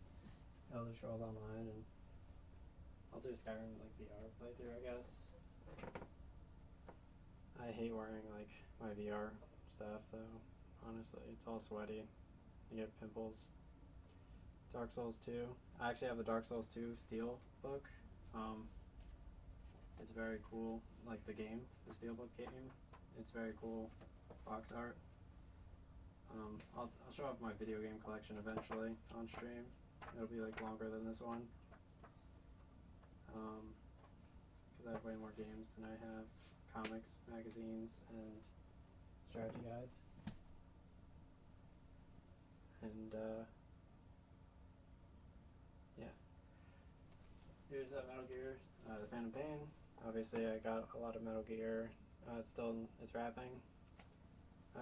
S1: Elder Scrolls Online, and I'll do a Skyrim like VR playthrough, I guess. I hate wearing like my VR stuff though. Honestly, it's all sweaty. You get pimples. Dark Souls 2. I actually have the Dark Souls 2 Steel book. It's very cool, like the game, the Steelbook game. It's very cool box art. I'll show off my video game collection eventually on stream. It'll be like longer than this one, because I have way more games than I have comics, magazines, and strategy guides. And yeah, here's Metal Gear, the Phantom Pain. Obviously, I got a lot of Metal Gear. It's still in its wrapping.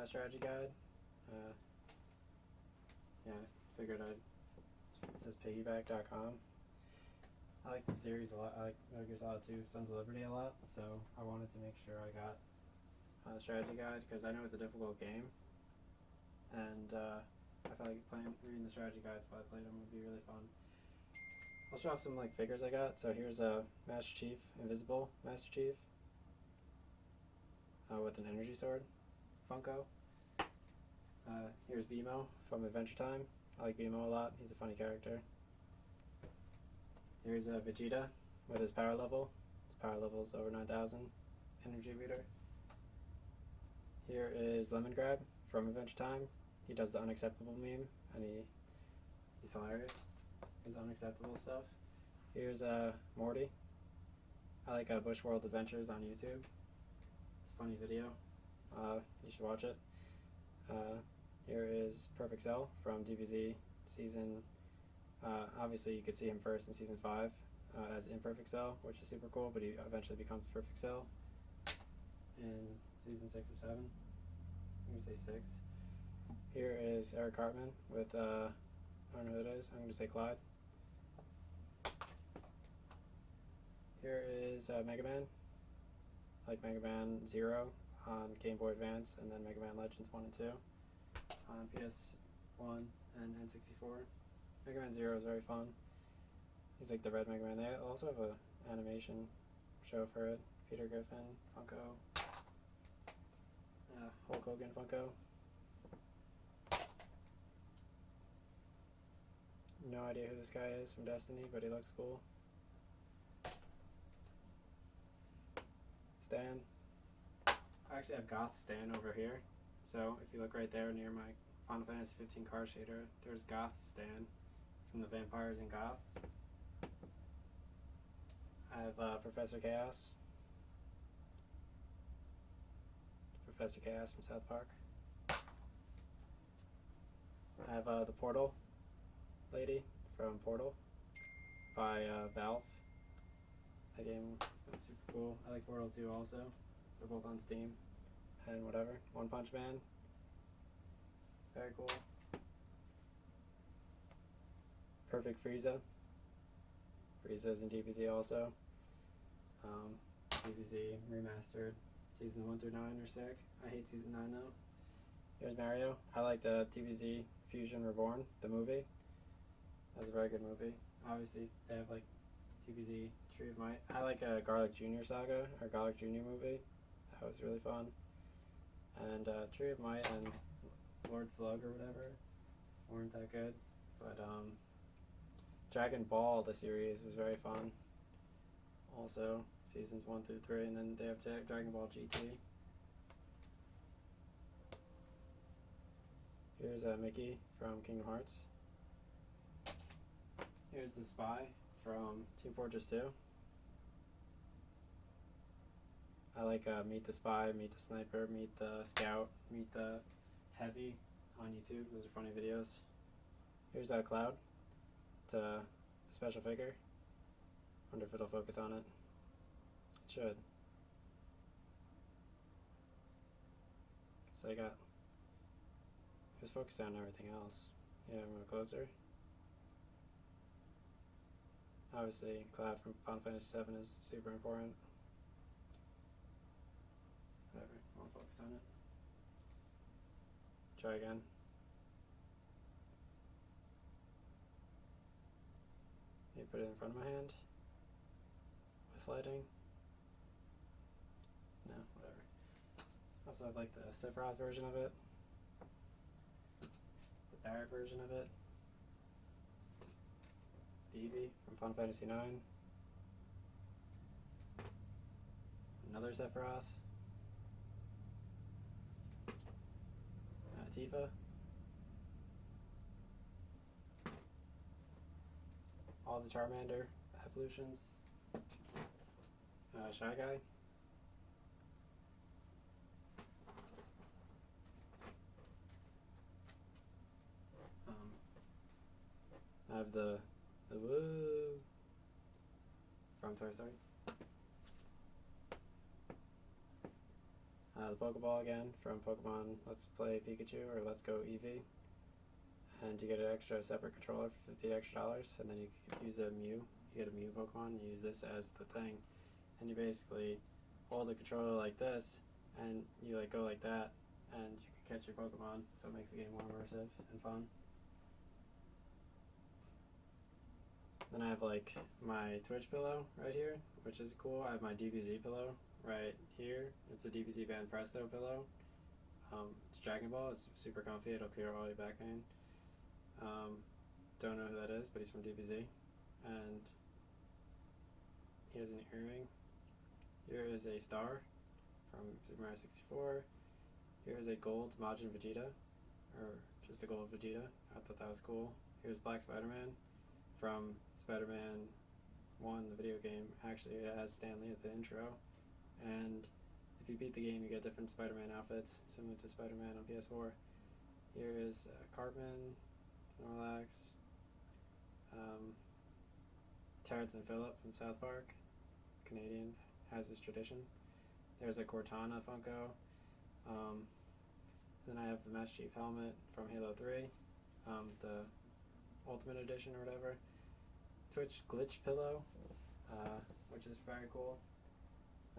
S1: Strategy guide. Yeah, figured I'd. It says piggyback.com. I like the series a lot. I like Metal Gear Solid 2, Sons of Liberty a lot, so I wanted to make sure I got a strategy guide because I know it's a difficult game, and I felt like reading the strategy guides while I played them would be really fun. I'll show off some like figures I got. So here's a Master Chief, Invisible Master Chief, with an energy sword, Funko. Here's BMO from Adventure Time. I like BMO a lot. He's a funny character. Here's Vegeta with his power level. His power level is over 9,000. Energy meter. Here is Lemon Grab from Adventure Time. He does the unacceptable meme, and he's hilarious. His unacceptable stuff. Here's Morty I like Bush World Adventures on YouTube. It's a funny video. You should watch it. Here is Perfect Cell from DBZ season. Obviously, you could see him first in season 5 as Imperfect Cell, which is super cool, but he eventually becomes Perfect Cell in season 6 or 7. I'm going to say 6. Here is Eric Cartman with, I don't know who it is, I'm going to say Clyde. Here is Mega Man, like Mega Man 0 on Game Boy Advance, and then Mega Man Legends 1 and 2 on PS1 and N64. Mega Man 0 is very fun. He's like the red Mega Man. They also have an animation show for it. Peter Griffin, Funko, Hulk Hogan Funko. No idea who this guy is from Destiny, but he looks cool. Stan. I actually have Goth Stan over here. So if you look right there near my Final Fantasy 15 card shader, there's Goth Stan from the Vampires and Goths. I have Professor Chaos. Professor Chaos from South Park. I have the Portal lady from Portal by Valve. That game was super cool. I like Portal 2 also. They're both on Steam. And whatever. One Punch Man. Very cool. Perfect Frieza. Frieza's in DBZ also. DBZ remastered. Season 1 through 9 are sick. I hate season 9 though. Here's Mario. I liked DBZ Fusion Reborn, the movie. That's a very good movie. Obviously, they have like DBZ Tree of Might. I like a Garlic Jr. saga, or Garlic Jr. movie. That was really fun. And Tree of Might and Lord Slug or whatever weren't that good. But Dragon Ball, the series, was very fun. Also, seasons 1 through 3, and then they have Dragon Ball GT. Here's Mickey from Kingdom Hearts. Here's the Spy from Team Fortress 2. I like Meet the Spy, Meet the Sniper, Meet the Scout, Meet the Heavy on YouTube. Those are funny videos. Here's Cloud. It's a special figure. Wonder if it'll focus on it. It should. So I got. It was focused on everything else. Yeah, move closer. Obviously, Cloud from Final Fantasy 7 is super important. Whatever, won't focus on it. Try again. You put it in front of my hand. With lighting. No, whatever. Also, I like the Sephiroth version of it. The Barret version of it. Eevee from Final Fantasy 9. Another Sephiroth. Tifa. All the Charmander evolutions. Shy Guy. I have the woo from Toy Story. The Pokeball again from Pokemon Let's Play Pikachu or Let's Go Eevee. And you get an extra separate controller for $50 extra, and then you can use a Mew. You get a Mew Pokemon and use this as the thing. And you basically hold the controller like this, and you like go like that, and you can catch your Pokemon, so it makes the game more immersive and fun. Then I have like my Twitch pillow right here, which is cool. I have my DBZ pillow right here. It's a DBZ Band Presto pillow. It's Dragon Ball. It's super comfy. It'll clear all your back pain. Don't know who that is, but he's from DBZ. And he has an earring. Here is a star from Super Mario 64. Here is a gold Majin Vegeta, or just a gold Vegeta. I thought that was cool. Here's Black Spider-Man from Spider-Man 1, the video game, actually it has Stanley at the intro, and if you beat the game, you get different Spider-Man outfits, similar to Spider-Man on PS4. Here is Cartman, Snorlax, Terrence and Phillip from South Park, Canadian, has this tradition. There's a Cortana Funko. Then I have the Master Chief helmet from Halo 3, the Ultimate Edition or whatever. Twitch Glitch Pillow, which is very cool.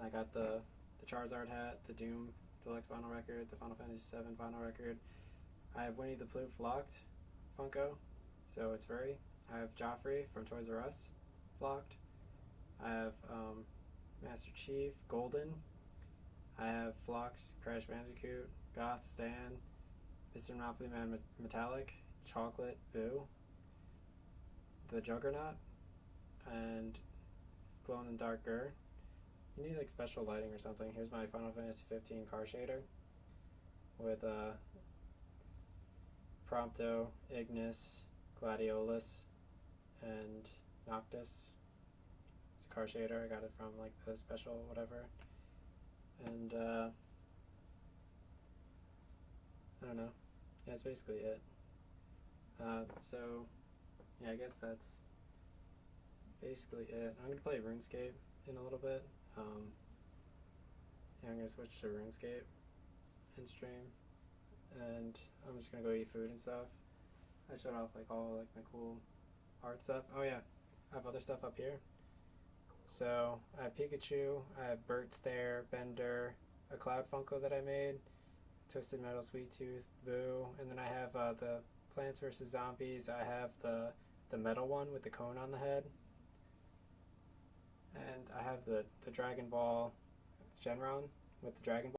S1: I got the Charizard hat, the Doom Deluxe Vinyl Record, the Final Fantasy VII Vinyl Record. I have Winnie the Pooh Flocked Funko, so it's furry. I have Joffrey from Toys R Us Flocked. I have Master Chief Golden. I have Flocked Crash Bandicoot, Goth Stan, Mr. Monopoly Man Metallic, Chocolate Boo, the Juggernaut, and Glow in the Dark Gur. You need like special lighting or something. Here's my Final Fantasy 15 car shader with Prompto, Ignis, Gladiolus, and Noctis. It's a car shader. I got it from like the special whatever. And I don't know. Yeah, that's basically it. So yeah, I guess that's basically it. I'm gonna play RuneScape in a little bit. Yeah, I'm gonna switch to RuneScape in stream, and I'm just gonna go eat food and stuff. I showed off like all like my cool art stuff. Oh yeah, I have other stuff up here. So I have Pikachu, I have Bert Stare, Bender, a Cloud Funko that I made, Twisted Metal, Sweet Tooth, Boo, and then I have the Plants vs. Zombies. I have the metal one with the cone on the head, and I have the Dragon Ball Shenron with the Dragon Ball.